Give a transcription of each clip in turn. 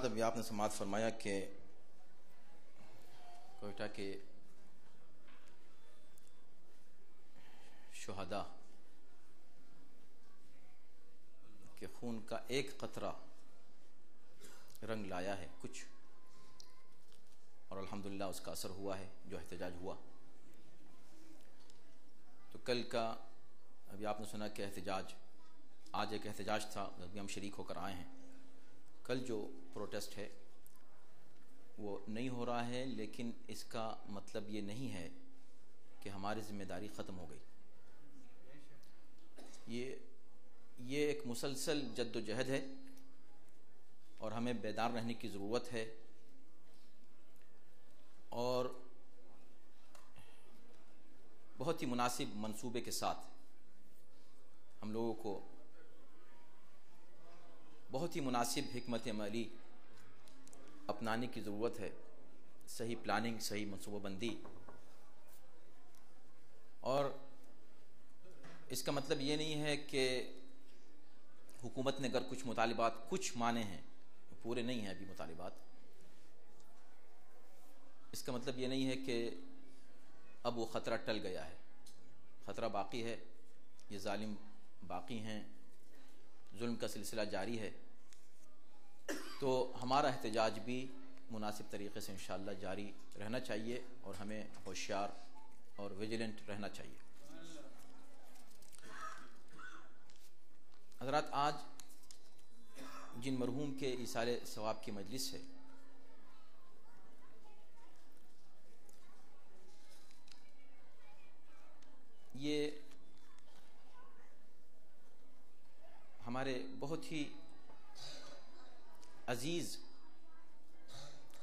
حضرات ابھی آپ نے سماعت فرمایا کہ کوئٹہ کے شہداء کے خون کا ایک قطرہ رنگ لایا ہے کچھ، اور الحمدللہ اس کا اثر ہوا ہے جو احتجاج ہوا۔ تو کل کا ابھی آپ نے سنا کہ احتجاج، آج ایک احتجاج تھا جس میں ہم شریک ہو کر آئے ہیں۔ کل جو پروٹیسٹ ہے وہ نہیں ہو رہا ہے، لیکن اس کا مطلب یہ نہیں ہے کہ ہماری ذمہ داری ختم ہو گئی۔ یہ ایک مسلسل جد و جہد ہے اور ہمیں بیدار رہنے کی ضرورت ہے، اور بہت ہی مناسب منصوبے کے ساتھ ہم لوگوں کو بہت ہی مناسب حکمت عملی اپنانے کی ضرورت ہے، صحیح پلاننگ، صحیح منصوبہ بندی۔ اور اس کا مطلب یہ نہیں ہے کہ حکومت نے اگر کچھ مطالبات کچھ مانے ہیں، پورے نہیں ہیں ابھی مطالبات، اس کا مطلب یہ نہیں ہے کہ اب وہ خطرہ ٹل گیا ہے۔ خطرہ باقی ہے، یہ ظالم باقی ہیں، ظلم کا سلسلہ جاری ہے۔ تو ہمارا احتجاج بھی مناسب طریقے سے انشاءاللہ جاری رہنا چاہیے، اور ہمیں ہوشیار اور ویجیلنٹ رہنا چاہیے۔ حضرات، آج جن مرحوم کے ایصال ثواب کی مجلس ہے، یہ ہمارے بہت ہی عزیز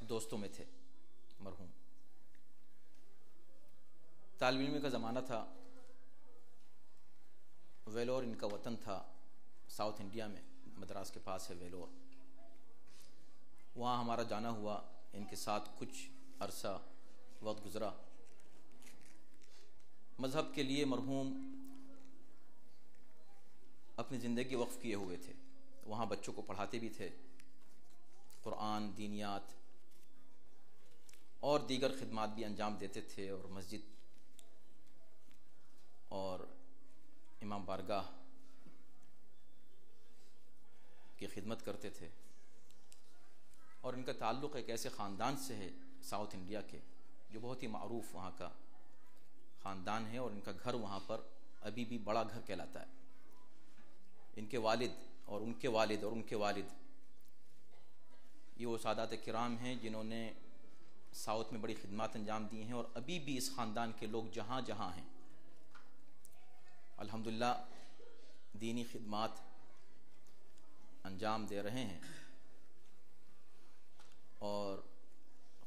دوستوں میں تھے مرحوم۔ طالب علم کا زمانہ تھا، ویلور ان کا وطن تھا، ساؤتھ انڈیا میں، مدراس کے پاس ہے ویلور۔ وہاں ہمارا جانا ہوا، ان کے ساتھ کچھ عرصہ وقت گزرا۔ مذہب کے لیے مرحوم اپنی زندگی وقف کیے ہوئے تھے۔ وہاں بچوں کو پڑھاتے بھی تھے، قرآن، دینیات اور دیگر خدمات بھی انجام دیتے تھے، اور مسجد اور امام بارگاہ کی خدمت کرتے تھے۔ اور ان کا تعلق ایک ایسے خاندان سے ہے ساؤتھ انڈیا کے، جو بہت ہی معروف وہاں کا خاندان ہے، اور ان کا گھر وہاں پر ابھی بھی بڑا گھر کہلاتا ہے۔ ان کے والد اور ان کے والد اور ان کے والد، یہ وہ سادات کرام ہیں جنہوں نے ساؤتھ میں بڑی خدمات انجام دی ہیں، اور ابھی بھی اس خاندان کے لوگ جہاں جہاں ہیں الحمدللہ دینی خدمات انجام دے رہے ہیں۔ اور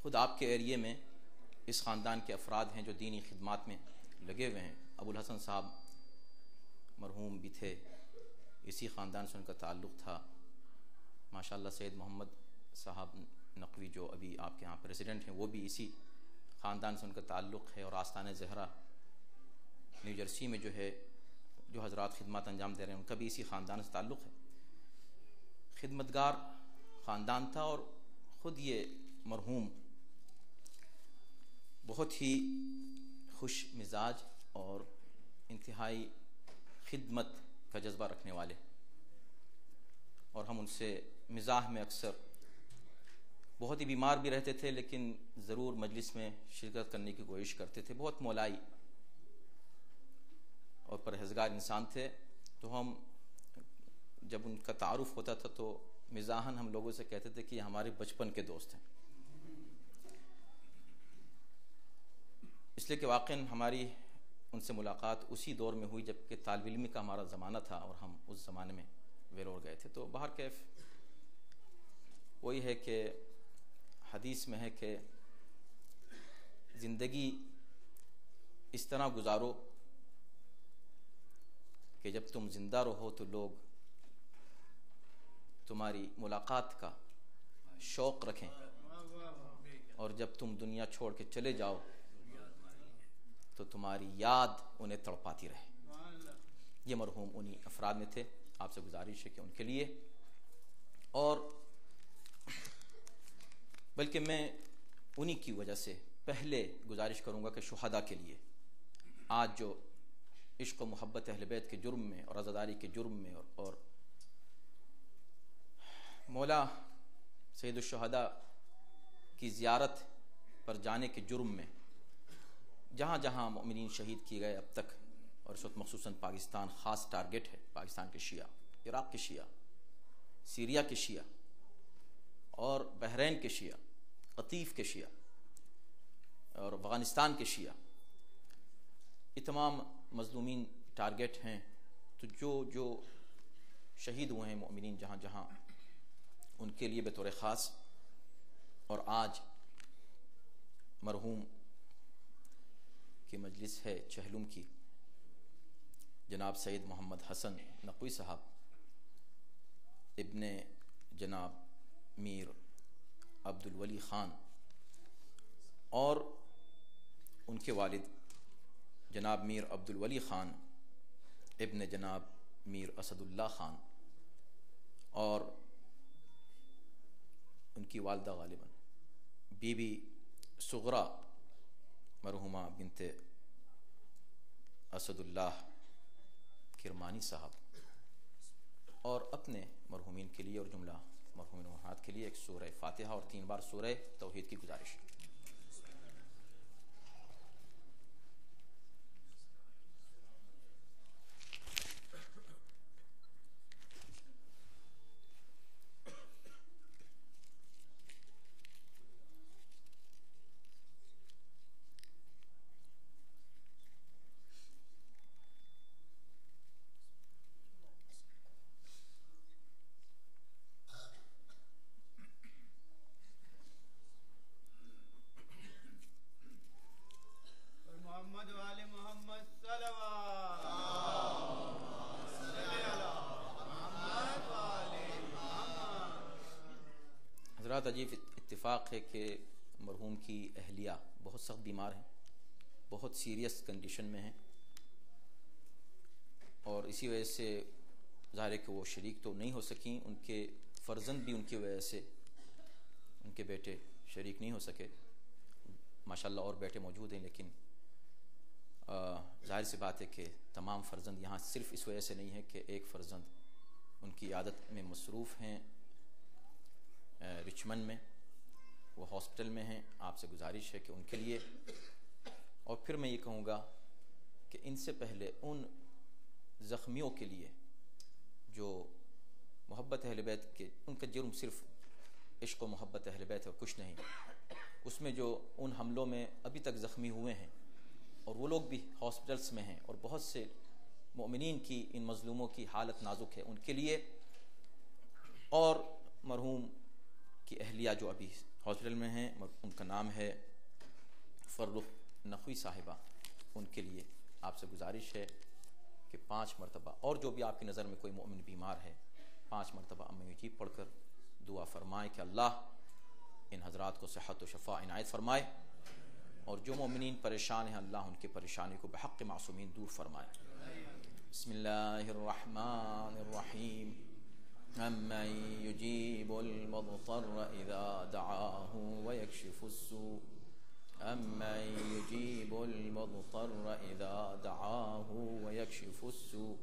خود آپ کے ایریے میں اس خاندان کے افراد ہیں جو دینی خدمات میں لگے ہوئے ہیں۔ ابو الحسن صاحب مرحوم بھی تھے، اسی خاندان سے ان کا تعلق تھا۔ ماشاءاللہ سید محمد صاحب نقوی جو ابھی آپ کے ہاں پریزیڈنٹ ہیں، وہ بھی اسی خاندان سے ان کا تعلق ہے۔ اور آستانہ زہرا نیو جرسی میں جو ہے، جو حضرات خدمات انجام دے رہے ہیں، ان کا بھی اسی خاندان سے تعلق ہے۔ خدمتگار خاندان تھا، اور خود یہ مرحوم بہت ہی خوش مزاج اور انتہائی خدمت کا جذبہ رکھنے والے، اور ہم ان سے مزاح میں اکثر بہت ہی بیمار بھی رہتے تھے، لیکن ضرور مجلس میں شرکت کرنے کی کوشش کرتے تھے۔ بہت مولائی اور پرہیزگار انسان تھے۔ تو ہم جب ان کا تعارف ہوتا تھا تو مزاحاً ہم لوگوں سے کہتے تھے کہ یہ ہمارے بچپن کے دوست ہیں، اس لیے کہ واقعاً ہماری ان سے ملاقات اسی دور میں ہوئی جب کہ طالب علمی کا ہمارا زمانہ تھا، اور ہم اس زمانے میں ویلور گئے تھے۔ تو بہر کیف وہی ہے کہ حدیث میں ہے کہ زندگی اس طرح گزارو کہ جب تم زندہ رہو تو لوگ تمہاری ملاقات کا شوق رکھیں، اور جب تم دنیا چھوڑ کے چلے جاؤ تو تمہاری یاد انہیں تڑپاتی رہے۔ یہ مرحوم انہی افراد میں تھے۔ آپ سے گزارش ہے کہ ان کے لیے اور بلکہ میں انہی کی وجہ سے پہلے گزارش کروں گا کہ شہداء کے لیے آج جو عشق و محبت اہل بیت کے جرم میں اور عزاداری کے جرم میں اور مولا سید الشہداء کی زیارت پر جانے کے جرم میں جہاں جہاں مومنین شہید کیے گئے اب تک، اور اس وقت مخصوصاً پاکستان خاص ٹارگٹ ہے، پاکستان کے شیعہ، عراق کے شیعہ، سیریا کے شیعہ اور بحرین کے شیعہ، قطیف کے شیعہ اور افغانستان کے شیعہ، یہ تمام مظلومین ٹارگٹ ہیں۔ تو جو شہید ہوئے ہیں مومنین جہاں جہاں، ان کے لیے بطور خاص، اور آج مرحوم کی مجلس ہے چہلم کی، جناب سید محمد حسن نقوی صاحب ابن جناب میر عبدالولی خان اور ان کے والد جناب میر عبدالولی خان ابن جناب میر اسد اللہ خان اور ان کی والدہ غالباً بی بی صغرا مرحومہ بنت اسد اللہ کرمانی صاحب، اور اپنے مرحومین کے لیے اور جملہ مرحومین امہات کے لیے ایک سورہ فاتحہ اور 3 بار سورہ توحید کی گزارش۔ حضرات، عجیب اتفاق ہے کہ مرحوم کی اہلیہ بہت سخت بیمار ہیں، بہت سیریس کنڈیشن میں ہیں، اور اسی وجہ سے ظاہر ہے کہ وہ شریک تو نہیں ہو سکیں، ان کے فرزند بھی ان کی وجہ سے، ان کے بیٹے شریک نہیں ہو سکے۔ ماشاءاللہ اور بیٹے موجود ہیں، لیکن ظاہر سی بات ہے کہ تمام فرزند یہاں صرف اس وجہ سے نہیں ہے کہ ایک فرزند ان کی عادت میں مصروف ہیں رچمنڈ میں، وہ ہاسپٹل میں ہیں۔ آپ سے گزارش ہے کہ ان کے لیے، اور پھر میں یہ کہوں گا کہ ان سے پہلے ان زخمیوں کے لیے جو محبت اہل بیت کے، ان کا جرم صرف عشق و محبت اہل بیت ہے، کچھ نہیں، اس میں جو ان حملوں میں ابھی تک زخمی ہوئے ہیں اور وہ لوگ بھی ہاسپٹلس میں ہیں، اور بہت سے مومنین کی، ان مظلوموں کی حالت نازک ہے، ان کے لیے، اور مرحوم کی اہلیہ جو ابھی ہاسپٹل میں ہیں، ان کا نام ہے فرخ نقوی صاحبہ، ان کے لیے آپ سے گزارش ہے کہ 5 مرتبہ، اور جو بھی آپ کی نظر میں کوئی مومن بیمار ہے، 5 مرتبہ ام یجیب پڑھ کر دعا فرمائے کہ اللہ ان حضرات کو صحت و شفا عنایت فرمائے، اور جو مومنین پریشان ہیں اللہ ان کی پریشانی کو بحق معصومین دور فرمائے۔ بسم اللہ الرحمن الرحیم، امن یجیب المضطر اذا دعاہ ویکشف السوء، امن یجیب المضطر اذا دعاہ ویکشف السوء،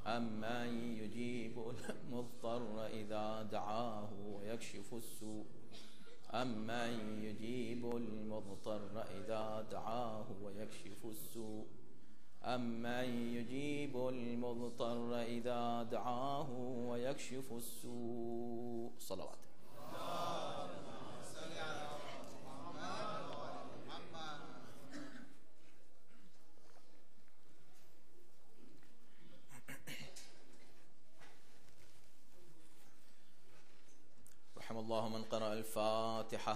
امن یجیب المضطر اذا دعاہ ویکشف السوء، امن یجیب المضطر اذا دعاہ ویکشف السوء، امن یجیب المضطر اذا دعاہ ویکشف السوء۔ صلوات۔ رحم اللہ من قرأ الفاتحہ۔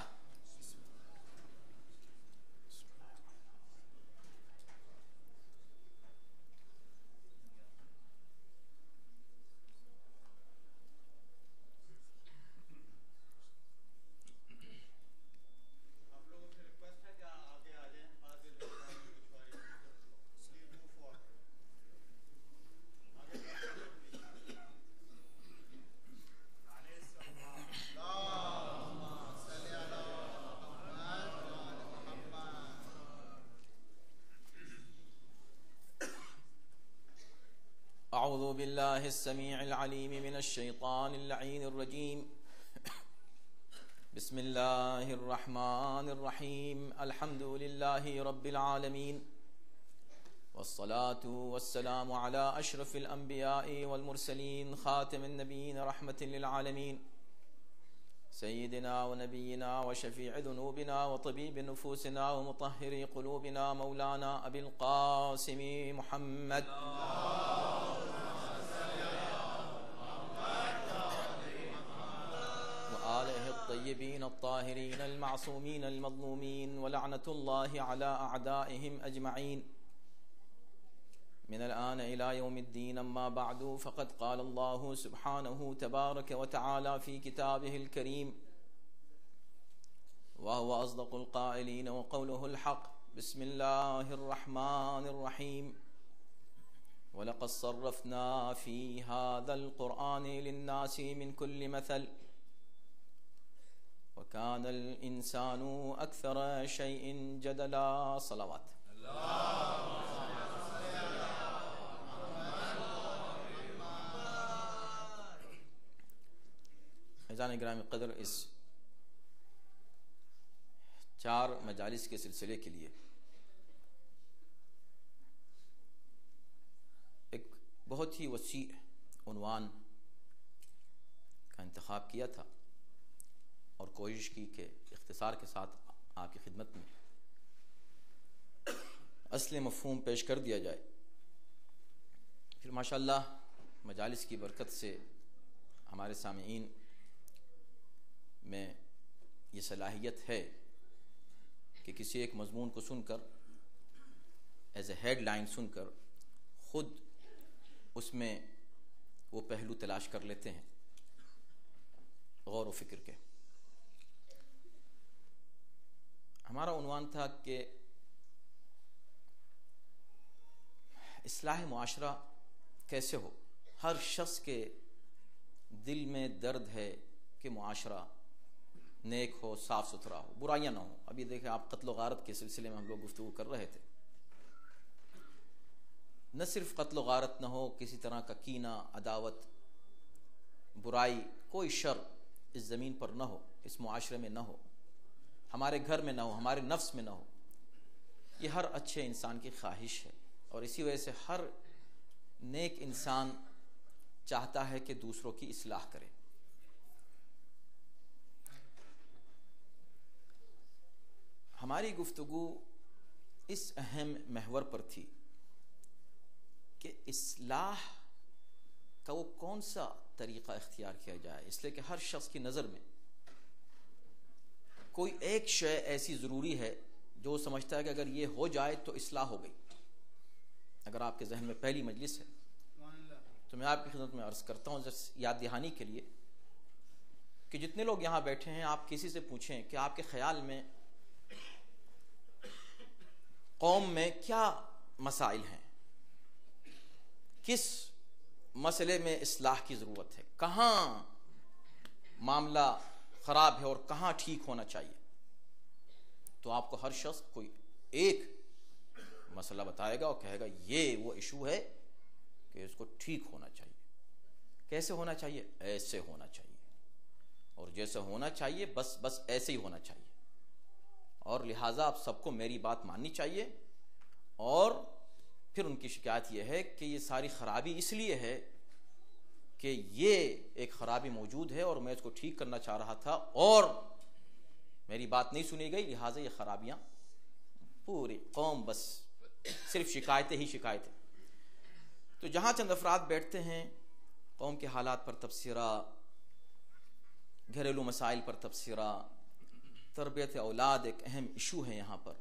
أعوذ بالله السميع العليم من الشيطان اللعين الرجيم. بسم الله الرحمن الرحيم. الحمد لله رب العالمين، والصلاة والسلام على أشرف الأنبياء والمرسلين، خاتم النبيين، رحمة للعالمين، سيدنا ونبينا وشفيع ذنوبنا وطبيب نفوسنا ومطهر قلوبنا مولانا أبي القاسم محمد وآله الطيبين الطاهرين المعصومين المظلومين، ولعنة الله على أعدائهم أجمعين من الآن إلى يوم الدين. أما بعد، فقد قال الله سبحانه تبارك وتعالى في كتابه الكريم، وهو أصدق القائلين وقوله الحق. بسم الله الرحمن الرحيم. ولقد صرفنا في هذا القرآن للناس من كل مثل وكان الإنسان أكثر شيء جدلا. صلوات. عزیزان گرامی قدر، اس 4 مجالس کے سلسلے کے لیے ایک بہت ہی وسیع عنوان کا انتخاب کیا تھا اور کوشش کی کہ اختصار کے ساتھ آپ کی خدمت میں اصل مفہوم پیش کر دیا جائے. پھر ماشاءاللہ مجالس کی برکت سے ہمارے سامعین میں یہ صلاحیت ہے کہ کسی ایک مضمون کو سن کر ایز اے ہیڈ لائن سن کر خود اس میں وہ پہلو تلاش کر لیتے ہیں غور و فکر کے. ہمارا عنوان تھا کہ اصلاح معاشرہ کیسے ہو. ہر شخص کے دل میں درد ہے کہ معاشرہ نیک ہو، صاف ستھرا ہو، برائیاں نہ ہوں. ابھی دیکھیں آپ قتل و غارت کے سلسلے میں ہم لوگ گفتگو کر رہے تھے. نہ صرف قتل و غارت نہ ہو، کسی طرح کا کینہ، عداوت، برائی، کوئی شر اس زمین پر نہ ہو، اس معاشرے میں نہ ہو، ہمارے گھر میں نہ ہو، ہمارے نفس میں نہ ہو. یہ ہر اچھے انسان کی خواہش ہے، اور اسی وجہ سے ہر نیک انسان چاہتا ہے کہ دوسروں کی اصلاح کرے. ہماری گفتگو اس اہم محور پر تھی کہ اصلاح کا وہ کون سا طریقہ اختیار کیا جائے، اس لیے کہ ہر شخص کی نظر میں کوئی ایک شے ایسی ضروری ہے جو سمجھتا ہے کہ اگر یہ ہو جائے تو اصلاح ہو گئی. اگر آپ کے ذہن میں پہلی مجلس ہے تو میں آپ کی خدمت میں عرض کرتا ہوں یاد دہانی کے لیے کہ جتنے لوگ یہاں بیٹھے ہیں، آپ کسی سے پوچھیں کہ آپ کے خیال میں قوم میں کیا مسائل ہیں، کس مسئلے میں اصلاح کی ضرورت ہے، کہاں معاملہ خراب ہے اور کہاں ٹھیک ہونا چاہیے، تو آپ کو ہر شخص کوئی ایک مسئلہ بتائے گا اور کہے گا یہ وہ ایشو ہے کہ اس کو ٹھیک ہونا چاہیے. کیسے ہونا چاہیے؟ ایسے ہونا چاہیے، اور جیسے ہونا چاہیے بس ایسے ہی ہونا چاہیے، اور لہٰذا آپ سب کو میری بات ماننی چاہیے. اور پھر ان کی شکایت یہ ہے کہ یہ ساری خرابی اس لیے ہے کہ یہ ایک خرابی موجود ہے اور میں اس کو ٹھیک کرنا چاہ رہا تھا اور میری بات نہیں سنی گئی، لہٰذا یہ خرابیاں. پوری قوم بس صرف شکایتیں ہی شکایتیں. تو جہاں چند افراد بیٹھتے ہیں، قوم کے حالات پر تبصرہ، گھریلو مسائل پر تبصرہ، تربیت اولاد ایک اہم ایشو ہے یہاں پر.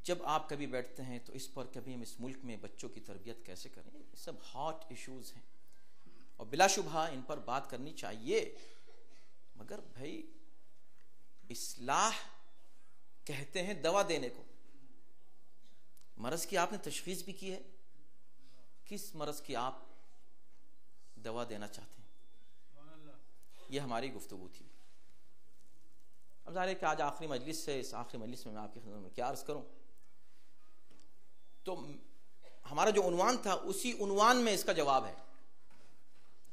جب آپ کبھی بیٹھتے ہیں تو اس پر کبھی ہم اس ملک میں بچوں کی تربیت کیسے کریں، یہ سب ہاٹ ایشوز ہیں اور بلا شبہ ان پر بات کرنی چاہیے. مگر بھائی اصلاح کہتے ہیں دوا دینے کو. مرض کی آپ نے تشخیص بھی کی ہے، کس مرض کی آپ دوا دینا چاہتے ہیں؟ یہ ہماری گفتگو تھی. اب ظاہر ہے کہ آج آخری مجلس سے، اس آخری مجلس میں آپ کی خدمت میں کیا عرض کروں. تو ہمارا جو عنوان تھا اسی عنوان میں اس کا جواب ہے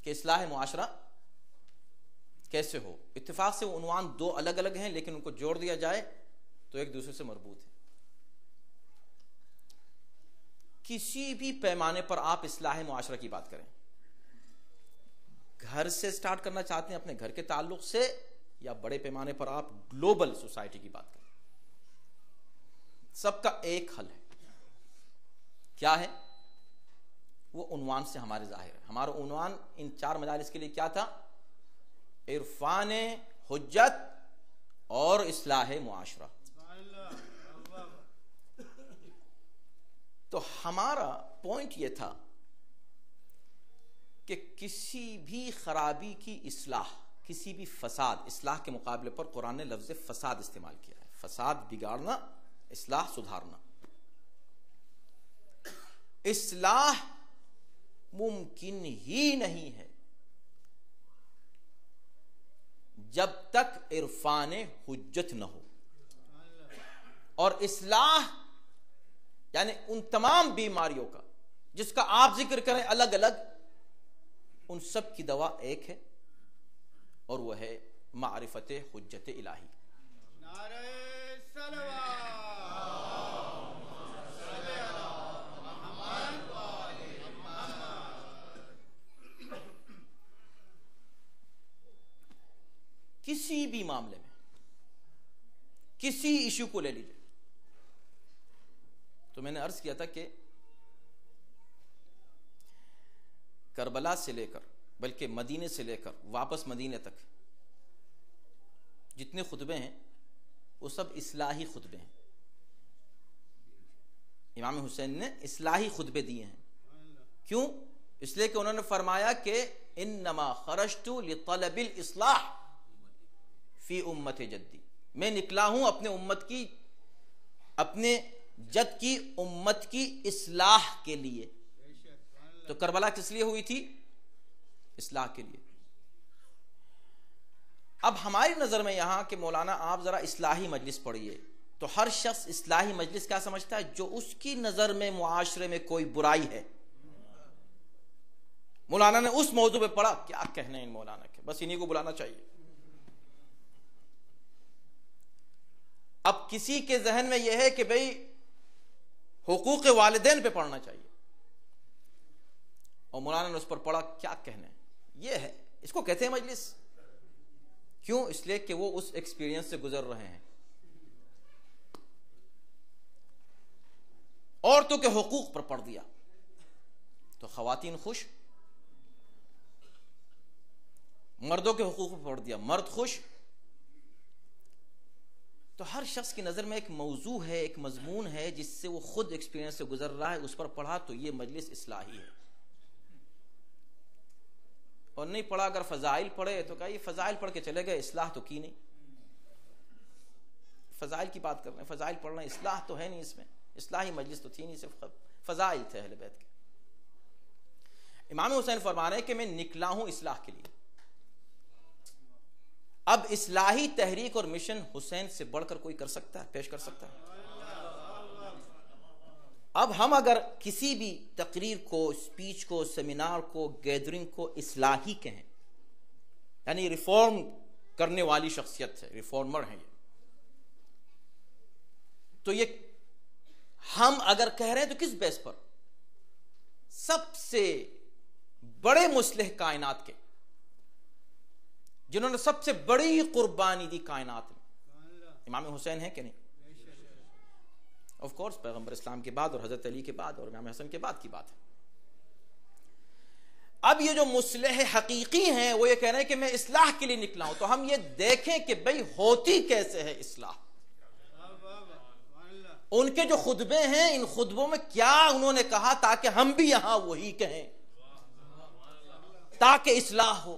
کہ اصلاح معاشرہ کیسے ہو. اتفاق سے وہ عنوان دو الگ الگ ہیں لیکن ان کو جوڑ دیا جائے تو ایک دوسرے سے مربوط ہے. کسی بھی پیمانے پر آپ اصلاح معاشرہ کی بات کریں, گھر سے سٹارٹ کرنا چاہتے ہیں اپنے گھر کے تعلق سے, یا بڑے پیمانے پر آپ گلوبل سوسائٹی کی بات کریں, سب کا ایک حل ہے. کیا ہے وہ؟ عنوان سے ہمارے ظاہر ہے. ہمارا عنوان ان 4 مجالس کے لیے کیا تھا؟ عرفان حجت اور اصلاح معاشرہ. تو ہمارا پوائنٹ یہ تھا کہ کسی بھی خرابی کی اصلاح, کسی بھی فساد, اصلاح کے مقابلے پر قرآن نے لفظ فساد استعمال کیا ہے. فساد بگاڑنا, اصلاح سدھارنا. اصلاح ممکن ہی نہیں ہے جب تک عرفان حجت نہ ہو. اور اصلاح یعنی ان تمام بیماریوں کا جس کا آپ ذکر کریں الگ الگ, ان سب کی دوا ایک ہے اور وہ ہے معرفت حجت الہی. نعرہ صلوات. کسی بھی معاملے میں کسی ایشو کو لے لیجیے. تو میں نے عرض کیا تھا کہ کربلا سے لے کر بلکہ مدینے سے لے کر واپس مدینے تک جتنے خطبے ہیں وہ سب اصلاحی خطبے ہیں. امام حسین نے اصلاحی خطبے دیے ہیں. کیوں؟ اس لیے کہ انہوں نے فرمایا کہ انما خرجت لطلب الاصلاح فی امت جدی, میں نکلا ہوں اپنے امت کی, اپنے جد کی امت کی اصلاح کے لیے. تو کربلا کس لیے ہوئی تھی؟ اصلاح کے لیے. اب ہماری نظر میں یہاں کہ مولانا آپ ذرا اصلاحی مجلس پڑھیے, تو ہر شخص اصلاحی مجلس کیا سمجھتا ہے؟ جو اس کی نظر میں معاشرے میں کوئی برائی ہے. مولانا نے اس موضوع پہ پڑھا, کیا کہنے ان مولانا کے, بس انہی کو بلانا چاہیے. اب کسی کے ذہن میں یہ ہے کہ بھئی حقوق والدین پہ پڑھنا چاہیے, اور مولانا نے اس پر پڑھا, کیا کہنے. یہ ہے, اس کو کہتے ہیں مجلس. کیوں؟ اس لیے کہ وہ اس ایکسپیرینس سے گزر رہے ہیں. عورتوں کے حقوق پر پڑھ دیا تو خواتین خوش, مردوں کے حقوق پر پڑھ دیا مرد خوش. تو ہر شخص کی نظر میں ایک موضوع ہے, ایک مضمون ہے جس سے وہ خود ایکسپیرینس سے گزر رہا ہے, اس پر پڑھا تو یہ مجلس اصلاحی ہے. اور نہیں پڑھا, اگر فضائل پڑھے تو کہا یہ فضائل پڑھ کے چلے گئے, اصلاح تو کی نہیں. فضائل کی بات کر رہے ہیں, فضائل پڑھ رہے ہیں, اصلاح تو ہے نہیں اس میں. اصلاحی مجلس تو تھی نہیں, صرف فضائل تھے اہل بیت کے. امام حسین فرما رہے ہیں کہ میں نکلا ہوں اصلاح کے لیے. اب اصلاحی تحریک اور مشن حسین سے بڑھ کر کوئی کر سکتا ہے, پیش کر سکتا ہے؟ اب ہم اگر کسی بھی تقریر کو, اسپیچ کو, سیمینار کو, گیدرنگ کو اصلاحی کہیں, یعنی ریفارم کرنے والی شخصیت ہے, ریفارمر ہیں یہ, تو یہ ہم اگر کہہ رہے ہیں تو کس بیس پر؟ سب سے بڑے مصلح کائنات کے, جنہوں نے سب سے بڑی قربانی دی کائنات میں, امام حسین ہیں کہ نہیں؟ آف کورس پیغمبر اسلام کے بعد اور حضرت علی کے بعد اور امام حسن کے بعد کی بات ہے. اب یہ جو مصلح حقیقی ہیں وہ یہ کہہ رہے ہیں کہ میں اصلاح کے لیے نکلا ہوں, تو ہم یہ دیکھیں کہ بھئی ہوتی کیسے ہے اصلاح. ان کے جو خطبے ہیں, ان خطبوں میں کیا انہوں نے کہا تاکہ ہم بھی یہاں وہی کہیں, تاکہ اصلاح ہو.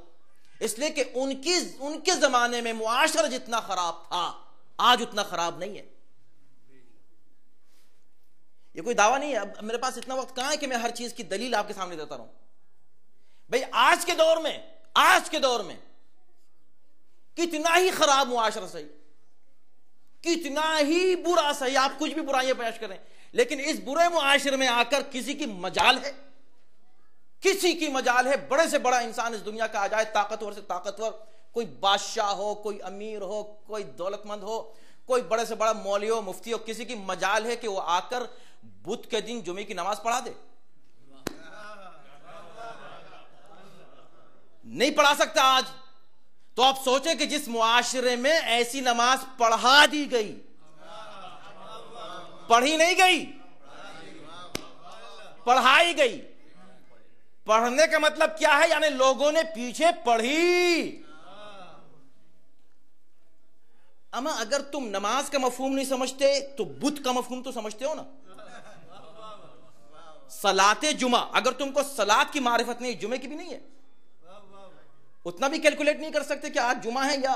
اس لیے کہ ان کے زمانے میں معاشرہ جتنا خراب تھا آج اتنا خراب نہیں ہے. یہ کوئی دعویٰ نہیں ہے. اب میرے پاس اتنا وقت کہاں ہے کہ میں ہر چیز کی دلیل آپ کے سامنے دیتا رہوں. بھئی آج کے دور میں کتنا ہی خراب معاشرہ صحیح, کتنا ہی برا صحیح, آپ کچھ بھی برائیاں پیش کریں, لیکن اس برے معاشرے میں آ کر کسی کی مجال ہے؟ کسی کی مجال ہے؟ بڑے سے بڑا انسان اس دنیا کا آ جائے، طاقتور سے طاقتور، کوئی بادشاہ ہو، کوئی امیر ہو، کوئی دولت مند ہو، کوئی بڑے سے بڑا مولوی ہو، مفتی ہو، کسی کی مجال ہے کہ وہ آ کر بدھ کے دن جمعے کی نماز پڑھا دے؟ نہیں پڑھا سکتا آج. تو آپ سوچیں کہ جس معاشرے میں ایسی نماز پڑھا دی گئی، پڑھی نہیں گئی، پڑھائی گئی. پڑھنے کا مطلب کیا ہے؟ یعنی لوگوں نے پیچھے پڑھی. اما اگر تم نماز کا مفہوم نہیں سمجھتے تو بدھ کا مفہوم تو سمجھتے ہو نا. صلاۃ جمعہ، اگر تم کو صلاۃ کی معرفت نہیں، جمعے کی بھی نہیں ہے، اتنا بھی کیلکولیٹ نہیں کر سکتے کہ آج جمعہ ہے یا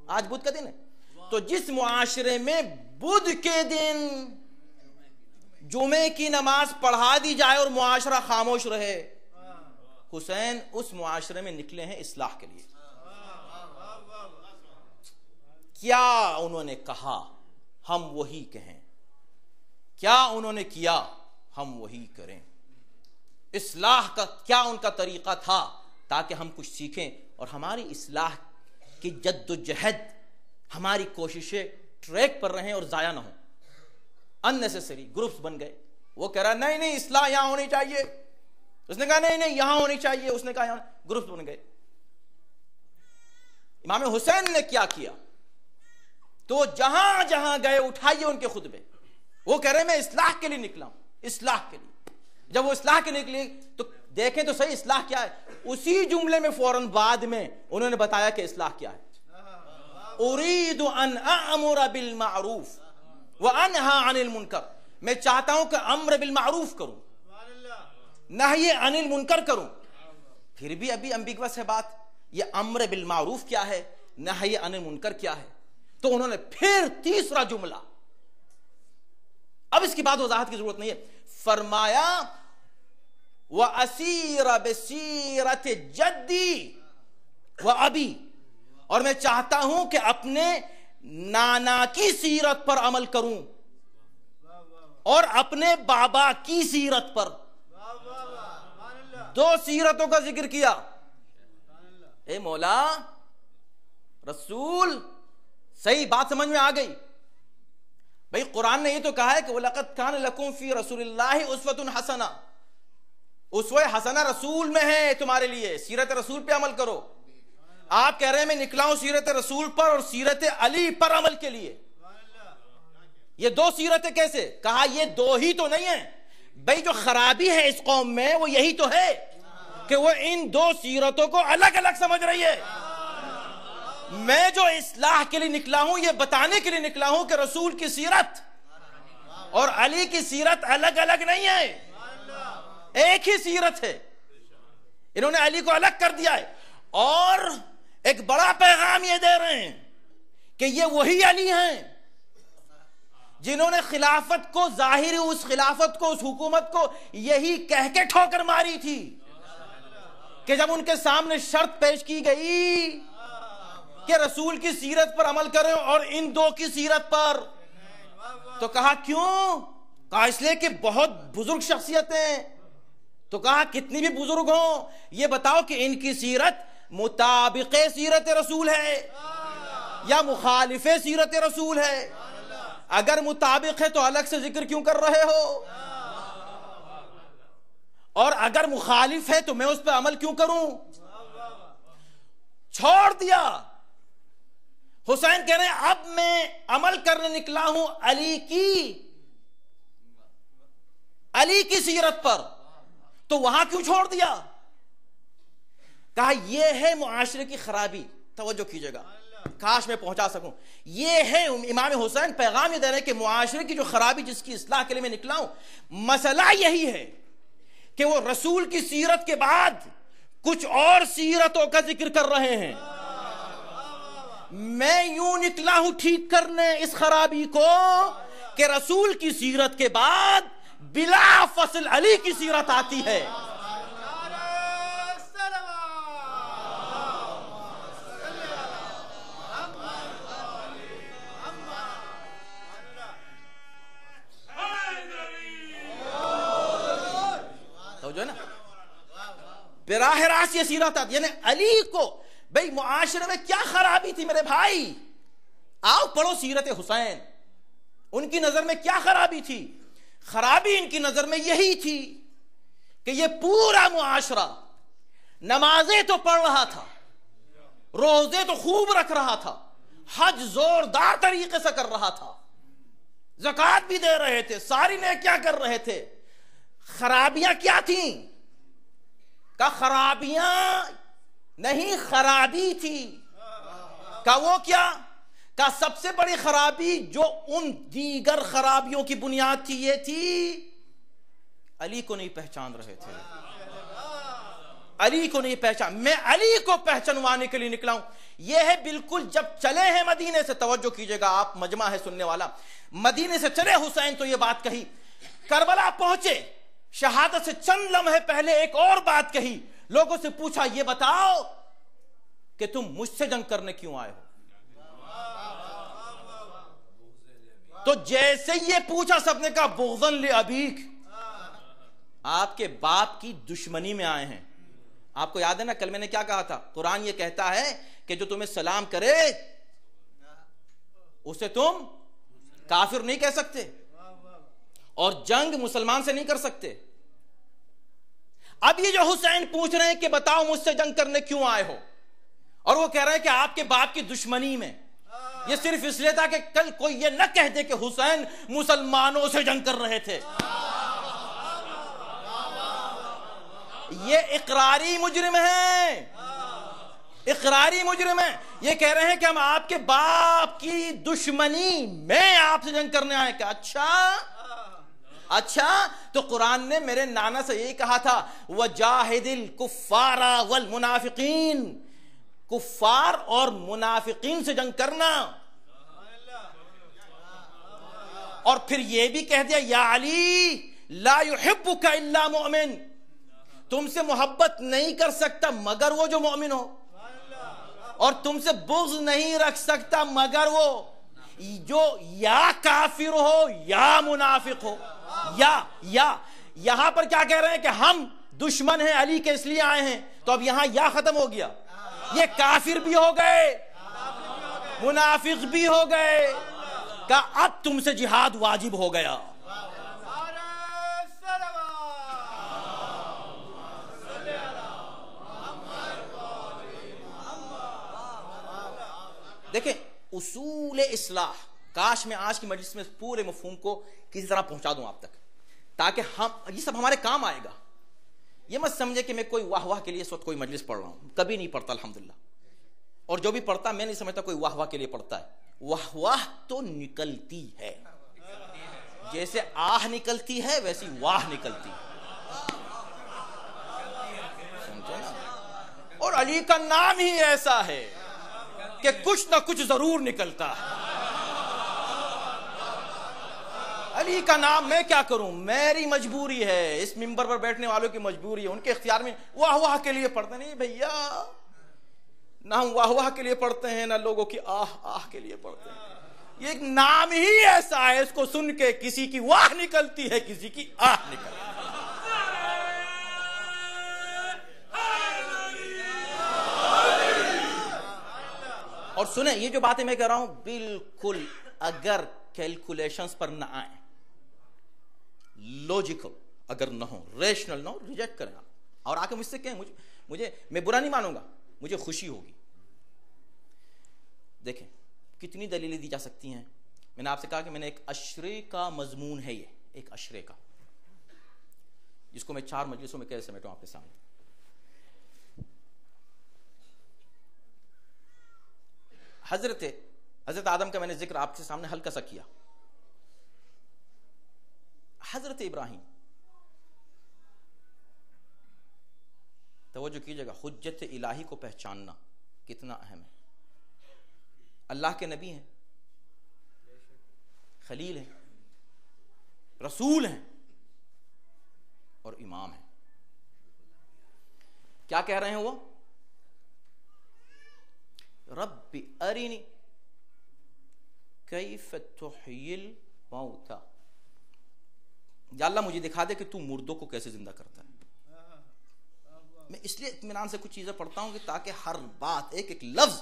آج بدھ کا دن ہے. تو جس معاشرے میں بدھ کے دن جمعے کی نماز پڑھا دی جائے اور معاشرہ خاموش رہے، حسین اس معاشرے میں نکلے ہیں اصلاح کے لیے. کیا انہوں نے کہا ہم وہی کہیں، کیا انہوں نے کیا ہم وہی کریں. اصلاح کا کیا ان کا طریقہ تھا تاکہ ہم کچھ سیکھیں اور ہماری اصلاح کی جد و جہد، ہماری کوششیں ٹریک پر رہیں اور ضائع نہ ہوں. اننیسیسری گروپس بن گئے. وہ کہہ رہا نہیں نہیں اصلاح یہاں ہونی چاہیے، اس نے کہا نہیں نہیں یہاں ہونی چاہیے، اس نے کہا یہاں. گروپس بن گئے. امام حسین نے کیا کیا؟ تو جہاں جہاں گئے اٹھائیے ان کے خطبے. وہ کہہ رہے میں اصلاح کے لیے نکلا ہوں، اصلاح کے لیے. جب وہ اصلاح کے لیے نکلے تو دیکھیں تو صحیح اصلاح کیا ہے. اسی جملے میں فوراً بعد میں انہوں نے بتایا کہ اصلاح کیا ہے. اريد ان اامر بالمعروف وانهى عن المنکر. میں چاہتا ہوں کہ امر بالمعروف کروں، نہی عن المنکر کروں. پھر بھی ابھی امبیگوس ہے بات، یہ امر بالمعروف کیا ہے، نہی عن المنکر کیا ہے. تو انہوں نے پھر تیسرا جملہ، اب اس کی بعد وضاحت کی ضرورت نہیں ہے، فرمایا وَأَسِيرَ بِسِيرَةِ جَدِّي وَأَبِي. اور میں چاہتا ہوں کہ اپنے نانا کی سیرت پر عمل کروں اور اپنے بابا کی سیرت پر. دو سیرتوں کا ذکر کیا. اے مولا رسول، صحیح بات سمجھ میں آ گئی. بھئی قرآن نے یہ تو کہا ہے کہ وَلَقَدْ كَانَ لَكُمْ فِي رَسُولِ اللَّهِ أُسْوَةٌ حَسَنَةٌ. اسوہ حسنہ رسول میں ہے تمہارے لیے، سیرت رسول پہ عمل کرو. آپ کہہ رہے ہیں میں نکلا ہوں سیرت رسول پر اور سیرت علی پر عمل کے لیے. یہ دو سیرتیں کیسے؟ کہا یہ دو ہی تو نہیں ہیں بھئی، جو خرابی ہے اس قوم میں وہ یہی تو ہے کہ وہ ان دو سیرتوں کو الگ الگ سمجھ رہی ہے. میں جو اصلاح کے لیے نکلا ہوں یہ بتانے کے لیے نکلا ہوں کہ رسول کی سیرت اور علی کی سیرت الگ الگ نہیں ہے، ایک ہی سیرت ہے. انہوں نے علی کو الگ کر دیا ہے اور ایک بڑا پیغام یہ دے رہے ہیں کہ یہ وہی علی ہیں جنہوں نے خلافت کو، ظاہری اس خلافت کو، اس حکومت کو یہی کہہ کے ٹھوکر ماری تھی کہ جب ان کے سامنے شرط پیش کی گئی کہ رسول کی سیرت پر عمل کریں اور ان دو کی سیرت پر، تو کہا کیوں؟ کہا اس لیے کہ بہت بزرگ شخصیتیں. تو کہا کتنی بھی بزرگ ہوں یہ بتاؤ کہ ان کی سیرت مطابق سیرت رسول ہے یا مخالف سیرت رسول ہے؟ اگر مطابق ہے تو الگ سے ذکر کیوں کر رہے ہو، اور اگر مخالف ہے تو میں اس پہ عمل کیوں کروں؟ چھوڑ دیا. حسین کہہ رہے ہیں اب میں عمل کرنے نکلا ہوں علی کی سیرت پر. تو وہاں کیوں چھوڑ دیا؟ کہا یہ ہے معاشرے کی خرابی. توجہ کیجئے گا، کاش میں پہنچا سکوں. یہ ہے امام حسین پیغام یہ دے رہے ہیں کہ معاشرے کی جو خرابی جس کی اصلاح کے لیے میں نکلا ہوں، مسئلہ یہی ہے کہ وہ رسول کی سیرت کے بعد کچھ اور سیرتوں کا ذکر کر رہے ہیں. میں یوں نکلا ہوں ٹھیک کرنے اس خرابی کو کہ رسول کی سیرت کے بعد بلا فصل علی کی سیرت آتی ہے. براہ راست یہ سیرت آتی، یعنی علی کو بھئی معاشرے میں کیا خرابی تھی میرے بھائی، آؤ پڑھو سیرت حسین، ان کی نظر میں کیا خرابی تھی؟ خرابی ان کی نظر میں یہی تھی کہ یہ پورا معاشرہ نمازیں تو پڑھ رہا تھا، روزے تو خوب رکھ رہا تھا، حج زوردار طریقے سے کر رہا تھا، زکوٰۃ بھی دے رہے تھے، ساری نیکیاں کر رہے تھے، خرابیاں کیا تھیں؟ کہ خرابیاں نہیں، خرابی تھی۔ کہ وہ کیا؟ کہ سب سے بڑی خرابی جو ان دیگر خرابیوں کی بنیاد تھی یہ تھی علی کو نہیں پہچان رہے تھے، علی کو نہیں پہچان۔ میں علی کو پہچانوانے کے لیے نکلا ہوں۔ یہ ہے بالکل جب چلے ہیں مدینے سے، توجہ کیجئے گا، آپ مجمع ہے سننے والا، مدینے سے چلے حسین تو یہ بات کہی، کربلا پہنچے شہادت سے چند لمحے پہلے ایک اور بات کہی، لوگوں سے پوچھا یہ بتاؤ کہ تم مجھ سے جنگ کرنے کیوں آئے ہو؟ تو جیسے یہ پوچھا سب نے کہا بغضاً لأبیک، آپ کے باپ کی دشمنی میں آئے ہیں۔ آپ کو یاد ہے نا کل میں نے کیا کہا تھا؟ قرآن یہ کہتا ہے کہ جو تمہیں سلام کرے اسے تم کافر نہیں کہہ سکتے، اور جنگ مسلمان سے نہیں کر سکتے۔ اب یہ جو حسین پوچھ رہے ہیں کہ بتاؤ مجھ سے جنگ کرنے کیوں آئے ہو، اور وہ کہہ رہے ہیں کہ آپ کے باپ کی دشمنی میں، یہ صرف اس لیے تھا کہ کل کوئی یہ نہ کہہ دے کہ حسین مسلمانوں سے جنگ کر رہے تھے۔ یہ اقراری مجرم ہیں، اقراری مجرم ہیں، یہ کہہ رہے ہیں کہ ہم آپ کے باپ کی دشمنی میں آپ سے جنگ کرنے آئے۔ کہ اچھا تو قرآن نے میرے نانا سے یہی کہا تھا وَجَاهِدِ الْكُفَّارَ وَالْمُنَافِقِينَ، کفار اور منافقین سے جنگ کرنا۔ اور پھر یہ بھی کہہ دیا یا علی لا يحبك الا مؤمن، تم سے محبت نہیں کر سکتا مگر وہ جو مومن ہو، اور تم سے بغض نہیں رکھ سکتا مگر وہ جو یا کافر ہو یا منافق ہو۔ یا یہاں پر کیا کہہ رہے ہیں کہ ہم دشمن ہیں علی کے اس لیے آئے ہیں، تو اب یہاں یا ختم ہو گیا، یہ کافر بھی ہو گئے منافق بھی ہو گئے، کہ اب تم سے جہاد واجب ہو گیا۔ دیکھیں اصول اصلاح، کاش میں آج کی مجلس میں پورے مفہوم کو کسی طرح پہنچا دوں آپ تک، تاکہ یہ سب ہمارے کام آئے گا۔ یہ مت سمجھے کہ میں کوئی واہ واہ کے لیے اس وقت کوئی مجلس پڑھ رہا ہوں، کبھی نہیں پڑھتا الحمدللہ، اور جو بھی پڑھتا میں نہیں سمجھتا کوئی واہ واہ کے لیے پڑھتا ہے۔ واہ واہ تو نکلتی ہے، جیسے آہ نکلتی ہے ویسی واہ نکلتی ہے، سمجھے نا؟ اور علی کا نام ہی ایسا ہے کہ کچھ نہ کچھ ضرور نکلتا ہے۔ علی کا نام میں کیا کروں، میری مجبوری ہے، اس منبر پر بیٹھنے والوں کی مجبوری ہے، ان کے اختیار میں واہ واہ کے لیے پڑھتے نہیں بھیا، نہ ہم واہ واہ کے لیے پڑھتے ہیں، نہ لوگوں کی آہ آہ کے لیے پڑھتے ہیں۔ یہ ایک نام ہی ایسا ہے، اس کو سن کے کسی کی واہ نکلتی ہے، کسی کی آہ نکلتی ہے۔ اور سنیں یہ جو باتیں میں کہہ رہا ہوں بالکل اگر کیلکولیشنز پر نہ آئیں، لوجیکل اگر نہ ہو، ریشنل نہ ہو، ریجیکٹ کریں اور آ کے مجھ سے کہیں، مجھے میں برا نہیں مانوں گا، مجھے خوشی ہوگی۔ دیکھیں کتنی دلیلیں دی جا سکتی ہیں۔ میں نے آپ سے کہا کہ میں نے ایک عشرے کا مضمون ہے، یہ ایک عشرے کا، جس کو میں 4 مجلسوں میں کیسے سمیٹوں آپ کے سامنے۔ حضرت آدم کا میں نے ذکر آپ کے سامنے ہلکا سا کیا۔ حضرت ابراہیم، توجہ کیجئے گا، حجت الہی کو پہچاننا کتنا اہم ہے۔ اللہ کے نبی ہیں، خلیل ہیں، رسول ہیں اور امام ہیں۔ کیا کہہ رہے ہیں وہ؟ رب ارنی کیف تحیی الموتى، یا اللہ مجھے دکھا دے کہ تو مردوں کو کیسے زندہ کرتا ہے۔ میں اس لیے اطمینان سے کچھ چیزیں پڑھتا ہوں کہ تاکہ ہر بات ایک ایک لفظ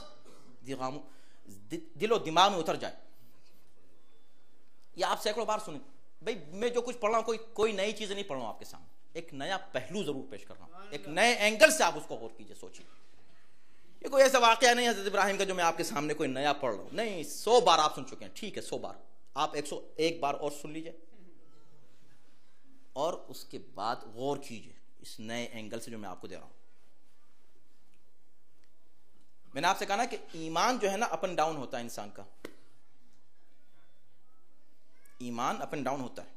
دل و دماغ میں اتر جائے. یا آپ سینکڑوں بار سنیں بھائی میں جو کچھ پڑھ رہا ہوں کوئی نئی چیز نہیں پڑھ رہا ہوں آپ کے سامنے, ایک نیا پہلو ضرور پیش کر رہا ہوں, ایک نئے اینگل سے آپ اس کو غور کیجئے, سوچیے. یہ کوئی ایسا واقعہ نہیں حضرت ابراہیم کا جو میں آپ کے سامنے کوئی نیا پڑھ رہا ہوں, نہیں, 100 بار آپ سن چکے ہیں, ٹھیک ہے 100 بار, آپ 101 بار اور سن لیجئے اور اس کے بعد غور کیجئے اس نئے اینگل سے جو میں آپ کو دے رہا ہوں. میں نے آپ سے کہا نا کہ ایمان جو ہے نا اپ اینڈ ڈاؤن ہوتا ہے انسان کا, ایمان اپ اینڈ ڈاؤن ہوتا ہے.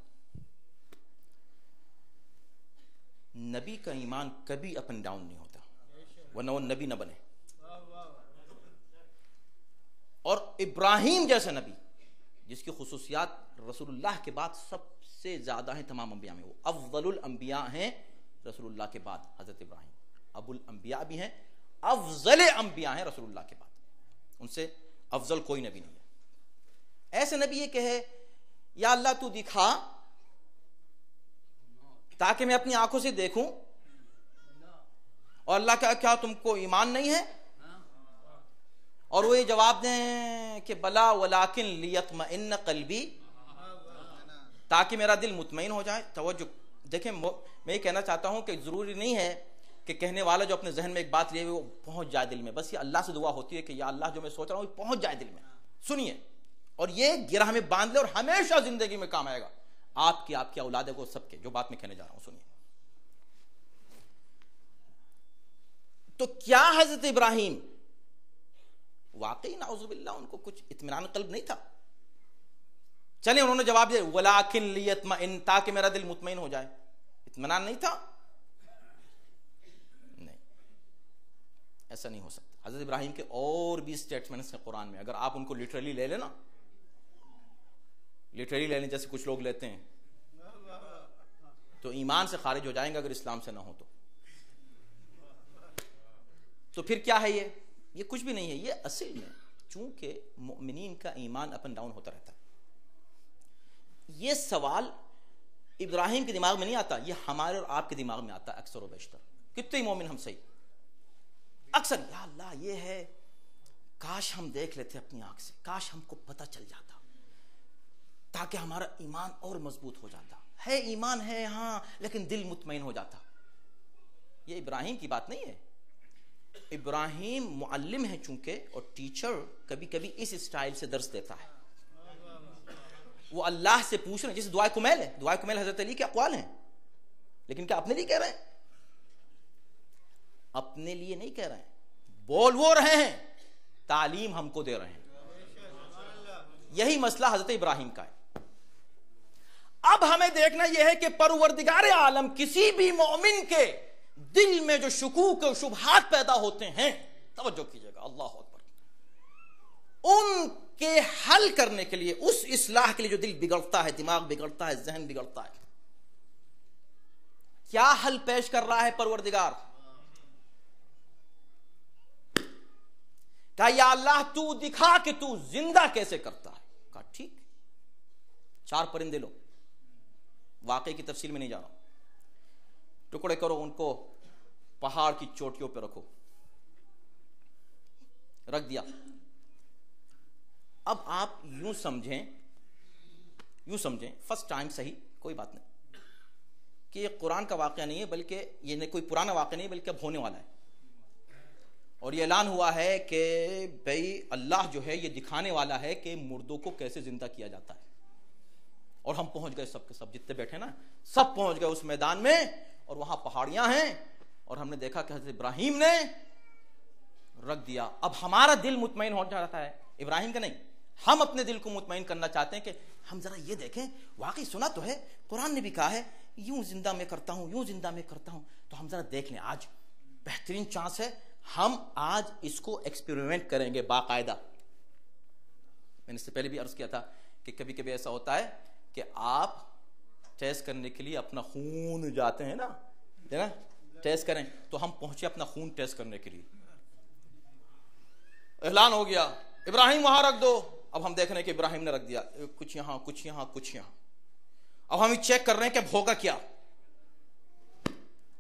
نبی کا ایمان کبھی اپ اینڈ ڈاؤن نہیں ہوتا, ورنہ وہ نبی نہ بنے. اور ابراہیم جیسا نبی جس کی خصوصیات رسول اللہ کے بعد سب سے زیادہ ہیں تمام انبیاء میں, وہ افضل الانبیاء ہیں رسول اللہ کے بعد حضرت ابراہیم, ابو الانبیاء بھی ہیں, افضل انبیاء ہیں رسول اللہ کے بعد, ان سے افضل کوئی نبی نہیں ہے. ایسے نبی یہ کہے یا اللہ تو دکھا تاکہ میں اپنی آنکھوں سے دیکھوں, اور اللہ کا کیا تم کو ایمان نہیں ہے؟ اور وہ یہ جواب دیں کہ بلا ولیکن لیطمئن قلبی, تاکہ میرا دل مطمئن ہو جائے. توجہ دیکھیں, میں یہ کہنا چاہتا ہوں کہ ضروری نہیں ہے کہ کہنے والا جو اپنے ذہن میں ایک بات لیے وہ پہنچ جائے دل میں, بس یہ اللہ سے دعا ہوتی ہے کہ یا اللہ جو میں سوچ رہا ہوں وہ پہنچ جائے دل میں. سنیے, اور یہ گرہ میں باندھ لے اور ہمیشہ زندگی میں کام آئے گا, آپ کی اولاد کو, سب کے, جو بات میں کہنے جا رہا ہوں سنیے. تو کیا حضرت ابراہیم واقعی نعوذ باللہ ان کو کچھ اطمینان قلب نہیں تھا؟ چلیں انہوں نے جواب دیا ولیکن لیطمئن, تاکہ میرا دل مطمئن ہو جائے. اطمینان نہیں تھا؟ نہیں, ایسا نہیں ہو سکتا. حضرت ابراہیم کے اور بھی سٹیٹمنٹس ہیں قرآن میں, اگر آپ ان کو لٹرلی لے لینا, لٹرلی لے لیں جیسے کچھ لوگ لیتے ہیں, تو ایمان سے خارج ہو جائیں گے اگر اسلام سے نہ ہو تو پھر کیا ہے یہ کچھ بھی نہیں ہے. یہ اصل میں چونکہ مؤمنین کا ایمان اپ اینڈ ڈاؤن ہوتا رہتا ہے. یہ سوال ابراہیم کے دماغ میں نہیں آتا, یہ ہمارے اور آپ کے دماغ میں آتا ہے اکثر و بیشتر. کتنے مومن ہم صحیح اکثر یا اللہ یہ ہے, کاش ہم دیکھ لیتے اپنی آنکھ سے, کاش ہم کو پتہ چل جاتا تاکہ ہمارا ایمان اور مضبوط ہو جاتا. ہے ایمان ہے ہاں, لیکن دل مطمئن ہو جاتا. یہ ابراہیم کی بات نہیں ہے. ابراہیم معلم ہے چونکہ, اور ٹیچر کبھی کبھی اس اسٹائل سے درس دیتا ہے. وہ اللہ سے پوچھ رہے ہیں, جیسے دعائے کمیل ہے, دعائے کمیل حضرت علی کے اقوال ہیں, لیکن کیا اپنے لیے کہہ رہے ہیں؟ اپنے لیے نہیں کہہ رہے ہیں, بول وہ رہے ہیں, تعلیم ہم کو دے رہے ہیں. یہی مسئلہ حضرت ابراہیم کا ہے. اب ہمیں دیکھنا یہ ہے کہ پروردگار عالم کسی بھی مومن کے دل میں جو شکوک و شبہات پیدا ہوتے ہیں, توجہ کیجئے گا, اللہ اکبر, ان کے حل کرنے کے لیے, اس اصلاح کے لیے جو دل بگڑتا ہے, دماغ بگڑتا ہے, ذہن بگڑتا ہے, کیا حل پیش کر رہا ہے پروردگار؟ کہا یا اللہ تو دکھا کہ تو زندہ کیسے کرتا ہے. کہا ٹھیک, 4 پرندے لو, واقعے کی تفصیل میں نہیں جا رہا ہوں, ٹکڑے کرو, ان کو پہاڑ کی چوٹیوں پہ رکھو, رکھ دیا. اب آپ یوں سمجھیں فرسٹ ٹائم, صحیح کوئی بات نہیں, کہ یہ قرآن کا واقعہ نہیں ہے, بلکہ یہ کوئی پرانا واقعہ نہیں, بلکہ اب ہونے والا ہے. اور یہ اعلان ہوا ہے کہ بھئی اللہ جو ہے یہ دکھانے والا ہے کہ مردوں کو کیسے زندہ کیا جاتا ہے. اور ہم پہنچ گئے, سب کے سب جتنے بیٹھے نا, سب پہنچ گئے اس میدان میں, اور وہاں پہاڑیاں ہیں, اور ہم نے دیکھا کہ حضرت ابراہیم نے رکھ دیا. اب ہمارا دل مطمئن ہو جاتا ہے, ابراہیم کا نہیں. ہم اپنے دل کو مطمئن کرنا چاہتے ہیں کہ ہم ذرا یہ دیکھیں, واقعی سنا تو ہے, قرآن نے بھی کہا ہے یوں زندہ میں کرتا ہوں, یوں زندہ میں کرتا ہوں, تو ہم ذرا دیکھ لیں. آج بہترین چانس ہے, ہم آج اس کو ایکسپیریمنٹ کریں گے باقاعدہ. میں نے اس سے پہلے بھی عرض کیا تھا کہ کبھی کبھی ایسا ہوتا ہے کہ آپ ٹیسٹ کرنے کے لیے اپنا خون جاتے ہیں نا, ٹیسٹ کریں, تو ہم پہنچے اپنا خون ٹیسٹ کرنے کے لیے. اعلان ہو گیا ابراہیم وہاں رکھ دو. اب ہم دیکھ رہے ہیں کہ ابراہیم نے رکھ دیا, کچھ یہاں کچھ یہاں کچھ یہاں. اب ہم چیک کر رہے ہیں کہ اب ہوگا کیا.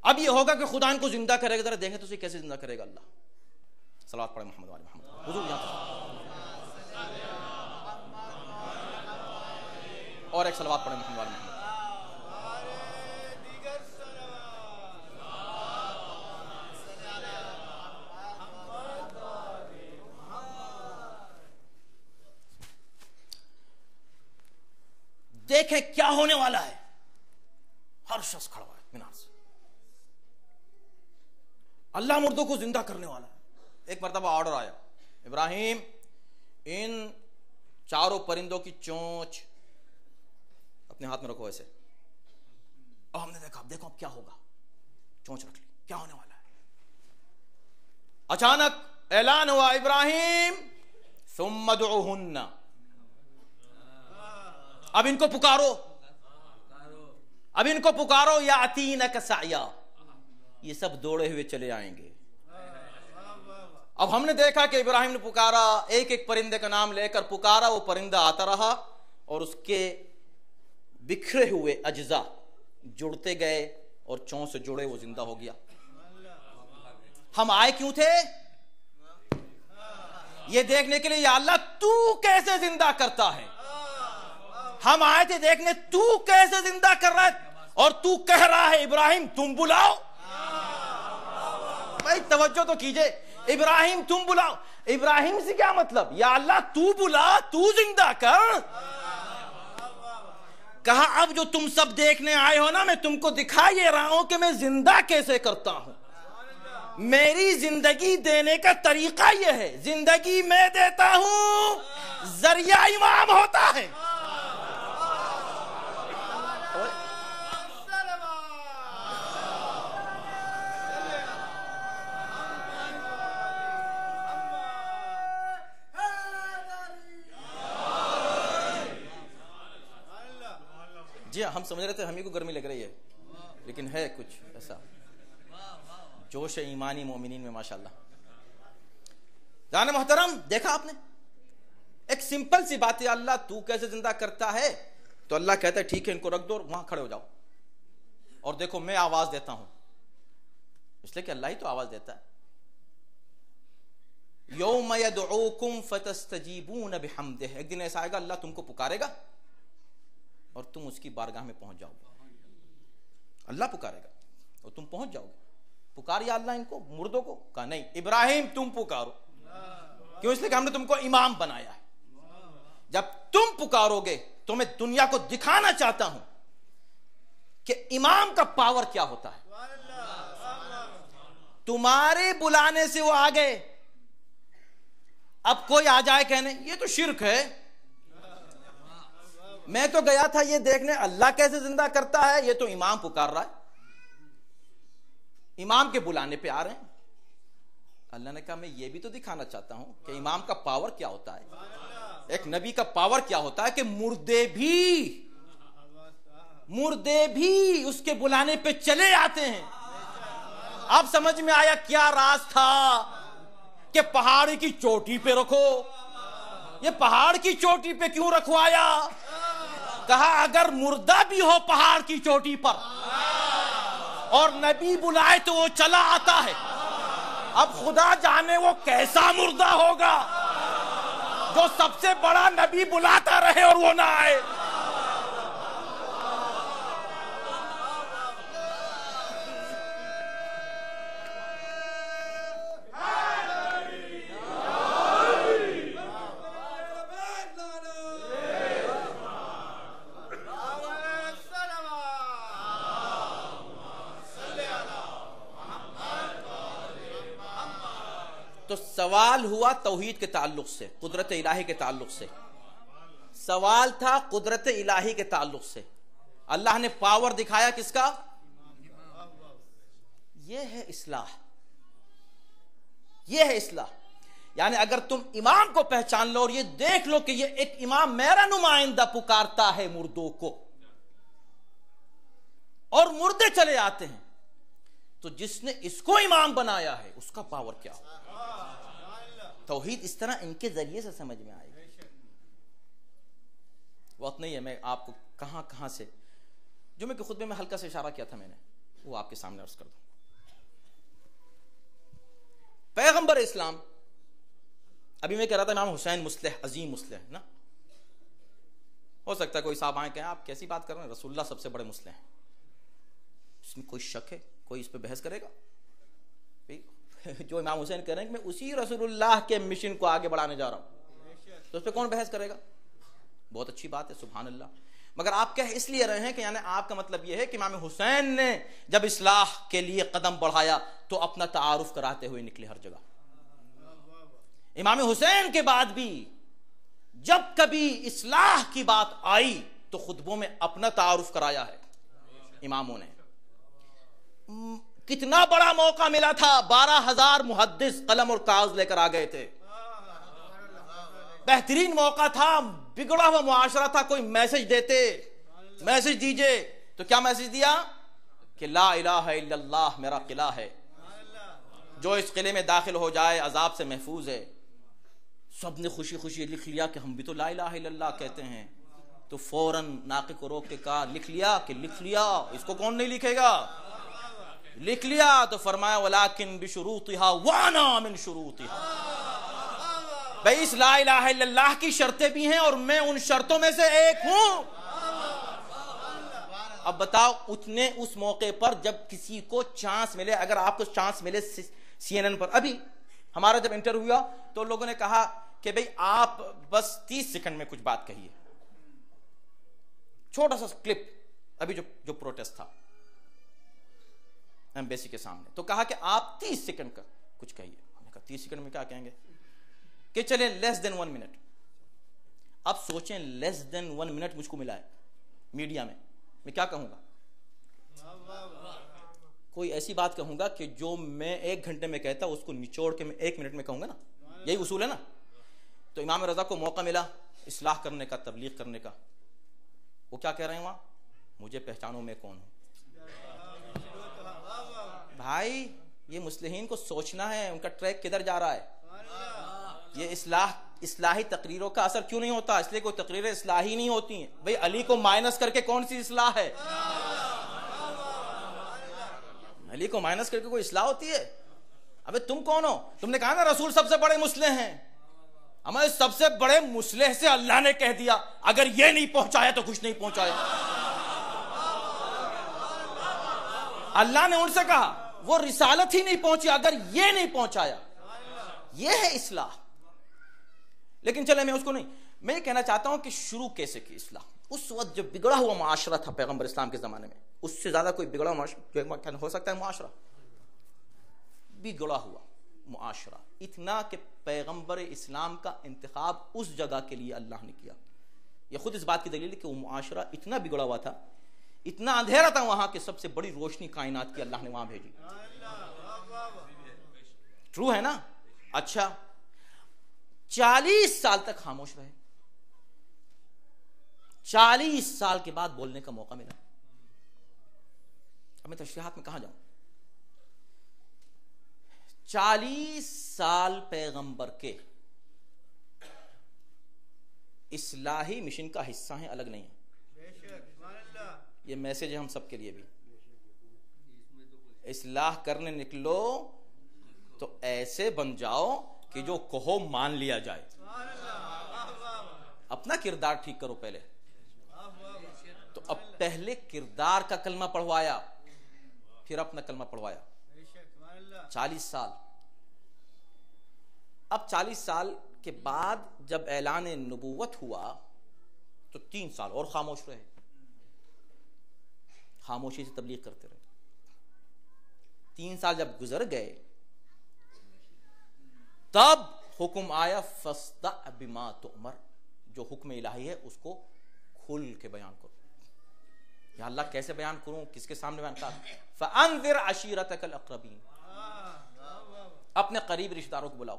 اب یہ ہوگا کہ خدا ان کو زندہ کرے گا، ذرا دیکھیں تو اسے کیسے زندہ کرے گا اللہ. صلوات پڑھیں محمد والے محمد. حضور یہاں اور ایک صلوات پڑھیں محمد والے محمد. دیکھیں کیا ہونے والا ہے. ہر شخص کھڑا ہوا ہے مینار سے. اللہ مردوں کو زندہ کرنے والا ہے. ایک مرتبہ آرڈر آیا، ابراہیم ان چاروں پرندوں کی چونچ اپنے ہاتھ میں رکھو ایسے. اور ہم نے دیکھا، اب دیکھو اب کیا ہوگا. چونچ رکھ لی، کیا ہونے والا ہے. اچانک اعلان ہوا، ابراہیم ثم ادعوہن، اب ان کو پکارو، اب ان کو پکارو. یاتینک سعیا، یہ سب دوڑے ہوئے چلے آئیں گے. اب ہم نے دیکھا کہ ابراہیم نے پکارا، ایک ایک پرندے کا نام لے کر پکارا. وہ پرندہ آتا رہا اور اس کے بکھرے ہوئے اجزاء جڑتے گئے اور چونچ سے جڑے وہ زندہ ہو گیا. ہم آئے کیوں تھے؟ یہ دیکھنے کے لیے یا اللہ تو کیسے زندہ کرتا ہے. ہم آئے تھے دیکھنے تو کیسے زندہ کر رہا ہے، اور تو کہہ رہا ہے ابراہیم تم بلاؤ. بھائی توجہ تو کیجئے، ابراہیم تم بلاؤ. ابراہیم سے کیا مطلب؟ یا اللہ تو بلا، تو زندہ کر. کہا اب جو تم سب دیکھنے آئے ہو نا، میں تم کو دکھا یہ رہا ہوں کہ میں زندہ کیسے کرتا ہوں. میری زندگی دینے کا طریقہ یہ ہے، زندگی میں دیتا ہوں، ذریعہ امام ہوتا ہے. جی ہم سمجھ رہے تھے ہمیں کو گرمی لگ رہی ہے، لیکن ہے کچھ ایسا جوش ایمانی مومنین میں ماشاءاللہ. جان محترم، دیکھا آپ نے ایک سمپل سی بات ہے، اللہ تو کیسے زندہ کرتا ہے. تو اللہ کہتا ہے ٹھیک ہے ان کو رکھ دو اور وہاں کھڑے ہو جاؤ اور دیکھو میں آواز دیتا ہوں. اس لیے کہ اللہ ہی تو آواز دیتا ہے. یوم یدعوکم فتستجیبون بحمدہ، ایک دن ایسا آئے گا اللہ تم کو پکارے گا اور تم اس کی بارگاہ میں پہنچ جاؤ گے. اللہ پکارے گا اور تم پہنچ جاؤ گے. پکاریا اللہ ان کو مردوں کو؟ کہا نہیں، ابراہیم تم پکارو. کیوں؟ اس لیے کہ ہم نے تم کو امام بنایا ہے. جب تم پکارو گے تو میں دنیا کو دکھانا چاہتا ہوں کہ امام کا پاور کیا ہوتا ہے. تمہارے بلانے سے وہ آ گئے. اب کوئی آ جائے کہنے یہ تو شرک ہے. میں تو گیا تھا یہ دیکھنے اللہ کیسے زندہ کرتا ہے، یہ تو امام پکار رہا ہے، امام کے بلانے پہ آ رہے ہیں. اللہ نے کہا میں یہ بھی تو دکھانا چاہتا ہوں کہ امام کا پاور کیا ہوتا ہے. ایک نبی کا پاور کیا ہوتا ہے کہ مردے بھی اس کے بلانے پہ چلے آتے ہیں. اب سمجھ میں آیا کیا راز تھا کہ پہاڑ کی چوٹی پہ رکھو. یہ پہاڑ کی چوٹی پہ کیوں رکھوایا؟ کہا اگر مردہ بھی ہو پہاڑ کی چوٹی پر اور نبی بلائے تو وہ چلا آتا ہے. اب خدا جانے وہ کیسا مردہ ہوگا جو سب سے بڑا نبی بلاتا رہے اور وہ نہ آئے. تو سوال ہوا توحید کے تعلق سے، قدرت الہی کے تعلق سے. سوال تھا قدرت الہی کے تعلق سے. اللہ نے پاور دکھایا کس کا؟ یہ ہے اصلاح. یہ ہے اصلاح. یعنی اگر تم امام کو پہچان لو اور یہ دیکھ لو کہ یہ ایک امام میرا نمائندہ پکارتا ہے مردوں کو اور مردے چلے آتے ہیں، تو جس نے اس کو امام بنایا ہے اس کا پاور کیا ہو. توحید اس طرح ان کے ذریعے سے سمجھ میں آئے گی. وقت نہیں ہے، میں آپ کو کہاں سے جمعے کے خطبے میں ہلکا سے اشارہ کیا تھا میں نے وہ آپ کے سامنے عرض کر دوں. پیغمبر اسلام، ابھی میں کہہ رہا تھا امام حسین مصلح، عظیم مصلح نا. ہو سکتا ہے کوئی صاحب آئیں کہیں آپ کیسی بات کر رہے ہیں، رسول اللہ سب سے بڑے مصلح ہیں. اس میں کوئی شک ہے؟ کوئی اس پہ بحث کرے گا؟ جو امام حسین کہہ رہے ہیں کہ میں اسی رسول اللہ کے مشن کو آگے بڑھانے جا رہا ہوں، تو اس پہ کون بحث کرے گا؟ بہت اچھی بات ہے، سبحان اللہ. مگر آپ کہہ اس لیے رہے ہیں کہ یعنی آپ کا مطلب یہ ہے کہ امام حسین نے جب اصلاح کے لیے قدم بڑھایا تو اپنا تعارف کراتے ہوئے نکلے ہر جگہ. امام حسین کے بعد بھی جب کبھی اصلاح کی بات آئی تو خطبوں میں اپنا تعارف کرایا ہے اماموں نے. کتنا بڑا موقع ملا تھا، 12,000 محدث قلم اور کاغذ لے کر آ گئے تھے. بہترین موقع تھا، بگڑا ہوا معاشرہ تھا، کوئی میسج دیتے، میسج دیجئے. تو کیا میسج دیا؟ کہ لا الہ الا اللہ میرا قلعہ ہے، جو اس قلعے میں داخل ہو جائے عذاب سے محفوظ ہے. سب نے خوشی خوشی لکھ لیا کہ ہم بھی تو لا الہ الا اللہ کہتے ہیں. تو فوراً ناقد کو روک کے کہا لکھ لیا؟ کہ لکھ لیا، اس کو کون نہیں لکھے گا؟ لکھ لیا. تو فرمایا ولیکن بشروطہا وانا من شروطہا، بھئی اس لا الہ الا اللہ کی شرطیں بھی ہیں اور میں ان شرطوں میں سے ایک ہوں. اب بتاؤ اتنے اس موقع پر جب کسی کو چانس ملے، اگر آپ کو چانس ملے سی این این پر، ابھی ہمارا جب انٹرویو ہوا تو لوگوں نے کہا کہ بھئی آپ بس 30 سیکنڈ میں کچھ بات کہیے، چھوٹا سا کلپ، ابھی جو پروٹیسٹ تھا ایمبیسی کے سامنے، تو کہا کہ آپ 30 سیکنڈ کا کچھ کہیے. ہم نے کہا 30 سیکنڈ میں کیا کہیں گے؟ کہ چلیں لیس دین 1 منٹ. اب سوچیں لیس دین 1 منٹ مجھ کو ملا ہے میڈیا میں کیا کہوں گا؟ کوئی ایسی بات کہوں گا کہ جو میں 1 گھنٹے میں کہتا اس کو نچوڑ کے میں 1 منٹ میں کہوں گا نا. یہی اصول ہے نا. تو امام رضا کو موقع ملا اصلاح کرنے کا، تبلیغ کرنے کا. وہ کیا کہہ رہے ہیں وہاں؟ مجھے پہچانو میں کون ہوں. بھائی یہ مصلحین کو سوچنا ہے ان کا ٹریک کدھر جا رہا ہے. یہ اصلاحی تقریروں کا اثر کیوں نہیں ہوتا؟ اس لیے کوئی تقریریں اصلاحی نہیں ہوتی ہیں. بھئی علی کو مائنس کر کے کون سی اصلاح ہے؟ علی کو مائنس کر کے کوئی اصلاح ہوتی ہے؟ ابے تم کون ہو؟ تم نے کہا نا رسول سب سے بڑے مصلح ہیں. ہمارے سب سے بڑے مصلح سے اللہ نے کہہ دیا اگر یہ نہیں پہنچایا تو کچھ نہیں پہنچایا. اللہ نے ان سے کہا وہ رسالت ہی نہیں پہنچی اگر یہ نہیں پہنچایا. یہ ہے اصلاح. لیکن چلے میں اس کو نہیں، میں یہ کہنا چاہتا ہوں کہ شروع کیسے کی اصلاح. اس وقت جب بگڑا ہوا معاشرہ تھا پیغمبر اسلام کے زمانے میں، اس سے زیادہ کوئی بگڑا معاشرہ ہو سکتا ہے؟ معاشرہ بگڑا ہوا معاشرہ اتنا کہ پیغمبر اسلام کا انتخاب اس جگہ کے لیے اللہ نے کیا. یہ خود اس بات کی دلیل ہے کہ وہ معاشرہ اتنا بگڑا ہوا تھا، اتنا اندھیرا تھا وہاں کہ سب سے بڑی روشنی کائنات کی اللہ نے وہاں بھیجی. ٹرو ہے نا؟ اچھا 40 سال تک خاموش رہے، 40 سال کے بعد بولنے کا موقع ملا. اب میں تشریحات میں کہاں جاؤں؟ 40 سال پیغمبر کے اصلاحی مشن کا حصہ ہیں، الگ نہیں ہے. یہ میسج ہے ہم سب کے لیے بھی. اصلاح کرنے نکلو تو ایسے بن جاؤ کہ جو کہو مان لیا جائے. اپنا کردار ٹھیک کرو پہلے. تو اب پہلے کردار کا کلمہ پڑھوایا، پھر اپنا کلمہ پڑھوایا. 40 سال. اب 40 سال کے بعد جب اعلان نبوت ہوا تو 3 سال اور خاموش رہے، خاموشی سے تبلیغ کرتے رہے. 3 سال جب گزر گئے تب حکم آیا فاصدع بما تؤمر، جو حکم الہی ہے اس کو کھل کے بیان کرو. یا اللہ کیسے بیان کروں، کس کے سامنے بیان کروں؟ فانذر عشیرتک الاقربین، اپنے قریب رشتہ داروں کو بلاؤ.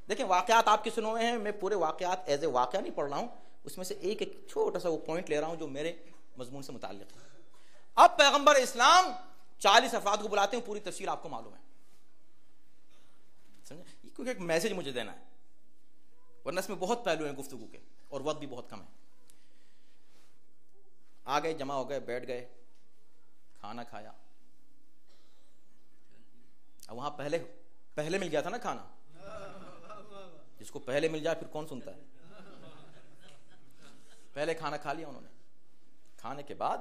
دیکھیں واقعات آپ کے سنے ہوئے ہیں، میں پورے واقعات ایز اے واقعہ نہیں پڑھ رہا ہوں، اس میں سے ایک چھوٹا سا وہ پوائنٹ لے رہا ہوں جو میرے مضمون سے متعلق ہے. اب پیغمبر اسلام 40 افراد کو بلاتے ہیں، پوری تفصیل آپ کو معلوم ہے، سمجھے؟ کیونکہ ایک میسج مجھے دینا ہے، ورنہ اس میں بہت پہلو ہیں گفتگو کے اور وقت بھی بہت کم ہے. آ گئے، جمع ہو گئے، بیٹھ گئے، کھانا کھایا. وہاں پہلے مل گیا تھا نا کھانا. جس کو پہلے مل جائے پھر کون سنتا ہے. پہلے کھانا کھا لیا انہوں نے. کھانے کے بعد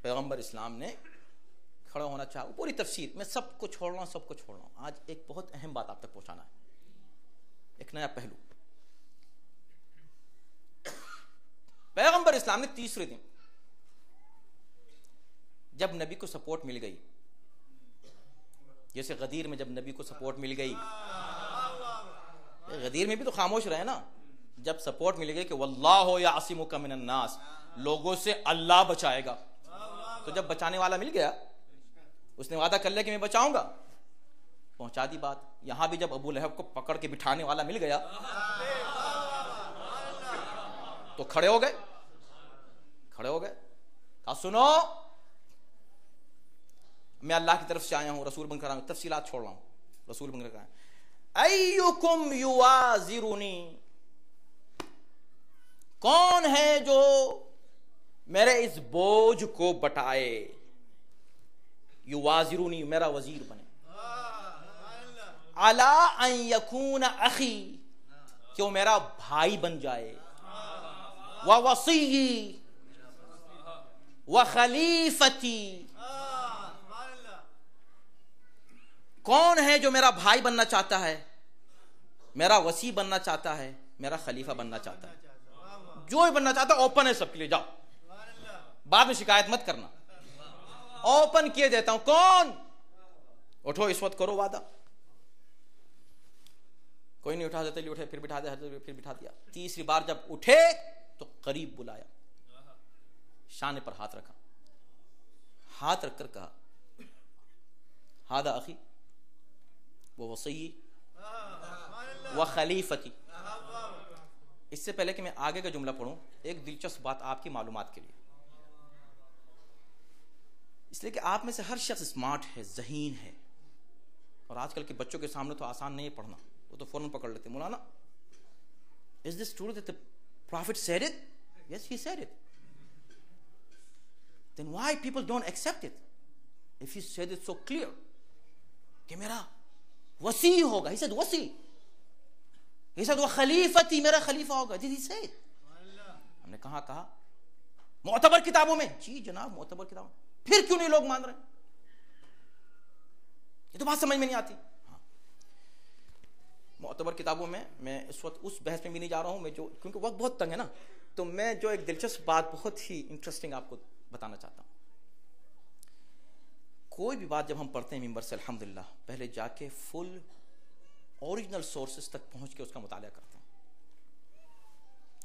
پیغمبر اسلام نے کھڑا ہونا چاہا. پوری تفسیر میں سب کو چھوڑ رہا ہوں. آج ایک بہت اہم بات آپ تک پہنچانا ہے, ایک نیا پہلو. پیغمبر اسلام نے تیسرے دن جب نبی کو سپورٹ مل گئی, جیسے غدیر میں جب نبی کو سپورٹ مل گئی, غدیر میں بھی تو خاموش رہے نا, جب سپورٹ مل گئی کہ واللہ یعصمک من الناس, لوگوں سے اللہ بچائے گا, تو جب بچانے والا مل گیا, اس نے وعدہ کر لیا کہ میں بچاؤں گا, پہنچا دی بات. یہاں بھی جب ابو لہب کو پکڑ کے بٹھانے والا مل گیا تو کھڑے ہو گئے. کہا سنو, میں اللہ کی طرف سے آیا ہوں, رسول بن کر آیا ہوں, تفصیلات چھوڑ رہا ہوں, رسول بن کر آیا ہوں. ایکم یوازرنی, کون ہے جو میرے اس بوجھ کو بٹائے, یوازرنی میرا وزیر بنے, علی ان یکون اخی, کہ وہ میرا بھائی بن جائے, ووصی وخلیفتی, کون ہے جو میرا بھائی بننا چاہتا ہے, میرا وصی بننا چاہتا ہے, میرا خلیفہ بننا چاہتا ہے, جو ہی بننا چاہتا ہے اوپن ہے سب کے لیے, جاؤ بعد میں شکایت مت کرنا, اوپن کیے دیتا ہوں. کون؟ اٹھو اس وقت کرو وعدہ. کوئی نہیں اٹھا دیتے, اٹھے, پھر بٹھا دیا, پھر بٹھا دیا. تیسری بار جب اٹھے تو قریب بلایا, شانے پر ہاتھ رکھا, ہاتھ رکھ کر کہا ہذا اخی ووصی وخلیفتی. اس سے پہلے کہ میں آگے کا جملہ پڑھوں, ایک دلچسپ بات آپ کی معلومات کے لیے, اس لیے کہ آپ میں سے ہر شخص اسمارٹ ہے, ذہین ہے, اور آج کل کے بچوں کے سامنے تو آسان نہیں ہے پڑھنا, وہ تو فوراً پکڑ لیتے. مولانا is this true that the prophet said it? Yes, he said it. Then why people don't accept it if he said it so clear کہ میرا وسیع ہوگا. He said وسیع, he said وخلیفتی, میرا خلیفہ ہوگا. Did he say it? ہم نے کہا معتبر کتابوں میں. جی جناب معتبر کتابوں میں. پھر کیوں نہیں لوگ مان رہے؟ یہ تو بات سمجھ میں نہیں آتی. معتبر کتابوں میں اس وقت اس بحث میں بھی نہیں جا رہا ہوں میں, جو کیونکہ وقت بہت تنگ ہے نا, تو میں جو ایک دلچسپ بات بہت ہی انٹرسٹنگ آپ کو بتانا چاہتا ہوں. کوئی بھی بات جب ہم پڑھتے ہیں ممبر سے الحمدللہ, پہلے جا کے فل اوریجنل سورسز تک پہنچ کے اس کا مطالعہ کرتے ہیں.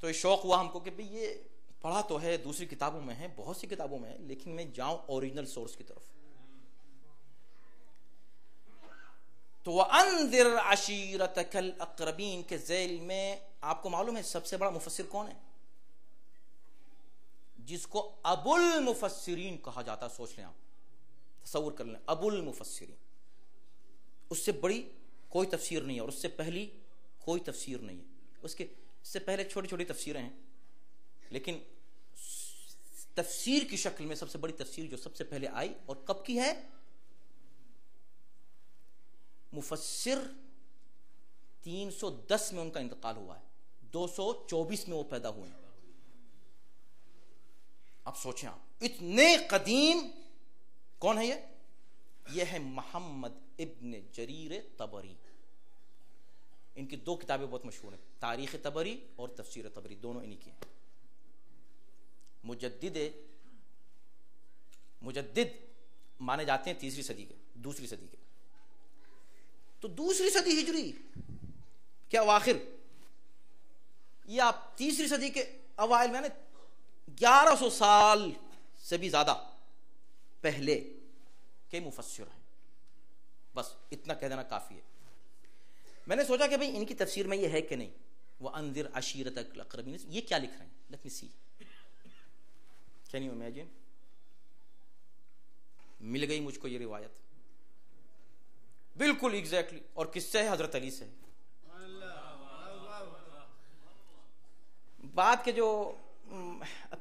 تو یہ شوق ہوا ہم کو کہ بھئی یہ پڑھا تو ہے, دوسری کتابوں میں ہے, بہت سی کتابوں میں ہے, لیکن میں جاؤں اوریجنل سورس کی طرف. تو وَأَنذِرْ عَشِيرَتَكَ الْأَقْرَبِينَ کے ذیل میں آپ کو معلوم ہے سب سے بڑا مفسر کون ہے؟ جس کو ابو المفسرین کہا جاتا ہے. سوچ لیں آپ, تصور کر لیں, ابو المفسرین. اس سے بڑی کوئی تفسیر نہیں ہے, اور اس سے پہلی کوئی تفسیر نہیں ہے. اس سے پہلے چھوٹی چھوٹی تفسیریں ہیں, لیکن تفسیر کی شکل میں سب سے بڑی تفسیر جو سب سے پہلے آئی اور کب کی ہے؟ مفسر 310 میں ان کا انتقال ہوا ہے, 224 میں وہ پیدا ہوئے ہیں. اب سوچیں آپ, اتنے قدیم. کون ہے یہ ہے محمد ابن جریر طبری. ان کی 2 کتابیں بہت مشہور ہیں, تاریخ طبری اور تفسیر طبری, دونوں انہی کی ہیں. مجدد مانے جاتے ہیں دوسری صدی کے. تو دوسری صدی ہجری کیا اواخر یا تیسری صدی کے اوائل میں 1100 سال سے بھی زیادہ پہلے کے مفسر ہیں. بس اتنا کہہ دینا کافی ہے. میں نے سوچا کہ بھئی ان کی تفسیر میں یہ ہے کہ نہیں. وَأَنذِرْ عَشِيرَتَكَ الْأَقْرَبِينَ, یہ کیا لکھ رہے ہیں؟ Let me see. Can you imagine? مل گئی مجھ کو یہ روایت بالکل ایگزیکٹلی, اور کس سے ہے؟ حضرت علی سے. بات کے جو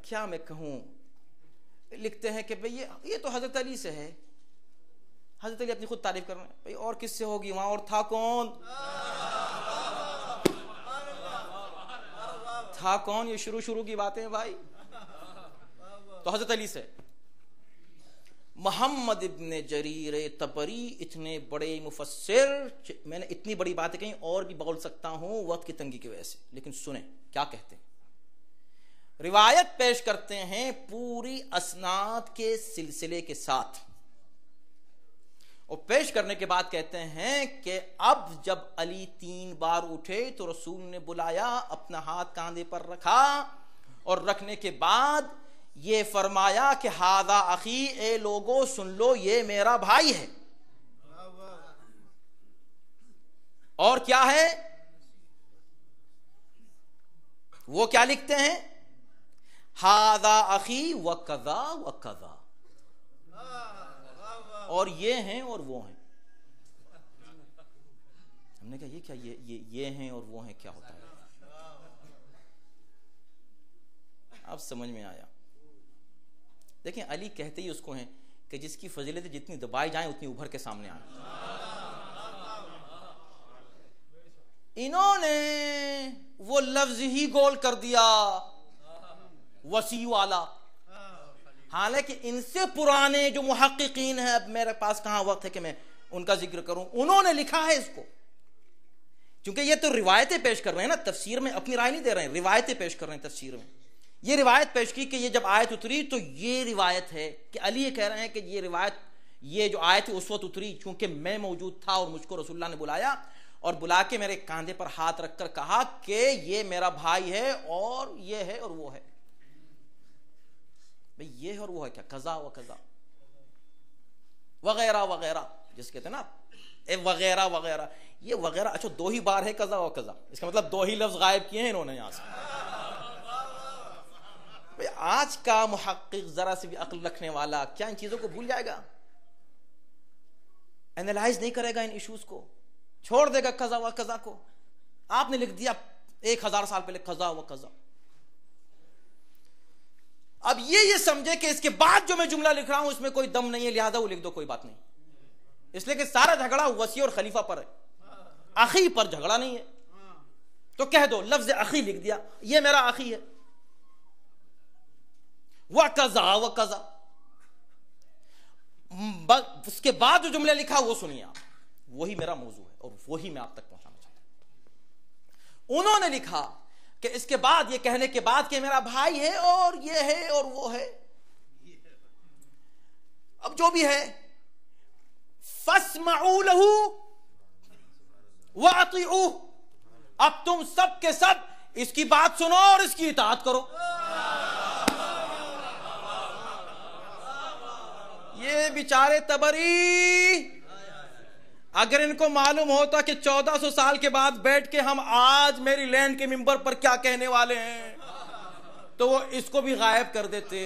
کیا میں کہوں, لکھتے ہیں کہ بھئی یہ تو حضرت علی سے ہے. حضرت علی اپنی خود تعریف کر رہے ہیں، بھائی اور کس سے ہوگی، وہاں اور تھا کون؟ تھا کون؟ یہ شروع کی باتیں ہیں بھائی. تو حضرت علی سے محمد ابن جریر طبری اتنے بڑے مفسر، میں نے اتنی بڑی باتیں کہیں اور بھی بول سکتا ہوں وقت کی تنگی کی وجہ سے، لیکن سنیں کیا کہتے ہیں. روایت پیش کرتے ہیں پوری اسناد کے سلسلے کے ساتھ، اور پیش کرنے کے بعد کہتے ہیں کہ اب جب علی 3 بار اٹھے تو رسول نے بلایا، اپنا ہاتھ کاندھے پر رکھا، اور رکھنے کے بعد یہ فرمایا کہ ہذا اخی، اے لوگو سن لو یہ میرا بھائی ہے. اور کیا ہے وہ کیا لکھتے ہیں؟ ہذا اخی وکذا وکذا، اور یہ ہیں اور وہ ہیں. ہم نے کہا یہ کیا، یہ ہیں اور وہ ہیں کیا ہوتا ہے؟ اب سمجھ میں آیا. دیکھیں علی کہتے ہی اس کو ہیں کہ جس کی فضیلت جتنی دبائی جائیں اتنی ابھر کے سامنے آئیں. انہوں نے وہ لفظ ہی گول کر دیا وسیع والا، حالانکہ ان سے پرانے جو محققین ہیں، اب میرے پاس کہاں وقت ہے کہ میں ان کا ذکر کروں، انہوں نے لکھا ہے اس کو. کیونکہ یہ تو روایتیں پیش کر رہے ہیں نا، تفسیر میں اپنی رائے نہیں دے رہے ہیں، روایتیں پیش کر رہے ہیں. تفسیر میں یہ روایت پیش کی کہ یہ جب آیت اتری تو یہ روایت ہے کہ علی یہ کہہ رہے ہیں کہ یہ روایت، یہ جو آیت اس وقت اتری چونکہ میں موجود تھا اور مجھ کو رسول اللہ نے بلایا، اور بلا کے میرے کاندھے پر ہاتھ رکھ کر کہا کہ یہ میرا بھائی ہے اور یہ ہے اور وہ ہے. بھئی یہ ہے اور وہ ہے کیا؟ قضا و قضا وغیرہ وغیرہ جس کہتے ہیں نا اے وغیرہ وغیرہ. یہ وغیرہ اچھا 2 ہی بار ہے قضا و قضا، اس کا مطلب 2 ہی لفظ غائب کیے ہیں انہوں نے یہاں سے. بھئی آج کا محقق ذرا سے بھی عقل رکھنے والا کیا ان چیزوں کو بھول جائے گا؟ اینالائز نہیں کرے گا ان ایشوز کو، چھوڑ دے گا قضا و قضا کو. آپ نے لکھ دیا 1000 سال پہلے قضا و قضا. اب یہ سمجھے کہ اس کے بعد جو میں جملہ لکھ رہا ہوں اس میں کوئی دم نہیں ہے، لہذا وہ لکھ دو، کوئی بات نہیں. اس لیے کہ سارا جھگڑا وسیع اور خلیفہ پر ہے، اخی پر جھگڑا نہیں ہے. تو کہہ دو لفظ اخی لکھ دیا، یہ میرا اخی ہے. وَقَضَا وَقَضَا، اس کے بعد جو جملے لکھا وہ سنیے آپ، وہی میرا موضوع ہے اور وہی میں آپ تک پہنچانا چاہتا ہوں. انہوں نے لکھا کہ اس کے بعد یہ کہنے کے بعد کہ میرا بھائی ہے اور یہ ہے اور وہ ہے، اب جو بھی ہے فَاسْمَعُوا لَهُ وَأَطِيعُوهُ، اب تم سب کے سب اس کی بات سنو اور اس کی اطاعت کرو. یہ بیچارے طبری اگر ان کو معلوم ہوتا کہ 1400 سال کے بعد بیٹھ کے ہم آج میری لینڈ کے ممبر پر کیا کہنے والے ہیں تو وہ اس کو بھی غائب کر دیتے.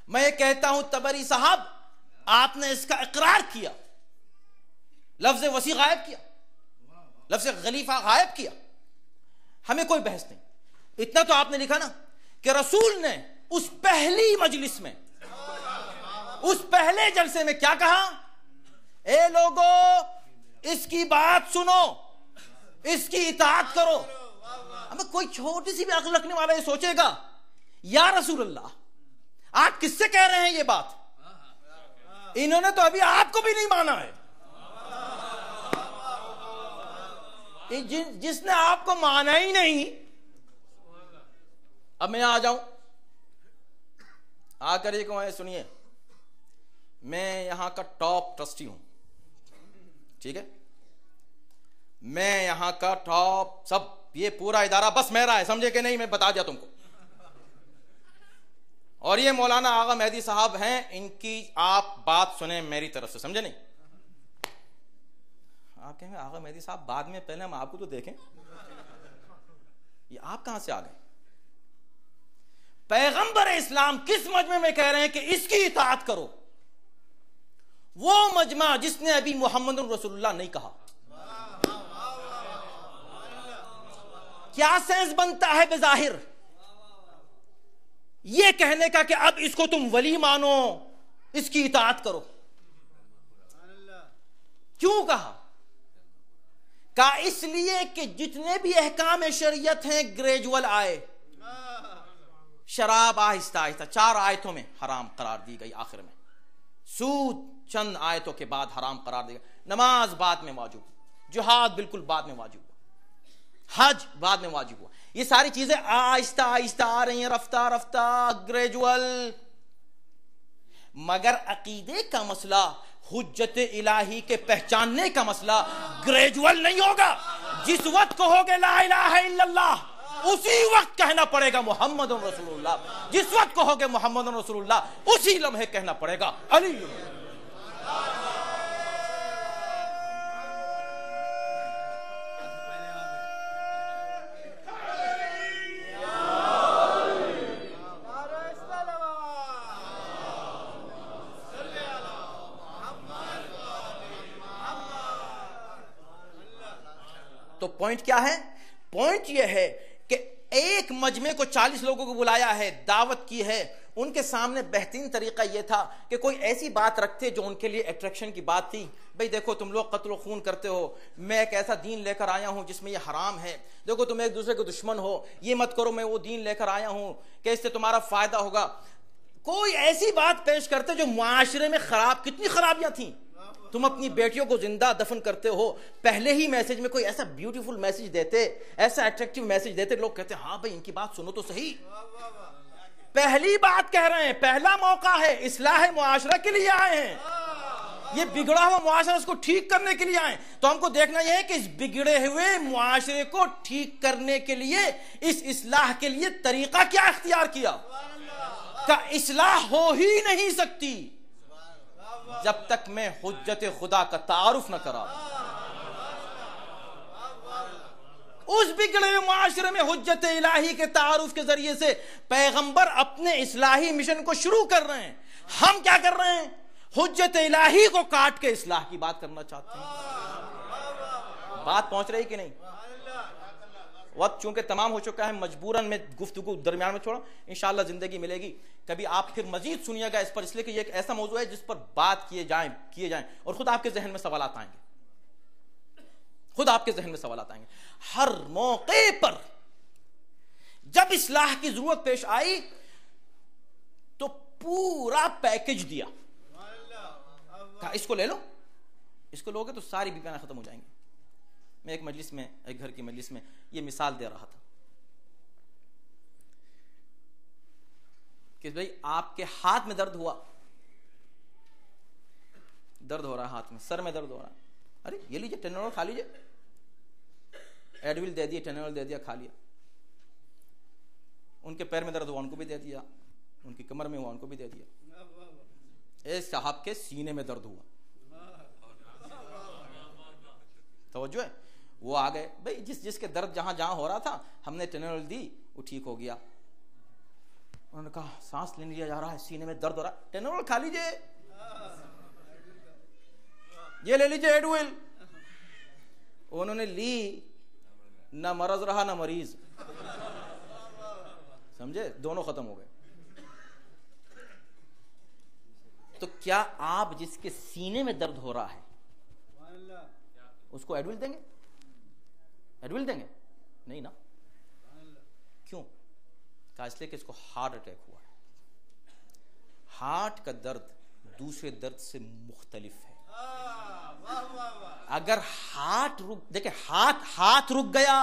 میں یہ کہتا ہوں طبری صاحب آپ نے اس کا اقرار کیا، لفظ وسیع غائب کیا، لفظ خلیفہ غائب کیا، ہمیں کوئی بحث نہیں. اتنا تو آپ نے لکھا نا کہ رسول نے اس پہلی مجلس میں، اس پہلے جلسے میں کیا کہا؟ اے لوگو اس کی بات سنو، اس کی اطاعت کرو. اب کوئی چھوٹی سی بھی عقل رکھنے والا یہ سوچے گا یا رسول اللہ آپ کس سے کہہ رہے ہیں یہ بات؟ انہوں نے تو ابھی آپ کو بھی نہیں مانا ہے. جس نے آپ کو مانا ہی نہیں. اب میں آ جاؤں آ کر یہ کہوں سنیے میں یہاں کا ٹاپ ٹرسٹی ہوں، ٹھیک ہے، میں یہاں کا ٹاپ، سب یہ پورا ادارہ بس میرا ہے، سمجھے کہ نہیں؟ میں بتا دیا تم کو. اور یہ مولانا آغا مہدی صاحب ہیں، ان کی آپ بات سنیں میری طرف سے، سمجھے نہیں؟ آپ کہیں گے آغا مہدی صاحب بعد میں، پہلے ہم آپ کو تو دیکھیں. یہ آپ کہاں سے آ گئے؟ پیغمبر اسلام کس مجمع میں کہہ رہے ہیں کہ اس کی اطاعت کرو؟ وہ مجمع جس نے ابھی محمد رسول اللہ نہیں کہا. کیا سینس بنتا ہے بظاہر یہ کہنے کا کہ اب اس کو تم ولی مانو، اس کی اطاعت کرو. کیوں کہا اس لیے کہ جتنے بھی احکام شریعت ہیں گریجول آئے. شراب آہستہ آہستہ 4 آیتوں میں حرام قرار دی گئی، آخر میں سود چند آیتوں کے بعد حرام قرار دی گئی، نماز بعد میں واجب، جہاد بالکل بعد میں واجب ہوا، حج بعد میں واجب ہوا. یہ ساری چیزیں آہستہ آہستہ آ رہی ہیں، رفتہ رفتہ گریجول. مگر عقیدے کا مسئلہ، حجت الہی کے پہچاننے کا مسئلہ گریجول نہیں ہوگا. جس وقت کہو گے لا الہ الا اللہ اسی وقت کہنا پڑے گا محمد رسول اللہ. جس وقت کہو گے محمد رسول اللہ اسی لمحے کہنا پڑے گا علی. تو پوائنٹ کیا ہے؟ پوائنٹ یہ ہے کہ ایک مجمع کو 40 لوگوں کو بلایا ہے، دعوت کی ہے. ان کے سامنے بہترین طریقہ یہ تھا کہ کوئی ایسی بات رکھتے جو ان کے لیے اٹریکشن کی بات تھی. بھئی دیکھو تم لوگ قتل و خون کرتے ہو، میں ایک ایسا دین لے کر آیا ہوں جس میں یہ حرام ہے. دیکھو تم ایک دوسرے کے دشمن ہو، یہ مت کرو، میں وہ دین لے کر آیا ہوں کہ اس سے تمہارا فائدہ ہوگا. کوئی ایسی بات پیش کرتے جو معاشرے میں کتنی خرابیاں تھیں. تم اپنی بیٹیوں کو زندہ دفن کرتے ہو، پہلے ہی میسج میں کوئی ایسا بیوٹیفل میسج دیتے، ایسا اٹریکٹیو میسج دیتے، لوگ کہتے ہیں ہاں بھئی ان کی بات سنو تو صحیح. پہلی بات کہہ رہے ہیں، پہلا موقع ہے، اصلاح معاشرہ کے لیے آئے ہیں. یہ بگڑا ہوا معاشرہ اس کو ٹھیک کرنے کے لیے آئے. تو ہم کو دیکھنا یہ ہے کہ اس بگڑے ہوئے معاشرے کو ٹھیک کرنے کے لیے، اس اصلاح کے لیے طریقہ کیا اختیار کیا. کہ اصلاح ہو ہی نہیں سکتی جب تک میں حجت خدا کا تعارف نہ کرا. اس بگڑے ہوئے معاشرے میں حجت الہی کے تعارف کے ذریعے سے پیغمبر اپنے اصلاحی مشن کو شروع کر رہے ہیں. ہم کیا کر رہے ہیں؟ حجت الہی کو کاٹ کے اصلاح کی بات کرنا چاہتے ہیں. بات پہنچ رہی کہ نہیں؟ وقت چونکہ تمام ہو چکا ہے، مجبوراً میں گفتگو درمیان میں چھوڑا. انشاءاللہ زندگی ملے گی کبھی آپ پھر مزید سنیے گا اس پر، اس لیے کہ یہ ایک ایسا موضوع ہے جس پر بات کیے جائیں اور خود آپ کے ذہن میں سوالات آئیں گے. خود آپ کے ذہن میں سوالات آئیں گے. ہر موقع پر جب اصلاح کی ضرورت پیش آئی تو پورا پیکج دیا. کہا اس کو لے لو، اس کو لوگے تو ساری بیماریاں ختم ہو جائیں گی. میں ایک مجلس میں، ایک گھر کی مجلس میں یہ مثال دے رہا تھا کہ بھئی آپ کے ہاتھ میں درد ہوا، درد ہو رہا ہے ہاتھ میں، سر میں درد ہو رہا ہے، ارے یہ لیجیے ٹینول کھا لیجیے. ایڈویل دے دیا، ٹینول دے دیا، کھا لیا. ان کے پیر میں درد ہوا ان کو بھی دے دیا، ان کی کمر میں ہوا ان کو بھی دے دیا. ایک صاحب کے سینے میں درد ہوا، توجہ ہے، وہ آ گئے. بھئی جس کے درد جہاں ہو رہا تھا ہم نے ٹینول دی، وہ ٹھیک ہو گیا. انہوں نے کہا سانس لینے لیا جا رہا ہے، سینے میں درد ہو رہا ہے، ٹینول کھا لیجئے، یہ لے لیجئے ایڈویل. انہوں نے لی، نہ مرض رہا نہ مریض، سمجھے، دونوں ختم ہو گئے. تو کیا آپ جس کے سینے میں درد ہو رہا ہے اس کو ایڈویل دیں گے؟ ایڈویل دیں گے؟ نہیں نا. کیوں؟ کہا اس لیے کہ اس کو ہارٹ اٹیک ہوا ہے. ہارٹ کا درد دوسرے درد سے مختلف ہے. اگر ہاتھ رک گیا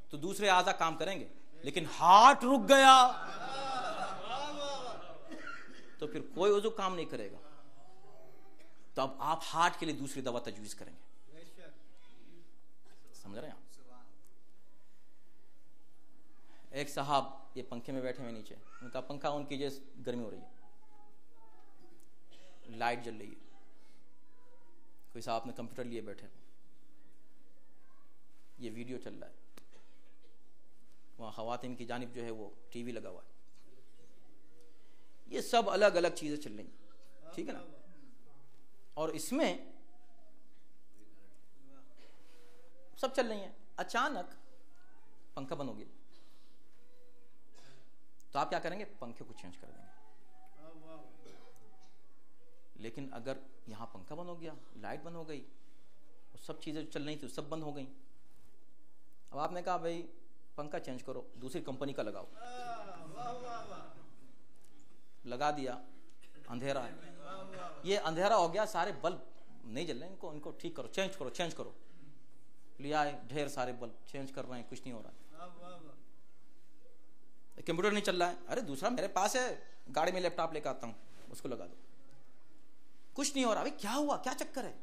تو دوسرے اعضاء کام کریں گے، لیکن ہارٹ رک گیا تو پھر کوئی عضو کام نہیں کرے گا. تو اب آپ ہارٹ کے لیے دوسری دوا تجویز کریں گے. سمجھ رہے ہیں آپ؟ ایک صاحب یہ پنکھے میں بیٹھے ہوئے نیچے، ان کا پنکھا ان کی جیسے گرمی ہو رہی ہے، لائٹ جل رہی ہے. کوئی صاحب نے کمپیوٹر لیے بیٹھے، یہ ویڈیو چل رہا ہے، وہاں خواتین کی جانب جو ہے وہ ٹی وی لگا ہوا ہے. یہ سب الگ الگ چیزیں چل رہی ہیں، ٹھیک ہے نا. اور اس میں سب چل رہی ہیں. اچانک پنکھا بند ہو گیا تو آپ کیا کریں گے؟ پنکھے کو چینج کر دیں گے. لیکن اگر یہاں پنکھا بند ہو گیا, لائٹ بند ہو گئی, وہ سب چیزیں جو چل رہی تھیں سب بند ہو گئیں. اب آپ نے کہا بھائی پنکھا چینج کرو, دوسری کمپنی کا لگاؤ. لگا دیا, اندھیرا ہے. یہ اندھیرا ہو گیا, سارے بلب نہیں جل رہے, ان کو ٹھیک کرو, چینج کرو. لیا ہے ڈھیر سارے بلب, چینج کر رہے ہیں, کچھ نہیں ہو رہا ہے. کمپیوٹر نہیں چل رہا ہے, ارے دوسرا میرے پاس ہے, گاڑی میں لیپ ٹاپ لے کے آتا ہوں, اس کو لگا دو. کچھ نہیں ہو رہا. کیا ہوا, کیا چکر ہے؟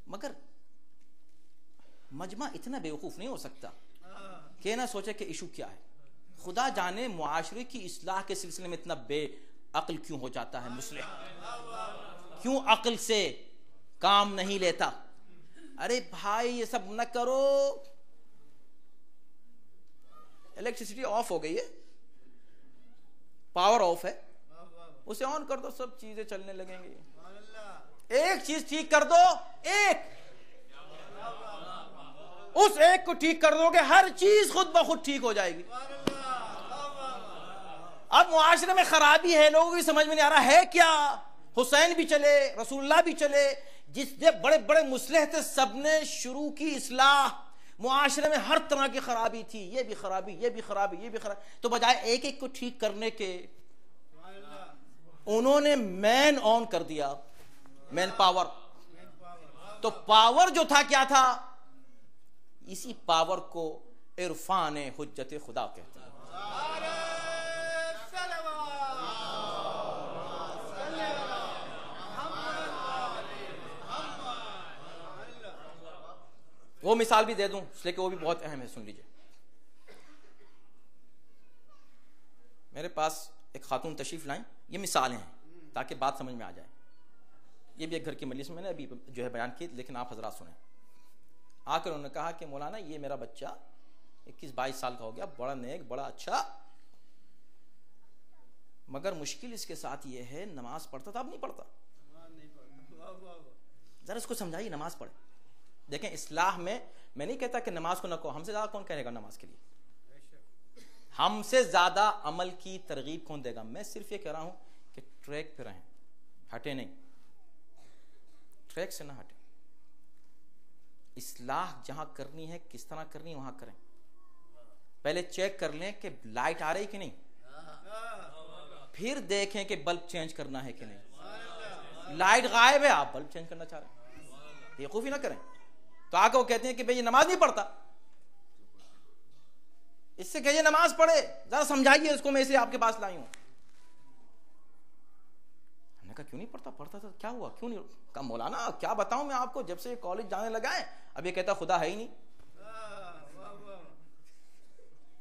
مگر مجمع اتنا بیوقوف نہیں ہو سکتا کہ نہ سوچے کہ ایشو کیا ہے. خدا جانے معاشرے کی اصلاح کے سلسلے میں اتنا بے عقل کیوں ہو جاتا ہے مسلم, کیوں عقل سے کام نہیں لیتا. ارے بھائی یہ سب نہ کرو, الیکٹریسٹی آف ہو گئی ہے, پاور آف ہے, اسے آن کر دو, سب چیزیں چلنے لگیں گی. ایک چیز ٹھیک کر دو, اس ایک کو ٹھیک کر دو گے, ہر چیز خود بخود ٹھیک ہو جائے گی. اب معاشرے میں خرابی ہے, لوگوں کی سمجھ میں نہیں آ رہا ہے کیا. حسین بھی چلے, رسول اللہ بھی چلے, جس نے بڑے بڑے مصلح تھے, سب نے شروع کی اصلاح. معاشرے میں ہر طرح کی خرابی تھی, یہ بھی خرابی, یہ بھی خرابی, یہ بھی خرابی. تو بجائے ایک ایک کو ٹھیک کرنے کے انہوں نے مین آن کر دیا, مین پاور. تو پاور جو تھا کیا تھا, اسی پاور کو عرفان حجت خدا کہتے ہیں. وہ مثال بھی دے دوں اس لیے کہ وہ بھی بہت اہم ہے, سن لیجئے. میرے پاس ایک خاتون تشریف لائیں, یہ مثالیں ہیں تاکہ بات سمجھ میں آ جائے. یہ بھی ایک گھر کی مجلس میں میں نے ابھی جو ہے بیان کی, لیکن آپ حضرات سنیں. آ کر انہوں نے کہا کہ مولانا یہ میرا بچہ 21-22 سال کا ہو گیا, بڑا نیک, بڑا اچھا, مگر مشکل اس کے ساتھ یہ ہے نماز پڑھتا تھا, اب نہیں پڑھتا. ذرا اس کو سمجھائیے نماز پڑھے. دیکھیں اصلاح میں نہیں کہتا کہ نماز کو نہ کہو, ہم سے زیادہ کون کہے گا نماز کے لیے, ہم سے زیادہ عمل کی ترغیب کون دے گا. میں صرف یہ کہہ رہا ہوں کہ ٹریک پہ رہیں, ہٹے نہیں, ٹریک سے نہ ہٹے. اصلاح جہاں کرنی ہے, کس طرح کرنی ہے وہاں کریں. پہلے چیک کر لیں کہ لائٹ آ رہی کہ نہیں, پھر دیکھیں کہ بلب چینج کرنا ہے کہ نہیں. لائٹ غائب ہے, آپ بلب چینج کرنا چاہ رہے ہیں, بیوقوفی نہ کریں. تو آ کے وہ کہتے ہیں کہ بھئی یہ نماز نہیں پڑھتا, اس سے کہیے نماز پڑھے, ذرا سمجھائیے اس کو, میں اسے آپ کے پاس لائی ہوں. ہم نے کہا کیوں نہیں پڑھتا, پڑھتا تھا, کیا ہوا, کیوں نہیں. کہا مولانا کیا بتاؤں میں آپ کو, جب سے کالج جانے لگا ہے اب یہ کہتا خدا ہے ہی نہیں,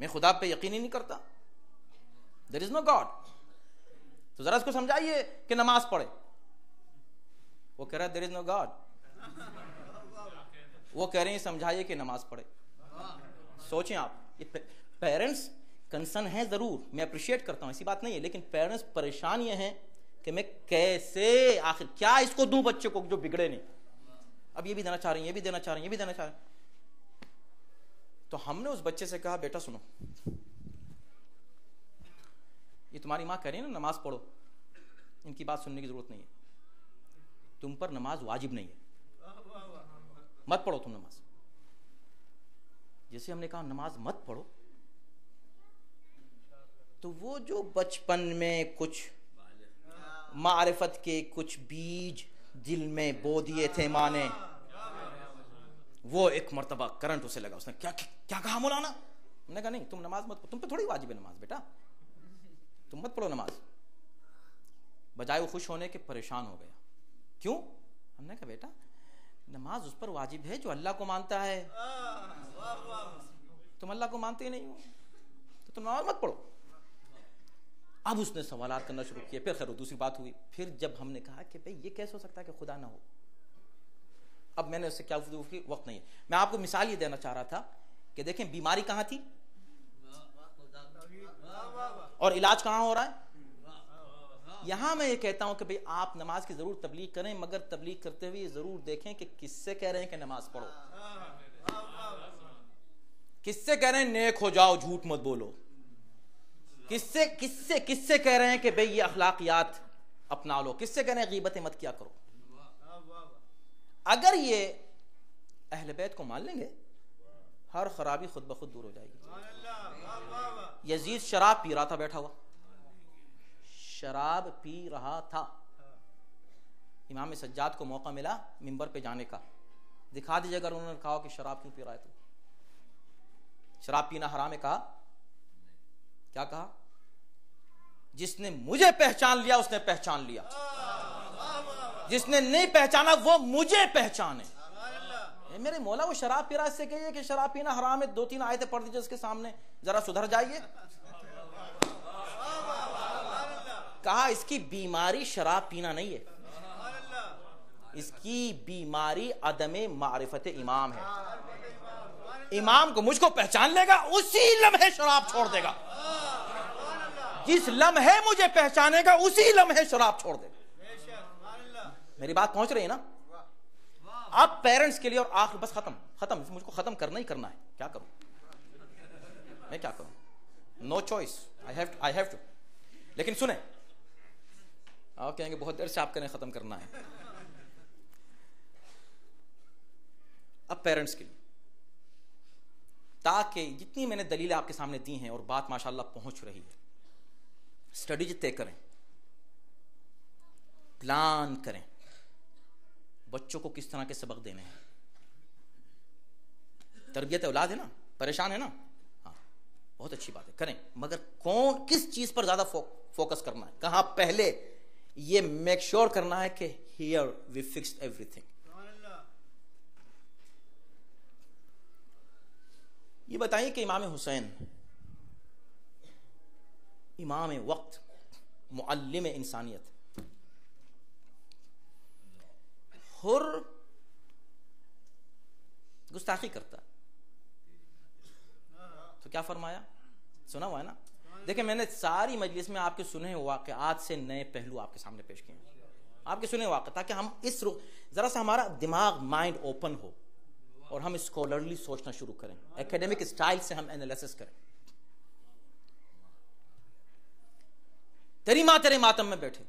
میں خدا پہ یقین ہی نہیں کرتا, there is no God. تو ذرا اس کو سمجھائیے کہ نماز پڑھے. وہ کہہ رہا ہے there is no God. وہ کہہ رہے ہیں سمجھائیے کہ نماز پڑھے. سوچیں آپ, یہ پیرنٹس کنسرن ہیں ضرور, میں اپریشیٹ کرتا ہوں, ایسی بات نہیں ہے, لیکن پیرنٹس پریشان یہ ہیں کہ میں کیسے آخر کیا اس کو دوں بچے کو جو بگڑے نہیں. اب یہ بھی دینا چاہ رہے ہیں, یہ بھی دینا چاہ رہے ہیں, یہ بھی دینا چاہ رہے ہیں. تو ہم نے اس بچے سے کہا بیٹا سنو, یہ تمہاری ماں کہہ رہی ہے نا نماز پڑھو, ان کی بات سننے کی ضرورت نہیں ہے, تم پر نماز واجب نہیں ہے, مت پڑھو تم نماز. جیسے ہم نے کہا نماز مت پڑھو, تو وہ جو بچپن میں کچھ معرفت کے کچھ بیج دل میں بو دیے تھے ماں نے, وہ ایک مرتبہ کرنٹ اسے لگا. اس نے کیا کہا مولانا؟ ہم نے کہا نہیں تم نماز مت پڑھو, تم پہ تھوڑی واجب ہے نماز بیٹا, تم مت پڑھو نماز. بجائے وہ خوش ہونے کے پریشان ہو گیا. کیوں؟ ہم نے کہا بیٹا نماز اس پر واجب ہے جو اللہ کو مانتا ہے, تم اللہ کو مانتے ہی نہیں ہو تو تم نماز مت پڑھو. اب اس نے سوالات کرنا شروع کیے. پھر خیر دوسری بات ہوئی. پھر جب ہم نے کہا کہ بھئی یہ کیسے ہو سکتا ہے کہ خدا نہ ہو, اب میں نے اس سے کیا وقت نہیں ہے, میں آپ کو مثال یہ دینا چاہ رہا تھا کہ دیکھیں بیماری کہاں تھی اور علاج کہاں ہو رہا ہے. یہاں میں یہ کہتا ہوں کہ بھئی آپ نماز کی ضرور تبلیغ کریں, مگر تبلیغ کرتے ہوئے ضرور دیکھیں کہ کس سے کہہ رہے ہیں کہ نماز پڑھو, کس سے کہہ رہے ہیں نیک ہو جاؤ جھوٹ مت بولو, کس سے کہہ رہے ہیں کہ بھئی یہ اخلاقیات اپنا لو. کس سے کہنے غیبتیں مت کیا کرو. اگر یہ اہل بیت کو مان لیں گے ہر خرابی خود بخود دور ہو جائے گی. یزید شراب پی رہا تھا بیٹھا ہوا, شراب پی رہا تھا. امام سجاد کو موقع ملا منبر پہ جانے کا, دکھا دیجیے اگر انہوں نے کہا کہ شراب کیوں پی رہا ہے تو شراب پینا حرام ہے. کہا کیا کہا؟ جس نے مجھے پہچان لیا اس نے پہچان لیا, جس نے نہیں پہچانا وہ مجھے پہچانے. میرے مولا وہ شراب پی رہا ہے, اس سے کہیے کہ شراب پینا حرام ہے, 2-3 آیتیں پڑھ دیجیے اس کے سامنے, ذرا سدھر جائیے. کہا اس کی بیماری شراب پینا نہیں ہے, اس کی بیماری عدم معرفت امام ہے. امام کو مجھ کو پہچان لے گا اسی لمحے شراب چھوڑ دے گا, جس لمحے مجھے پہچانے گا اسی لمحے شراب چھوڑ دے گا. میری بات پہنچ رہی ہے نا؟ اب پیرنٹس کے لیے, اور آخر بس ختم مجھ کو ختم کرنا ہی کرنا ہے. کیا کروں میں, کیا کروں؟ No choice, I have to. لیکن سنیں, آپ کہیں گے بہت دیر سے آپ کہیں ختم کرنا ہے. اب پیرنٹس کے لیے, تاکہ جتنی میں نے دلیلیں آپ کے سامنے دی ہیں اور بات ماشاءاللہ پہنچ رہی ہے, اسٹریٹجی طے کریں, پلان کریں, بچوں کو کس طرح کے سبق دینے ہیں. تربیت اولاد ہے نا, پریشان ہے نا, ہاں بہت اچھی بات ہے, کریں, مگر کس چیز پر زیادہ فوکس کرنا ہے, کہاں پہلے یہ میک شور کرنا ہے کہ ہیئر وی فکسڈ ایوری تھنگ. یہ بتائیے کہ امام حسین امام وقت, معلم انسانیت, حر گستاخی کرتا تو کیا فرمایا؟ سنا ہوا ہے نا. دیکھیں میں نے ساری مجلس میں آپ کے سنے واقعات سے نئے پہلو آپ کے سامنے پیش کیے ہیں, آپ کے سنے واقع, تاکہ ہم اس ذرا سا ہمارا دماغ مائنڈ اوپن ہو اور ہم اسکالرلی سوچنا شروع کریں, ایکیڈیمک اسٹائل سے ہم انالیسس کریں. تیری ماں تیرے ماتم میں بیٹھے,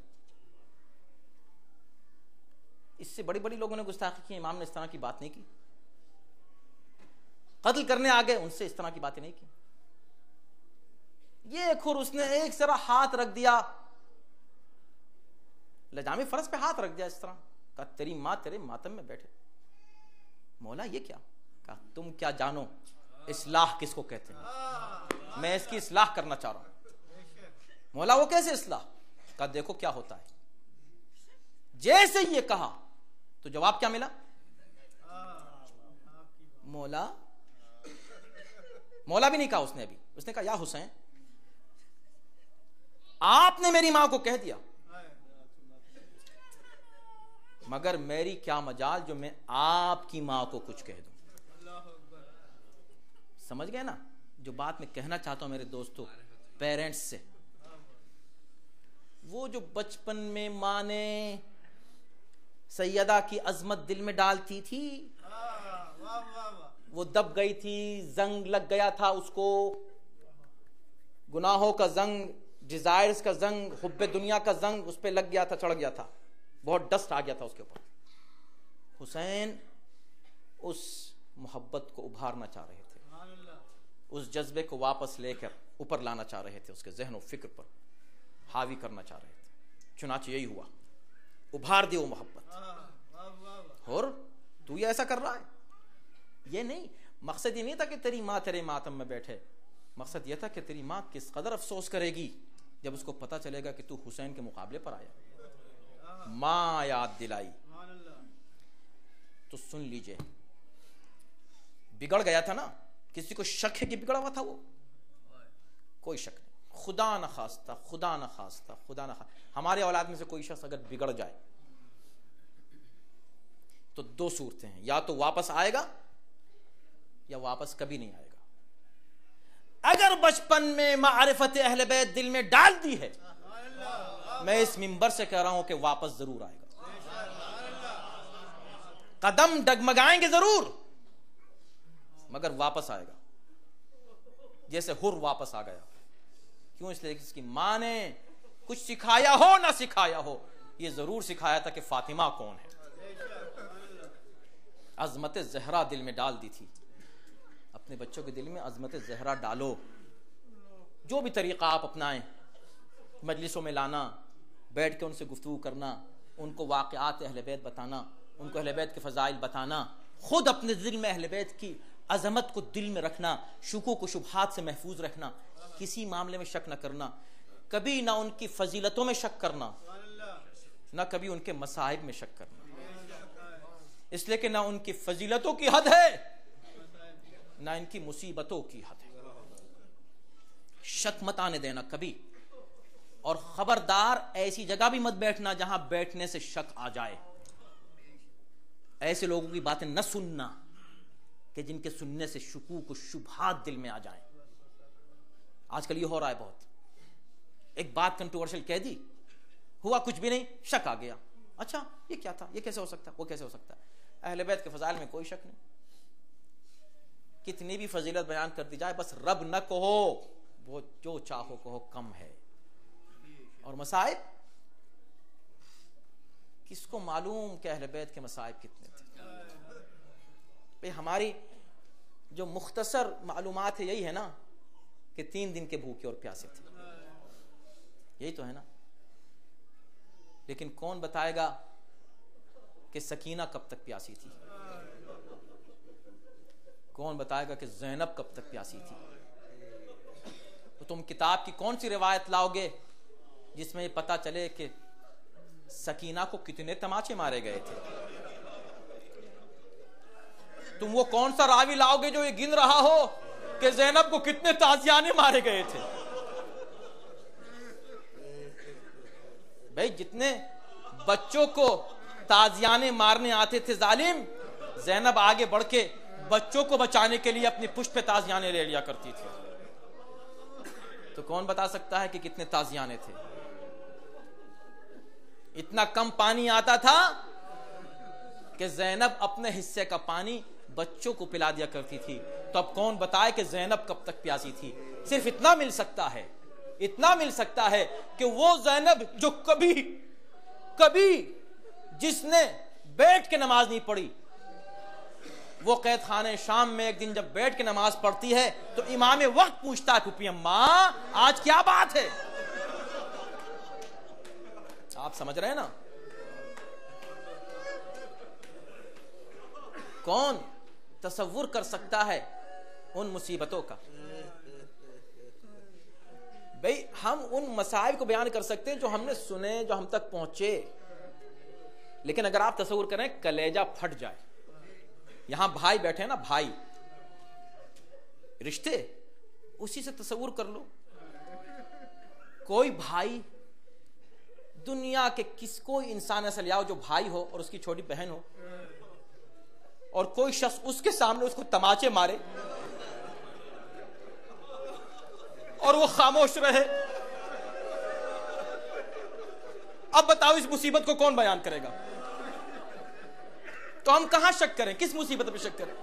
اس سے بڑی بڑی لوگوں نے گستاخی کی, امام نے اس طرح کی بات نہیں کی. قتل کرنے آگے ان سے اس طرح کی باتیں نہیں کی. یہ خور اس نے ایک ذرا ہاتھ رکھ دیا, لجامی فرض پہ ہاتھ رکھ دیا اس طرح, کہا تیری ماں تیرے ماتم میں بیٹھے. مولا یہ کیا؟ کہا تم کیا جانو اصلاح کس کو کہتے ہیں, میں اس کی اصلاح کرنا چاہ رہا ہوں. مولا وہ کیسے اصلاح؟ کہا دیکھو کیا ہوتا ہے. جیسے یہ کہا تو جواب کیا ملا؟ مولا بھی نہیں کہا اس نے, ابھی اس نے کہا یا حسین آپ نے میری ماں کو کہہ دیا, مگر میری کیا مجال جو میں آپ کی ماں کو کچھ کہہ دوں. سمجھ گئے نا جو بات میں کہنا چاہتا ہوں میرے دوستو پیرنٹس سے؟ وہ جو بچپن میں ماں نے سیدہ کی عظمت دل میں ڈالتی تھی, وہ دب گئی تھی, زنگ لگ گیا تھا اس کو, گناہوں کا زنگ, ڈیزائرز کا زنگ, حب دنیا کا زنگ اس پہ لگ گیا تھا, چڑھ گیا تھا, بہت ڈسٹ آ گیا تھا اس کے اوپر. حسین اس محبت کو ابھارنا چاہ رہے تھے, اس جذبے کو واپس لے کر اوپر لانا چاہ رہے تھے, اس کے ذہن و فکر پر حاوی کرنا چاہ رہے تھے. چنانچہ یہی ہوا, ابھار دی وہ محبت. اور تو یہ ایسا کر رہا ہے, یہ نہیں, مقصد یہ نہیں تھا کہ تیری ماں تیرے ماتم میں بیٹھے, مقصد یہ تھا کہ تیری ماں کس قدر افسوس کرے گی جب اس کو پتہ چلے گا کہ تو حسین کے مقابلے پر آیا. ماں یاد دلائی تو سن لیجئے, بگڑ گیا تھا نا, کسی کو شک ہے کہ بگڑا ہوا تھا وہ؟ کوئی شک نہیں. خدا نہ خواستہ ہمارے اولاد میں سے کوئی شخص اگر بگڑ جائے تو 2 صورتیں ہیں, یا تو واپس آئے گا یا واپس کبھی نہیں آئے گا. اگر بچپن میں معرفت اہل بیت دل میں ڈال دی ہے, میں اس منبر سے کہہ رہا ہوں کہ واپس ضرور آئے گا. قدم ڈگمگائیں گے ضرور, مگر واپس آئے گا, جیسے حر واپس آ گیا. کیوں؟ اس لیے اس کی ماں نے کچھ سکھایا ہو نہ سکھایا ہو، یہ ضرور سکھایا تھا کہ فاطمہ کون ہے۔ عظمت زہرا دل میں ڈال دی تھی۔ اپنے بچوں کے دل میں عظمت زہرا ڈالو، جو بھی طریقہ آپ اپنائیں، مجلسوں میں لانا، بیٹھ کے ان سے گفتگو کرنا، ان کو واقعات اہل بیت بتانا، ان کو اہل بیت کے فضائل بتانا، خود اپنے دل میں اہل بیت کی عظمت کو دل میں رکھنا، شکوک و شبہات سے محفوظ رکھنا، کسی معاملے میں شک نہ کرنا، کبھی نہ ان کی فضیلتوں میں شک کرنا، نہ کبھی ان کے مصائب میں شک کرنا، اس لیے کہ نہ ان کی فضیلتوں کی حد ہے نہ ان کی مصیبتوں کی حد ہے۔ شک مت آنے دینا کبھی، اور خبردار ایسی جگہ بھی مت بیٹھنا جہاں بیٹھنے سے شک آ جائے۔ ایسے لوگوں کی باتیں نہ سننا کہ جن کے سننے سے شکوک و شبہات دل میں آ جائیں۔ آج کل یہ ہو رہا ہے بہت، ایک بات کنٹروورشل کہہ دی، ہوا کچھ بھی نہیں، شک آ گیا، اچھا یہ کیا تھا، یہ کیسے ہو سکتا ہے، وہ کیسے ہو سکتا ہے۔ اہل بیت کے فضائل میں کوئی شک نہیں، کتنی بھی فضیلت بیان کر دی جائے، بس رب نہ کہو، وہ جو چاہو کہو کم ہے۔ اور مصائب، کس کو معلوم کہ اہل بیت کے مصائب کتنے تھے۔ بھئی ہماری جو مختصر معلومات ہے یہی ہے نا کہ 3 دن کے بھوکے اور پیاسے تھے، یہی تو ہے نا۔ لیکن کون بتائے گا کہ سکینہ کب تک پیاسی تھی، کون بتائے گا کہ زینب کب تک پیاسی تھی۔ تو تم کتاب کی کون سی روایت لاؤ گے جس میں یہ پتا چلے کہ سکینہ کو کتنے تماچے مارے گئے تھے؟ تم وہ کون سا راوی لاؤ گے جو یہ گن رہا ہو کہ زینب کو کتنے تازیانے مارے گئے تھے؟ بھئی جتنے بچوں کو تازیانے مارنے آتے تھے ظالم، زینب آگے بڑھ کے بچوں کو بچانے کے لیے اپنی پشت پہ تازیانے لے لیا کرتی تھی۔ تو کون بتا سکتا ہے کہ کتنے تازیانے تھے؟ اتنا کم پانی آتا تھا کہ زینب اپنے حصے کا پانی بچوں کو پلا دیا کرتی تھی۔ تو اب کون بتائے کہ زینب کب تک پیاسی تھی؟ صرف اتنا مل سکتا ہے، اتنا مل سکتا ہے کہ وہ زینب جو کبھی جس نے بیٹھ کے نماز نہیں پڑھی، وہ قید خانہ شام میں ایک دن جب بیٹھ کے نماز پڑھتی ہے تو امام وقت پوچھتا ہے پھوپھی اماں آج کیا بات ہے؟ آپ سمجھ رہے ہیں نا؟ کون تصور کر سکتا ہے ان مصیبتوں کا؟ بھئی ہم ان مسائل کو بیان کر سکتے ہیں جو ہم نے سنے، جو ہم تک پہنچے، لیکن اگر آپ تصور کریں کلیجہ پھٹ جائے، یہاں بھائی بیٹھے ہیں نا، بھائی رشتے، اسی سے تصور کر لو، کوئی بھائی دنیا کے کوئی انسان ایسا لے آؤ جو بھائی ہو اور اس کی چھوٹی بہن ہو، اور کوئی شخص اس کے سامنے اس کو تماچے مارے اور وہ خاموش رہے، اب بتاؤ اس مصیبت کو کون بیان کرے گا؟ تو ہم کہاں شک کریں، کس مصیبت پہ شک کریں؟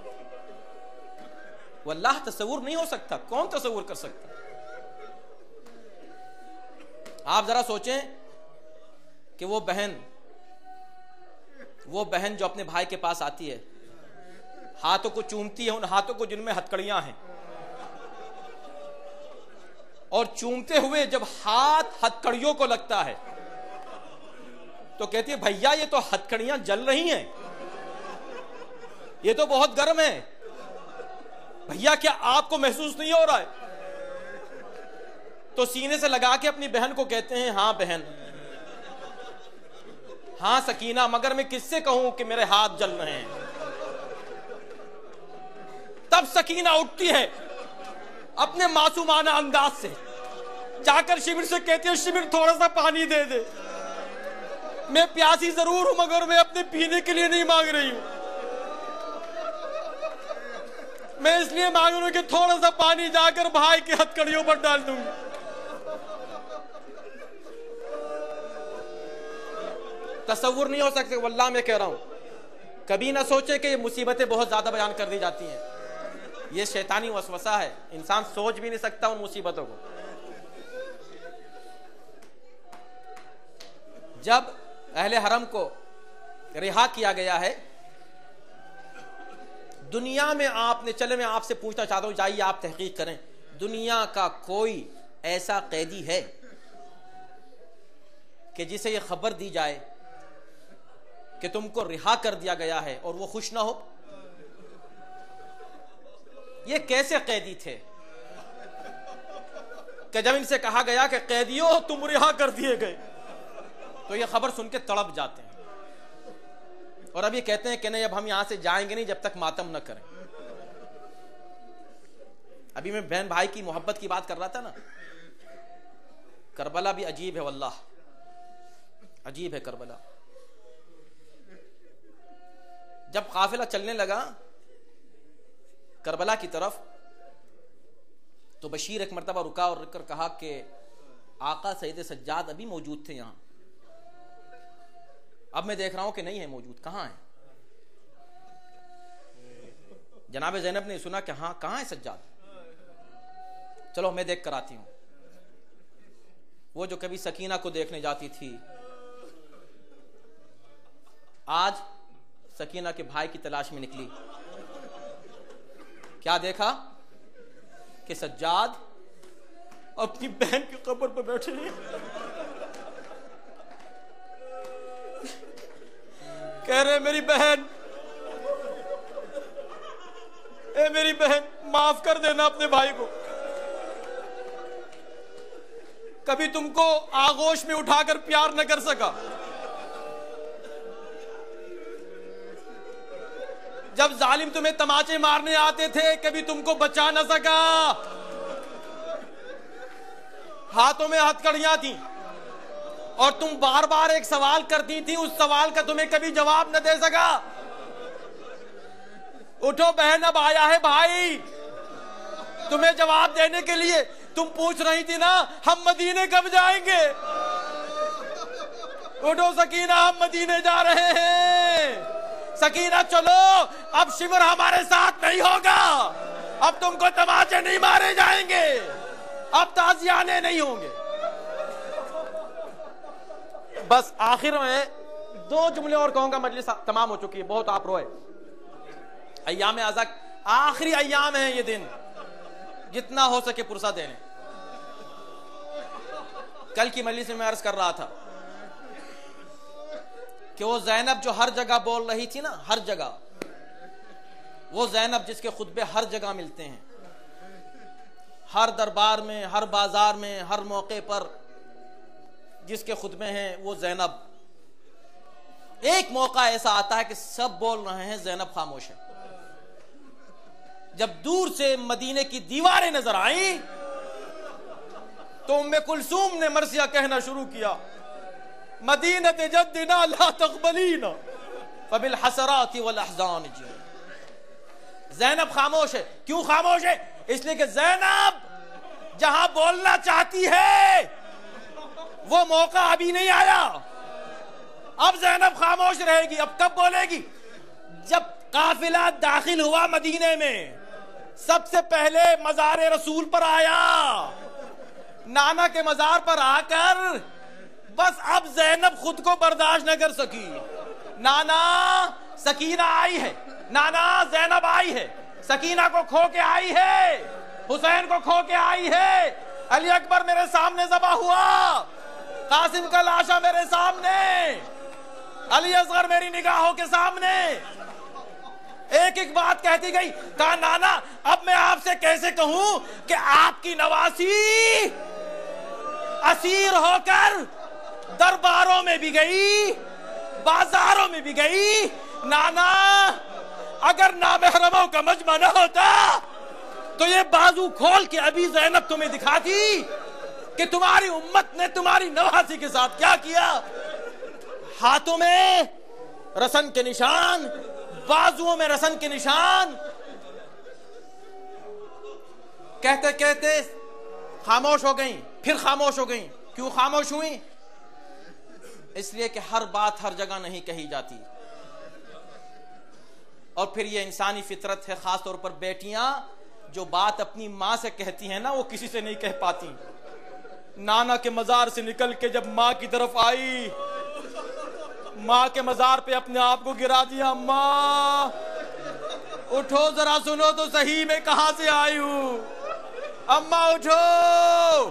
واللہ تصور نہیں ہو سکتا، کون تصور کر سکتا؟ آپ ذرا سوچیں کہ وہ بہن جو اپنے بھائی کے پاس آتی ہے، ہاتھوں کو چومتی ہے، ان ہاتھوں کو جن میں ہتکڑیاں ہیں، اور چومتے ہوئے جب ہاتھ ہتکڑیوں کو لگتا ہے تو کہتی ہے بھیا یہ تو ہتکڑیاں جل رہی ہیں، یہ تو بہت گرم ہے، بھیا کیا آپ کو محسوس نہیں ہو رہا ہے؟ تو سینے سے لگا کے اپنی بہن کو کہتے ہیں ہاں بہن، ہاں سکینہ، مگر میں کس سے کہوں کہ میرے ہاتھ جل رہے ہیں؟ تب سکینہ اٹھتی ہے اپنے معصومانہ انداز سے، جا کر شمر سے کہتی ہے شمر تھوڑا سا پانی دے دے، میں پیاسی ضرور ہوں مگر میں اپنے پینے کے لیے نہیں مانگ رہی ہوں، میں اس لیے مانگ رہی ہوں کہ تھوڑا سا پانی جا کر بھائی کے ہتکڑیوں پر ڈال دوں گی۔ تصور نہیں ہو سکتے، واللہ میں کہہ رہا ہوں، کبھی نہ سوچے کہ یہ مصیبتیں بہت زیادہ بیان کر دی جاتی ہیں، یہ شیطانی وسوسہ ہے، انسان سوچ بھی نہیں سکتا ان مصیبتوں کو۔ جب اہل حرم کو رہا کیا گیا ہے دنیا میں، آپ نے، چلے میں آپ سے پوچھنا چاہتا ہوں، جائیے آپ تحقیق کریں، دنیا کا کوئی ایسا قیدی ہے کہ جسے یہ خبر دی جائے کہ تم کو رہا کر دیا گیا ہے اور وہ خوش نہ ہو؟ یہ کیسے قیدی تھے کہ جب ان سے کہا گیا کہ قیدیوں تم رہا کر دیے گئے تو یہ خبر سن کے تڑپ جاتے ہیں، اور اب یہ کہتے ہیں کہ نہیں، اب ہم یہاں سے جائیں گے نہیں جب تک ماتم نہ کریں۔ ابھی میں بہن بھائی کی محبت کی بات کر رہا تھا نا، کربلا بھی عجیب ہے، واللہ عجیب ہے کربلا۔ جب قافلہ چلنے لگا کربلا کی طرف تو بشیر ایک مرتبہ رکا اور رک کر کہا کہ آقا سید سجاد ابھی موجود تھے یہاں، اب میں دیکھ رہا ہوں کہ نہیں ہے موجود، کہاں ہیں؟ جناب زینب نے سنا کہ ہاں کہاں ہے سجاد، چلو میں دیکھ کر آتی ہوں۔ وہ جو کبھی سکینہ کو دیکھنے جاتی تھی، آج سکینہ کے بھائی کی تلاش میں نکلی، کیا دیکھا کہ سجاد اپنی بہن کی قبر پر بیٹھے ہیں، کہہ رہے میری بہن، اے میری بہن معاف کر دینا اپنے بھائی کو، کبھی تم کو آغوش میں اٹھا کر پیار نہ کر سکا، جب ظالم تمہیں تماچے مارنے آتے تھے کبھی تم کو بچا نہ سکا، ہاتھوں میں ہتھکڑیاں تھیں اور تم بار بار ایک سوال کرتی تھی، اس سوال کا تمہیں کبھی جواب نہ دے سکا۔ اٹھو بہن، اب آیا ہے بھائی تمہیں جواب دینے کے لیے۔ تم پوچھ رہی تھی نا ہم مدینے کب جائیں گے، اٹھو سکینہ ہم مدینے جا رہے ہیں، سکینہ چلو، اب شمر ہمارے ساتھ نہیں ہوگا، اب تم کو تماچے نہیں مارے جائیں گے، اب تازیانے نہیں ہوں گے۔ بس آخر میں دو جملے اور کہوں گا، مجلس تمام ہو چکی ہے، بہت آپ روئے۔ ایام ازک آخری ایام ہیں یہ دن، جتنا ہو سکے پرسہ دینے۔ کل کی مجلس میں عرض کر رہا تھا کہ وہ زینب جو ہر جگہ بول رہی تھی نا، ہر جگہ، وہ زینب جس کے خطبے ہر جگہ ملتے ہیں، ہر دربار میں، ہر بازار میں، ہر موقع پر جس کے خطبے ہیں، وہ زینب۔ ایک موقع ایسا آتا ہے کہ سب بول رہے ہیں، زینب خاموش ہے۔ جب دور سے مدینے کی دیواریں نظر آئیں تو ام کلثوم نے مرثیہ کہنا شروع کیا، مدینہ جدنا لا تقبلینا فبالحسرات والاحزان جی۔ زینب خاموش ہے۔ کیوں خاموش ہے؟ اس لیے کہ زینب جہاں بولنا چاہتی ہے وہ موقع ابھی نہیں آیا، اب زینب خاموش رہے گی۔ اب کب بولے گی؟ جب قافلہ داخل ہوا مدینے میں، سب سے پہلے مزار رسول پر آیا، نانا کے مزار پر آ کر بس اب زینب خود کو برداشت نہ کر سکی۔ نانا سکینہ آئی ہے، نانا زینب آئی ہے، سکینہ کو کھو کے آئی ہے، حسین کو کھو کے آئی ہے، علی اکبر میرے سامنے ذبح ہوا، قاسم کا لاشا میرے سامنے، علی اصغر میری نگاہوں کے سامنے۔ ایک ایک بات کہتی گئی۔ کہا نانا اب میں آپ سے کیسے کہوں کہ آپ کی نواسی اسیر ہو کر درباروں میں بھی گئی، بازاروں میں بھی گئی۔ نانا اگر نامحرموں کا مجمع نہ ہوتا تو یہ بازو کھول کے ابھی زینب تمہیں دکھاتی کہ تمہاری امت نے تمہاری نواسی کے ساتھ کیا کیا۔ ہاتھوں میں رسن کے نشان، بازوؤں میں رسن کے نشان۔ کہتے کہتے خاموش ہو گئیں، پھر خاموش ہو گئیں۔ کیوں خاموش ہوئیں؟ اس لیے کہ ہر بات ہر جگہ نہیں کہی جاتی، اور پھر یہ انسانی فطرت ہے، خاص طور پر بیٹیاں جو بات اپنی ماں سے کہتی ہیں نا وہ کسی سے نہیں کہہ پاتی۔ نانا کے مزار سے نکل کے جب ماں کی طرف آئی ماں کے مزار پہ اپنے آپ کو گرا دیا. ماں اٹھو ذرا سنو تو صحیح میں کہاں سے آئی ہوں. اماں اٹھو.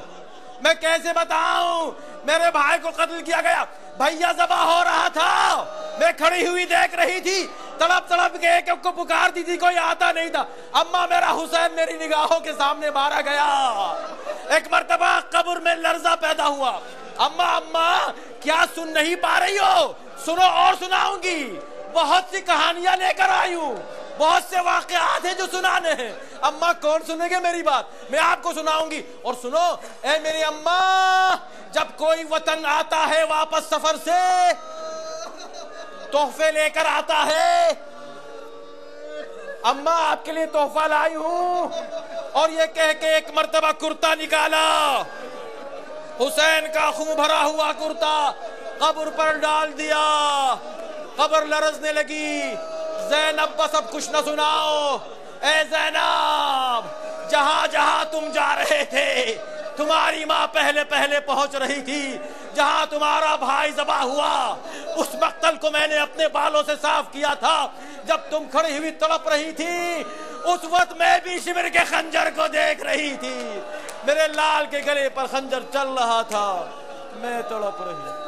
میں کیسے بتاؤں؟ میرے بھائی کو قتل کیا گیا، بھیا ذبح ہو رہا تھا، میں کھڑی ہوئی دیکھ رہی تھی، تڑپ تڑپ کے ایک کو پکارتی تھی، کوئی آتا نہیں تھا. اماں میرا حسین میری نگاہوں کے سامنے مارا گیا. ایک مرتبہ قبر میں لرزہ پیدا ہوا. اماں کیا سن نہیں پا رہی ہو؟ سنو اور سناؤں گی. بہت سی کہانیاں لے کر آئی ہوں، بہت سے واقعات ہیں جو سنانے ہیں. اماں کون سنے گے میری بات؟ میں آپ کو سناؤں گی. اور سنو اے میری اماں، جب کوئی وطن آتا ہے واپس سفر سے تحفے لے کر آتا ہے. اماں آپ کے لیے تحفہ لائی ہوں. اور یہ کہہ کے ایک مرتبہ کرتا نکالا، حسین کا خون بھرا ہوا کرتا قبر پر ڈال دیا. قبر لرزنے لگی. زینب بس اب کچھ نہ سناؤ. اے زینب، جہاں جہاں تم جا رہے تھے تمہاری ماں پہلے پہلے پہنچ رہی تھی. جہاں تمہارا بھائی ذبح ہوا اس مقتل کو میں نے اپنے بالوں سے صاف کیا تھا. جب تم کھڑی ہوئی تڑپ رہی تھی اس وقت میں بھی شمر کے خنجر کو دیکھ رہی تھی. میرے لال کے گلے پر خنجر چل رہا تھا، میں تڑپ رہی.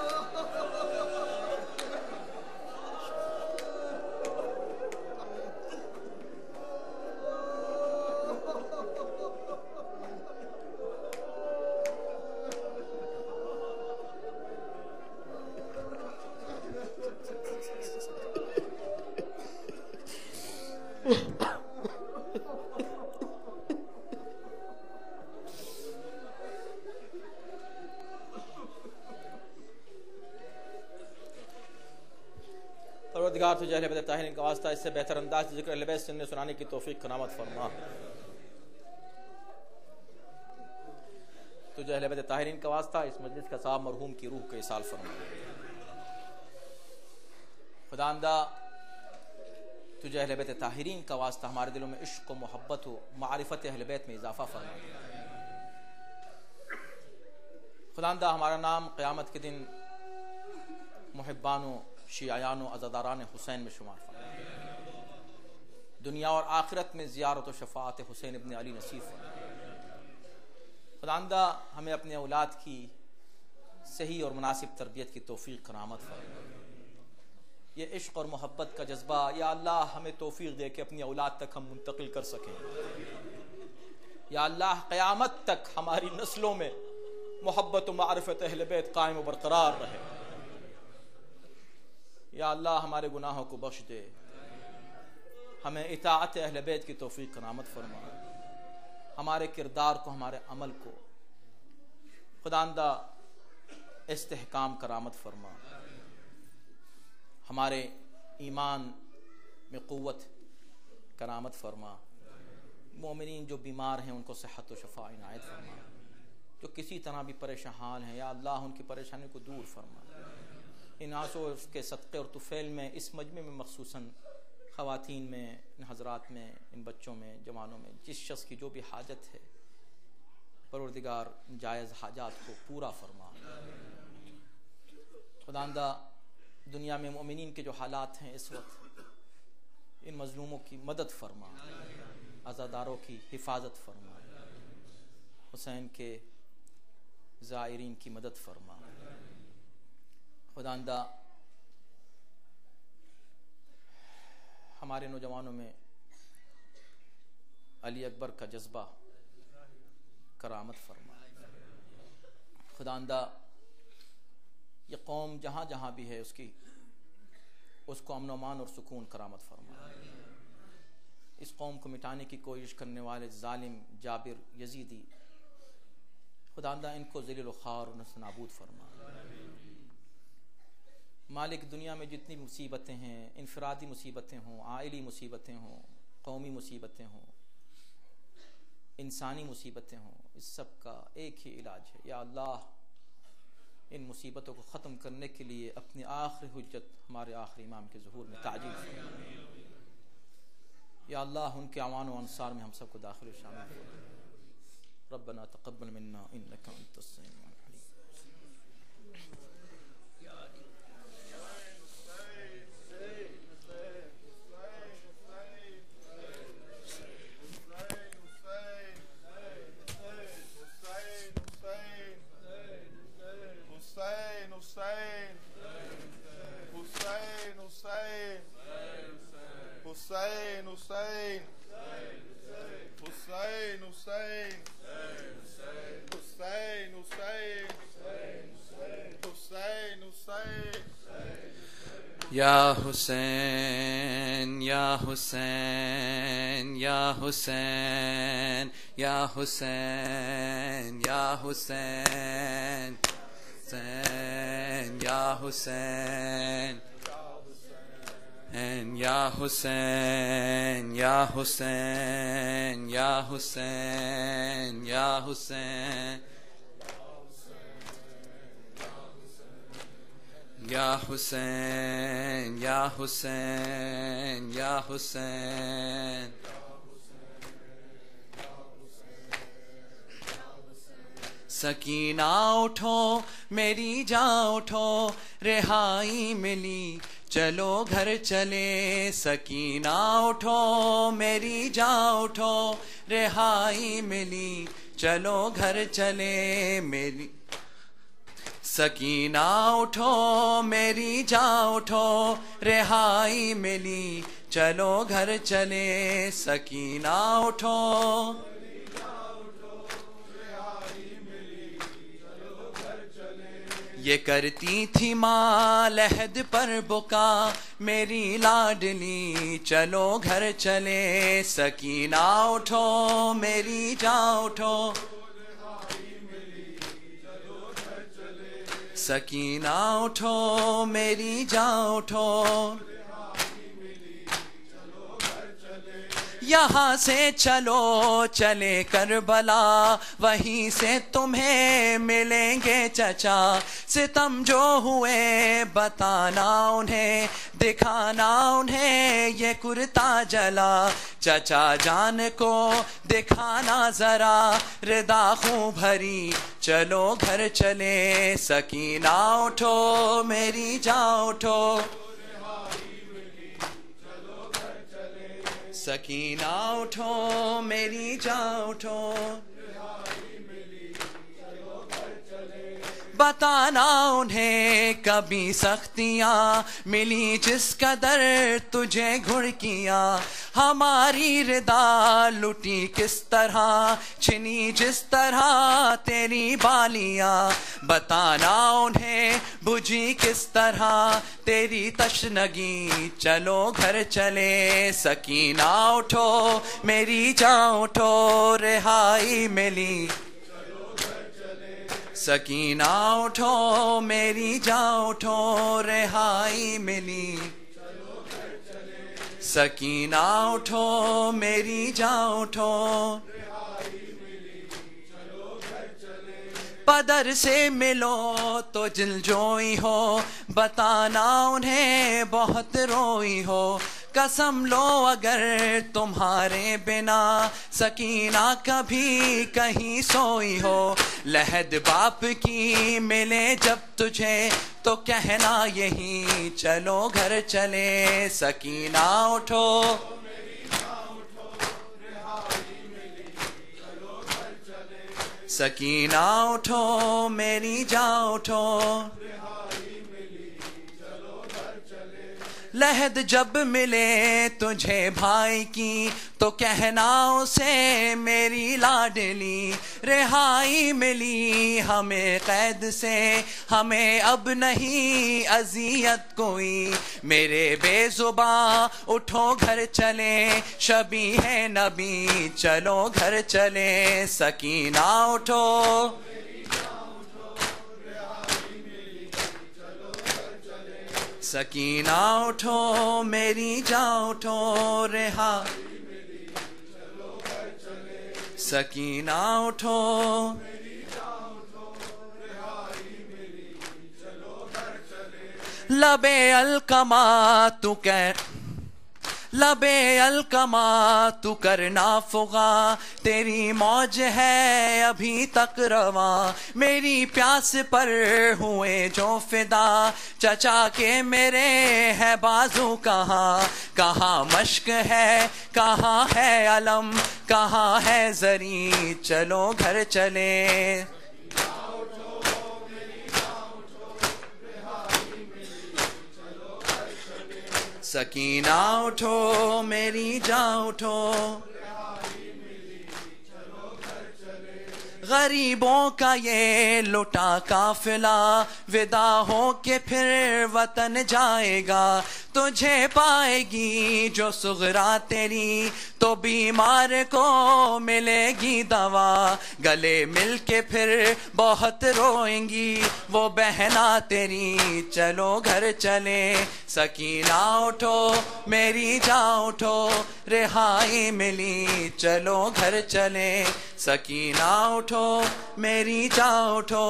پروردگار تجھے اہل بیت طاہرین کا واسطہ اس سے بہتر انداز سے ذکر اہل بیت سننے سنانے کی توفیق کرامت فرما. تجھے اہل بیت طاہرین کا واسطہ اس مجلس کا صاحب مرحوم کی روح کا ایصال فرما. خداوندہ تجھے اہل بیت طاہرین کا واسطہ ہمارے دلوں میں عشق و محبت و معرفت اہل بیت میں اضافہ فرما. خداوندہ ہمارا نام قیامت کے دن محبان و شیعیان و عزاداران حسین میں شمار فرما. دنیا اور آخرت میں زیارت و شفاعت حسین ابن علی نصیب فرما. خداوندہ ہمیں اپنے اولاد کی صحیح اور مناسب تربیت کی توفیق کرامت فرما. یہ عشق اور محبت کا جذبہ یا اللہ ہمیں توفیق دے کہ اپنی اولاد تک ہم منتقل کر سکیں. یا اللہ قیامت تک ہماری نسلوں میں محبت و معرفت اہل بیت قائم و برقرار رہے. یا اللہ ہمارے گناہوں کو بخش دے، ہمیں اطاعت اہل بیت کی توفیق کرامت فرما. ہمارے کردار کو، ہمارے عمل کو خداوندہ استحکام کرامت فرما. ہمارے ایمان میں قوت کرامت فرما. مومنین جو بیمار ہیں ان کو صحت و شفا عنایت فرما. جو کسی طرح بھی پریشان ہیں یا اللہ ان کی پریشانی کو دور فرما. ان آنسوں کے صدقے اور طفیل میں اس مجمع میں مخصوصاً خواتین میں، ان حضرات میں، ان بچوں میں، جوانوں میں جس شخص کی جو بھی حاجت ہے پروردگار جائز حاجات کو پورا فرما. خداوندہ دنیا میں مومنین کے جو حالات ہیں اس وقت ان مظلوموں کی مدد فرما، عزاداروں کی حفاظت فرما، حسین کے زائرین کی مدد فرما. خداوندہ ہمارے نوجوانوں میں علی اکبر کا جذبہ کرامت فرما. خداوندہ یہ قوم جہاں جہاں بھی ہے اس کو امن و امان اور سکون کرامت فرما. اس قوم کو مٹانے کی کوشش کرنے والے ظالم جابر یزیدی خداوندہ ان کو ذلیل و خوار و نست نابود فرما. مالک دنیا میں جتنی مصیبتیں ہیں، انفرادی مصیبتیں ہوں، عائلی مصیبتیں ہوں، قومی مصیبتیں ہوں، انسانی مصیبتیں ہوں، اس سب کا ایک ہی علاج ہے. یا اللہ ان مصیبتوں کو ختم کرنے کے لیے اپنی آخری حجت ہمارے آخری امام کے ظہور میں تعجیل فرما. یا اللہ ان کے اعوان و انصار میں ہم سب کو داخل و شامل فرما. ربنا تقبل منا انک انت السمیع العلیم. حسین حسین حسین حسین حسین حسین حسین حسین حسین حسین یا حسین یا حسین یا حسین یا حسین یا حسین یا حسین یا حسین یا حسین یا حسین یا حسین یا حسین یا حسین یا حسین سکینہ اٹھو میری جاں اٹھو رہائی ملی چلو گھر چلے سکینہ اٹھو میری جاں اٹھو رہائی ملی چلو گھر چلے میری سکینہ اٹھو میری جاں اٹھو رہائی ملی چلو گھر چلے سکینہ اٹھو یہ کرتی تھی ماں لحد پر بکا میری لاڈلی چلو گھر چلے سکینہ اٹھو میری جاں اٹھو سکینہ اٹھو میری جاں اٹھو یہاں سے چلو چلے کربلا وہیں سے تمہیں ملیں گے چچا ستم جو ہوئے بتانا انہیں دکھانا انہیں یہ کرتا جلا چچا جان کو دکھانا ذرا ردا خوں بھری چلو گھر چلے سکینہ اٹھو میری جاں اٹھو سکینہ اٹھو میری جاں اٹھو بتانا انہیں کبھی سختیاں ملی جس قدر تجھے گھڑکیاں ہماری ردا لٹی کس طرح چھنی جس طرح تیری بالیاں بتانا انہیں بجھی کس طرح تیری تشنگی چلو گھر چلے سکینہ اٹھو میری جاں اٹھو رہائی ملی سکینہ اٹھو میری جاں اٹھو رہائی ملی سکینہ اٹھو میری جاں اٹھو پدر سے ملو تو دل جوئی ہو بتانا انہیں بہت روئی ہو قسم لو اگر تمہارے بنا سکینہ کبھی کہیں سوئی ہو لحد باپ کی ملے جب تجھے تو کہنا یہی چلو گھر چلے سکینہ اٹھو سکینہ اٹھو میری جاں اٹھو لحد جب ملے تجھے بھائی کی تو کہنا اسے میری لاڈلی رہائی ملی ہمیں قید سے ہمیں اب نہیں اذیت کوئی میرے بے زباں اٹھو گھر چلے شبی ہے نبی چلو گھر چلے سکینہ اٹھو سکینہ اٹھو میری جاں اٹھو رہا سکینہ اٹھو لبے القما تو لبے القما تو کرنا فغا تیری موج ہے ابھی تک رواں میری پیاس پر ہوئے جو فدا چچا کے میرے ہے بازو کہاں کہاں مشک ہے کہاں ہے علم کہاں ہے زری چلو گھر چلے سکینہ اٹھو میری جان اٹھو، غریبوں کا یہ لٹا قافلہ ودا ہو کے پھر وطن جائے گا، تجھے پائے گی جو سغرا تیری تو بیمار کو ملے گی دوا، گلے مل کے پھر بہت روئیں گی وہ بہنا تیری، چلو گھر چلے سکینہ اٹھو میری جان اٹھو، رہائی ملی چلو گھر چلے سکینہ اٹھو میری جان اٹھو،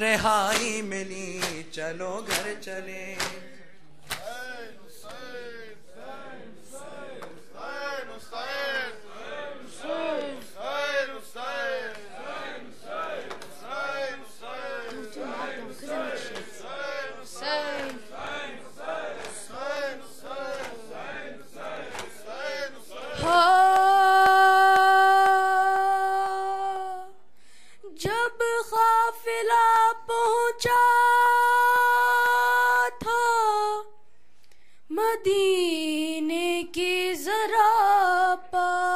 رہائی ملی چلو گھر چلے۔ جب قافلہ پہنچا تھا مدینے کے ذرا پاس،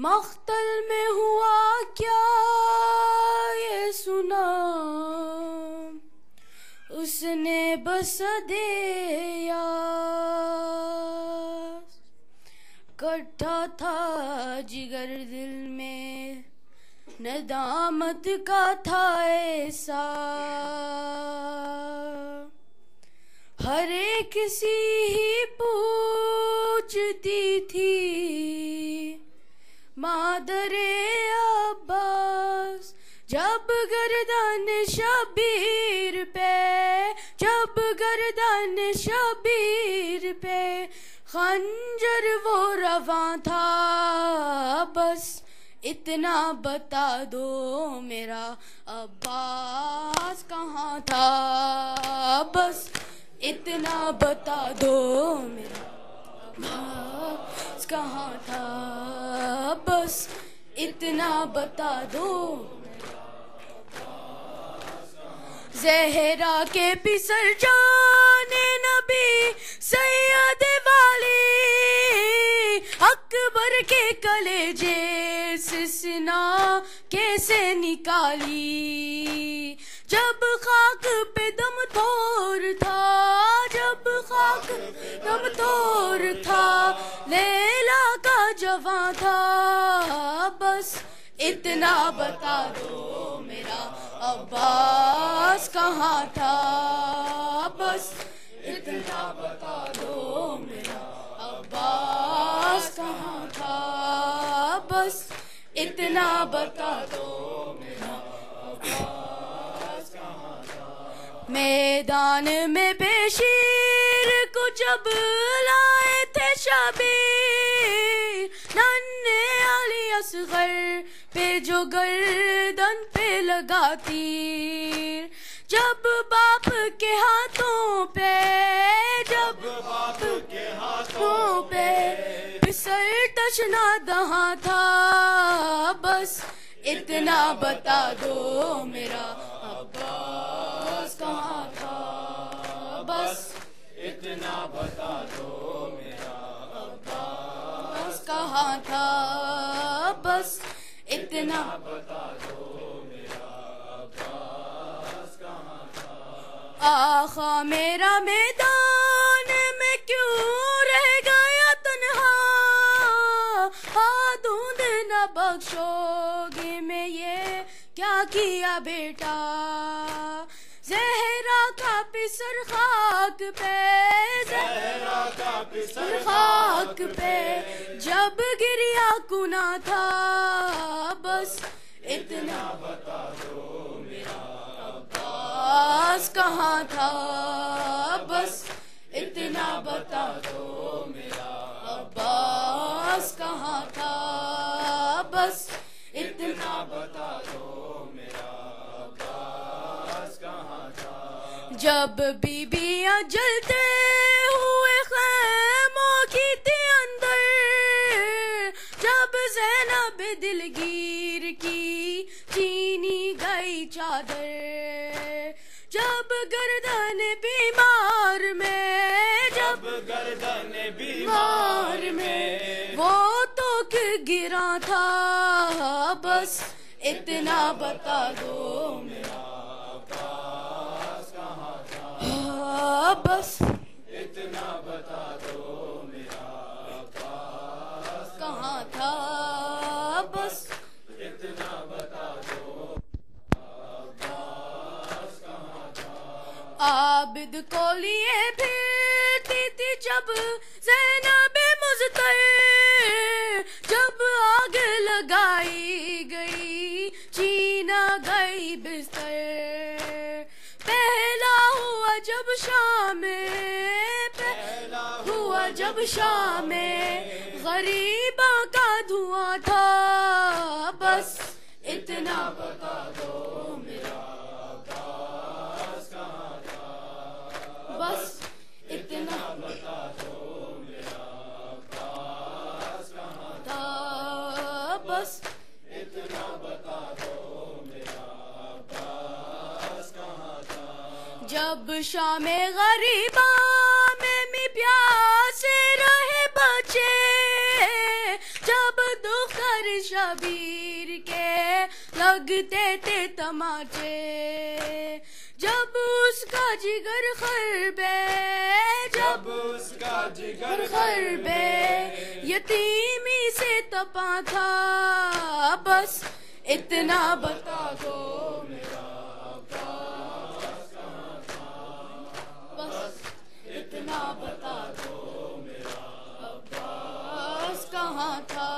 مقتل میں ہوا کیا یہ سنا، اس نے بس دیا کٹھا تھا جگر دل میں، ندامت کا تھا ایسا، ہر ایک سی ہی پوچھتی تھی مادر عباس، جب گردن شبیر پہ، جب گردن شبیر پہ خنجر وہ رواں تھا، بس اتنا بتا دو میرا عباس کہاں تھا، بس اتنا بتا دو میرا عباس کہاں تھا، بس اتنا بتا دو۔ زہرا کے پسر جان نبی سید والی، اکبر کے کلیجے سے سنا کیسے نکالی، جب خاک پہ دم تور تھا، جب خاک پہ دم تور تھا، لیلا کا جواں تھا، بس اتنا بتا دو میرا عباس کہاں تھا، بس اتنا بتا دو میرا عباس کہاں تھا، بس اتنا بتا دو میرا عباس کہاں تھا۔ میدان میں بے شیر کو جب لائے تھے شبیر، ننھے علی اصغر پہ جو گردن پہ لگا تیر، جب باپ کے ہاتھوں پہ، جب باپ کے ہاتھوں پہ پسر تشنا دہاں تھا، بس اتنا بتا دو میرا عباس کہاں تھا، بس اتنا بتا دو میرا عباس کہاں تھا، بس اتنا بتا دو میرا عباس کہاں تھا۔ آقا میرا میدان میں کیوں رہ گیا تنہا، دودھ نہ بخشو گے میں یہ کیا کیا بیٹا، زہرا کا پسر خاک پہ، زہرا کا پسر خاک پہ جب گریا کنا تھا، بس اتنا بتا دو میرا عباس کہاں تھا، بس اتنا بتا دو میرا عباس کہاں تھا، بس اتنا بتا دو میرا عباس کہاں تھا۔ جب بیبیاں جلتے ہوئے خیموں کی تھی اندر، جب زینب دلگیر کی چینی گئی چادر، جب گردن میں وہ تو گرا تھا، بس اتنا بتا دو میرا عباس کہاں تھا، بس اتنا بتا دو میرا عباس کہاں تھا، بس اتنا بتا دو عباس کہاں تھا۔ عابد کو لیے پھرتی تھی جب زینب مضطر، جب آگ لگائی گئی چینا گئی بستر، پہلا ہوا جب شام میں غریباں کا دھواں تھا، بس اتنا بتا دو میرا عباس کہاں تھا، بس اتنا بتا دو میرا عباس کہاں تھا، بس اتنا بتا دو میرا عباس کہاں تھا۔ جب شام غریباں میں پیاسے رہے بچے، جب دختر شبیر کے لگتے تھے تماچے، جب اس کا جگر خربے یتیمی سے تپا تھا، بس اتنا بتا دو میرا عباس کہاں تھا، بس اتنا بتا دو میرا عباس کہاں تھا،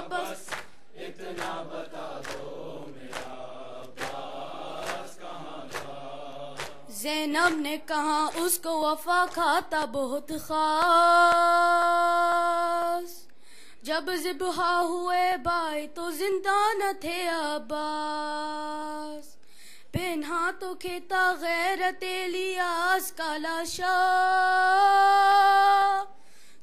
بس اتنا بتا دو میرا عباس کہاں تھا۔ زینب نے کہا اس کو وفا کھاتا بہت خاص، جب ذبح ہوئے بھائی تو زندہ نہ تھے عباس، پہنا تو کھیتا غیرت الیاس کا لاشا،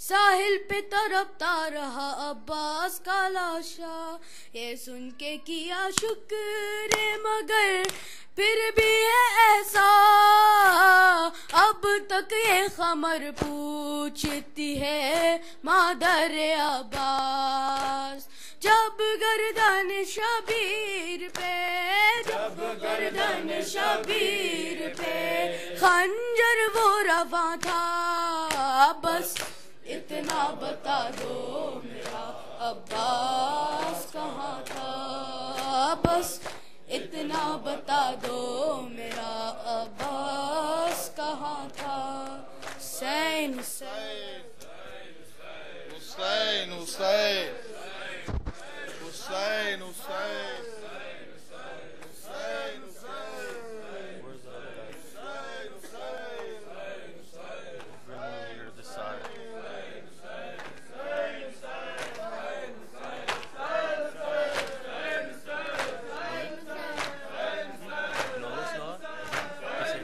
ساحل پہ تڑپتا رہا عباس کا لاشا، یہ سن کے کیا شکر مگر پھر بھی ہے ایسا، اب تک یہ خمر پوچھتی ہے مادر عباس، جب گردن شبیر پہ خنجر وہ رواں تھا، بس اتنا بتا دو میرا عباس کہاں تھا، بس اتنا بتا دو میرا عباس کہاں تھا۔ حسین حسین حسین حسین حسین حسین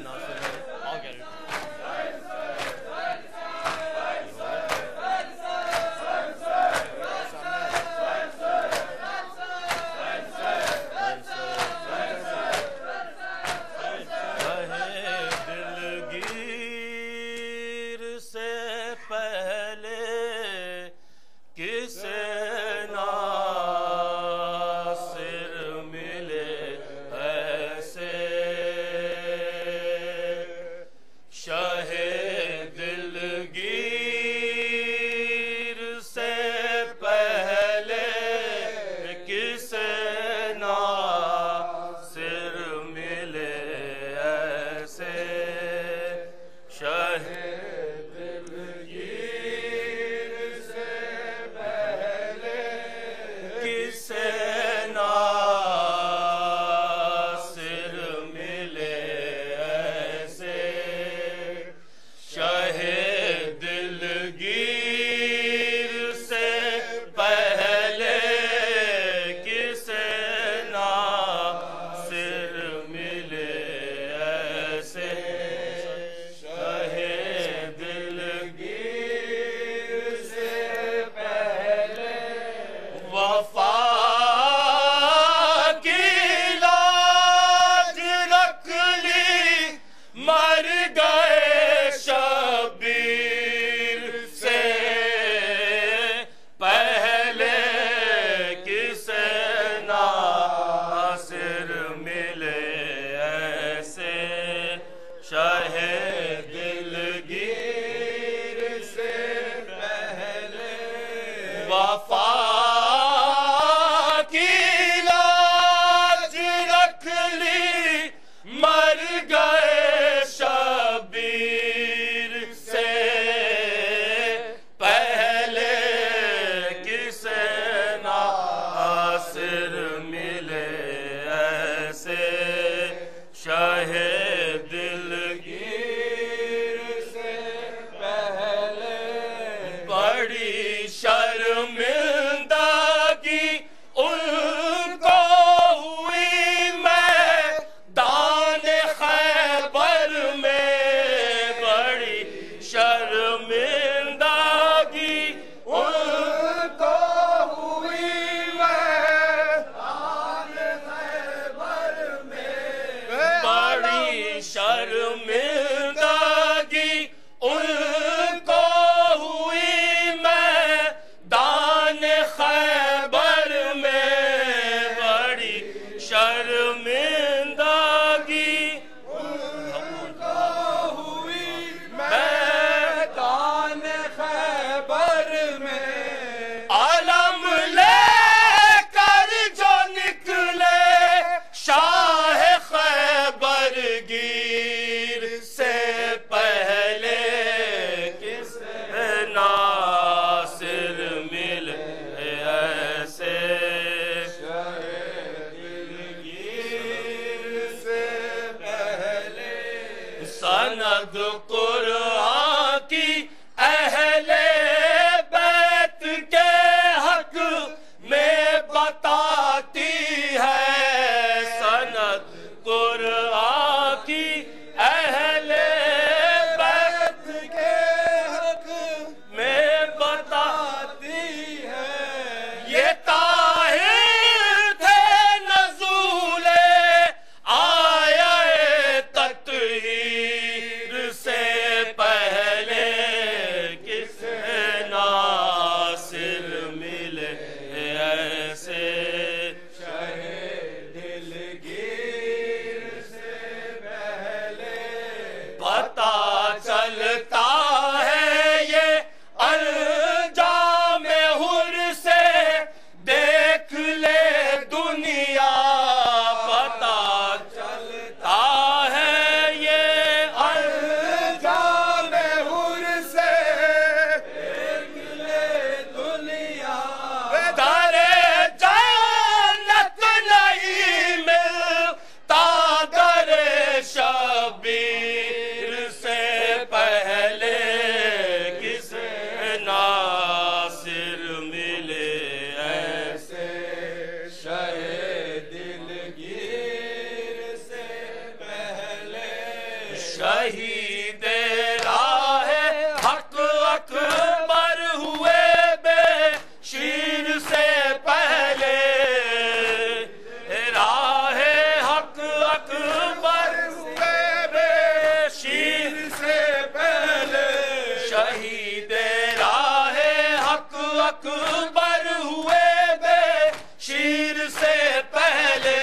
No, ملے ایسے شاہ دلگیر سے پہلے وفا کی لاج رکھ لی مر گئے شبیر سے پہلے کسے ناصر ملے ایسے شاہ دلگیر سے پہلے بڑی شرمندگی ان کو ہوئی میدان خیبر میں بڑی شرمندگی ان کو ہوئی میدان خیبر میں بڑی شرمندگی ان کو ہوئی میدان خیبر میں بڑی شرمندگی ان کو ہوئی میدان خیبر میں علم لے کر جو نکلے شاہ خیبر گیر سے پہلے کس ناصر ملے ایسے شاہ دلگیر سے پہلے سند قرآن کی اہل بیت کے حق میں بتاتی ہے سند قرآن کی اہل بیت کے حق میں بتاتی ہے یہ طاہر تھے نزول آیا تطہیر سے پہلے کس ناصر ملے ایسے شاہ دلگیر سے پہلے پتا چلتا ہے یہ انجام حر سے دیکھ لے دنیا پتا چلتا ہے یہ انجام حر سے دیکھ لے دنیا در جنت نہیں ملتا در شبیر سے پہلے کس ناصر ملے ایسے شاہ دلگیر سے پہلے شہید راہ حق اکبر ہوئے بے شیر سے پہلے راہ حق اکبر ہوئے بے شیر سے پہلے شہید راہ حق اکبر ہوئے بے شیر سے پہلے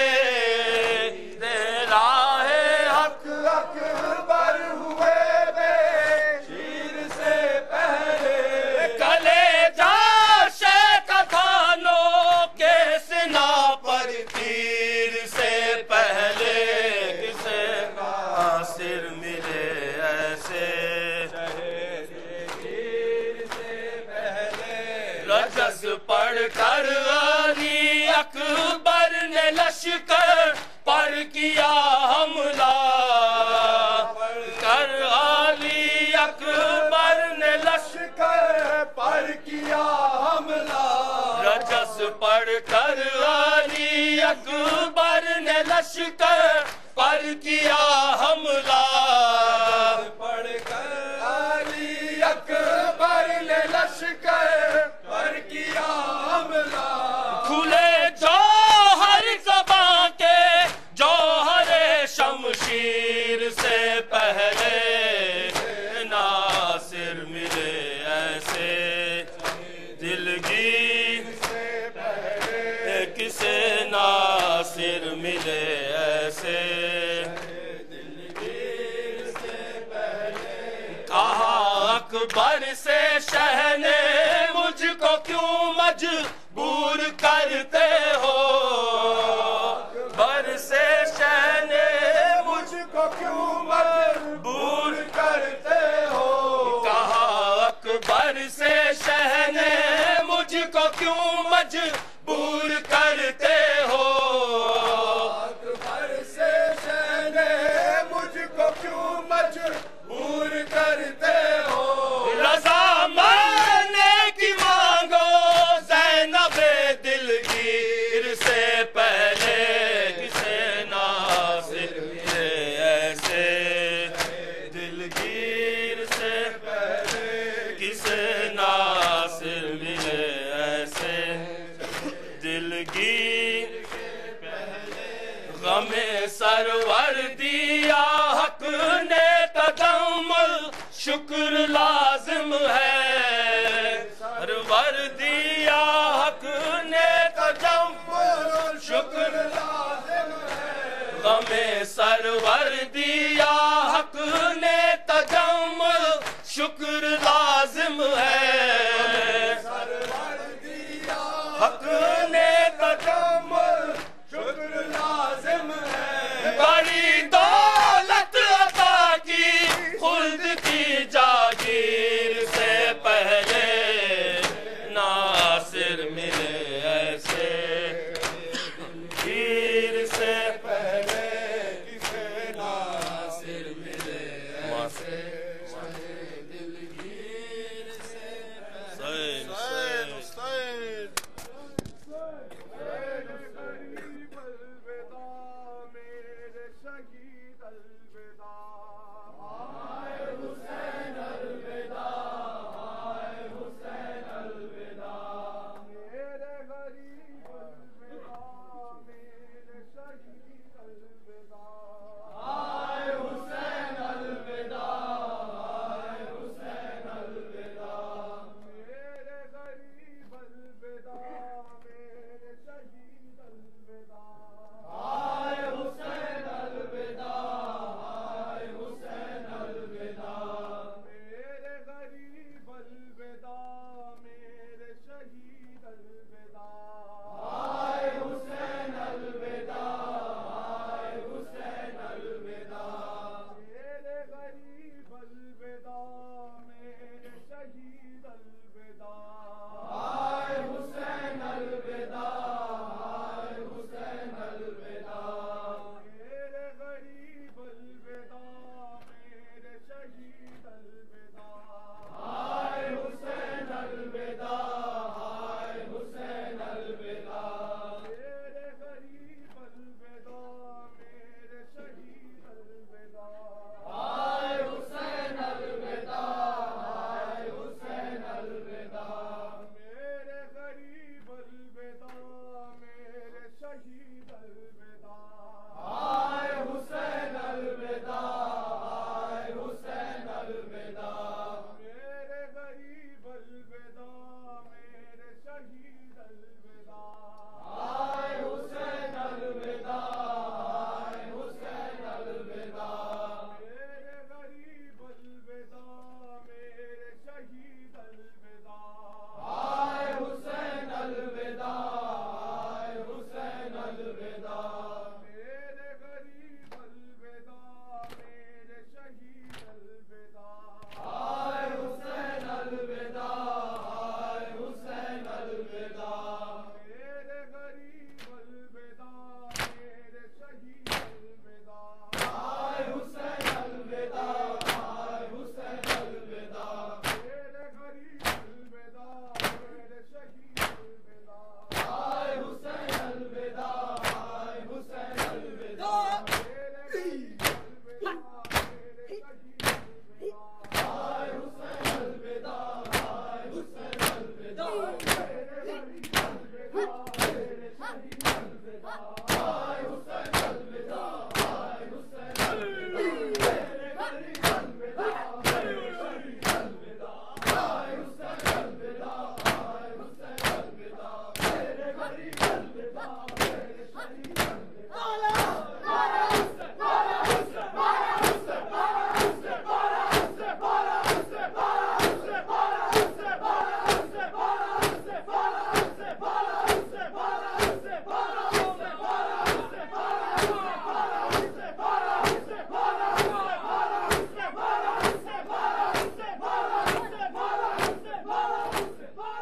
راہ حق اکبر ہوئے بے شیر سے پہلے کلیجہ شیخ خانوں کے سنا پر تیر سے پہلے کسے ناصر ملے ایسے رجز پڑھ کر علی اکبر نے لشکر پر کیا حملہ کر علی اکبر نے لشکر پر کیا حملہ رجز پڑھ کر علی اکبر نے لشکر پر کیا حملہ پڑھ کر علی اکبر نے لشکر پر کیا حملہ کھلے جوہر زباں کے جوہر شمشیر سے پہلے ناصر ملے ایسے دلگیر سے پہلے کسے ناصر ملے ایسے کہا اکبر سے شہ نے مجھ کو کیوں مجبور کرتے ہو اکبر سے شہ نے مجھ کو کیوں مجبور کرتے ہو کہا اکبر سے شہ نے مجھ کو کیوں مجبور کرتے ہو اکبر سے شہ نے مجھ کو کیوں مجبور کرتے ہو رضا ماننے کی مانگو زینب دلگیر سے پہلے کسے ناصر ملے ایسے دلگیر سے پہلے کسے ناصر ملے ایسے دلگیر غم سرور دیا حق نے تجمل شکر لازم ہے سرور دیا حق نے تجمل شکر لازم ہے غم سرور دیا حق نے تجمل شکر لازم ہے سرور دیا حق نے تجمل شکر لازم ہے بڑی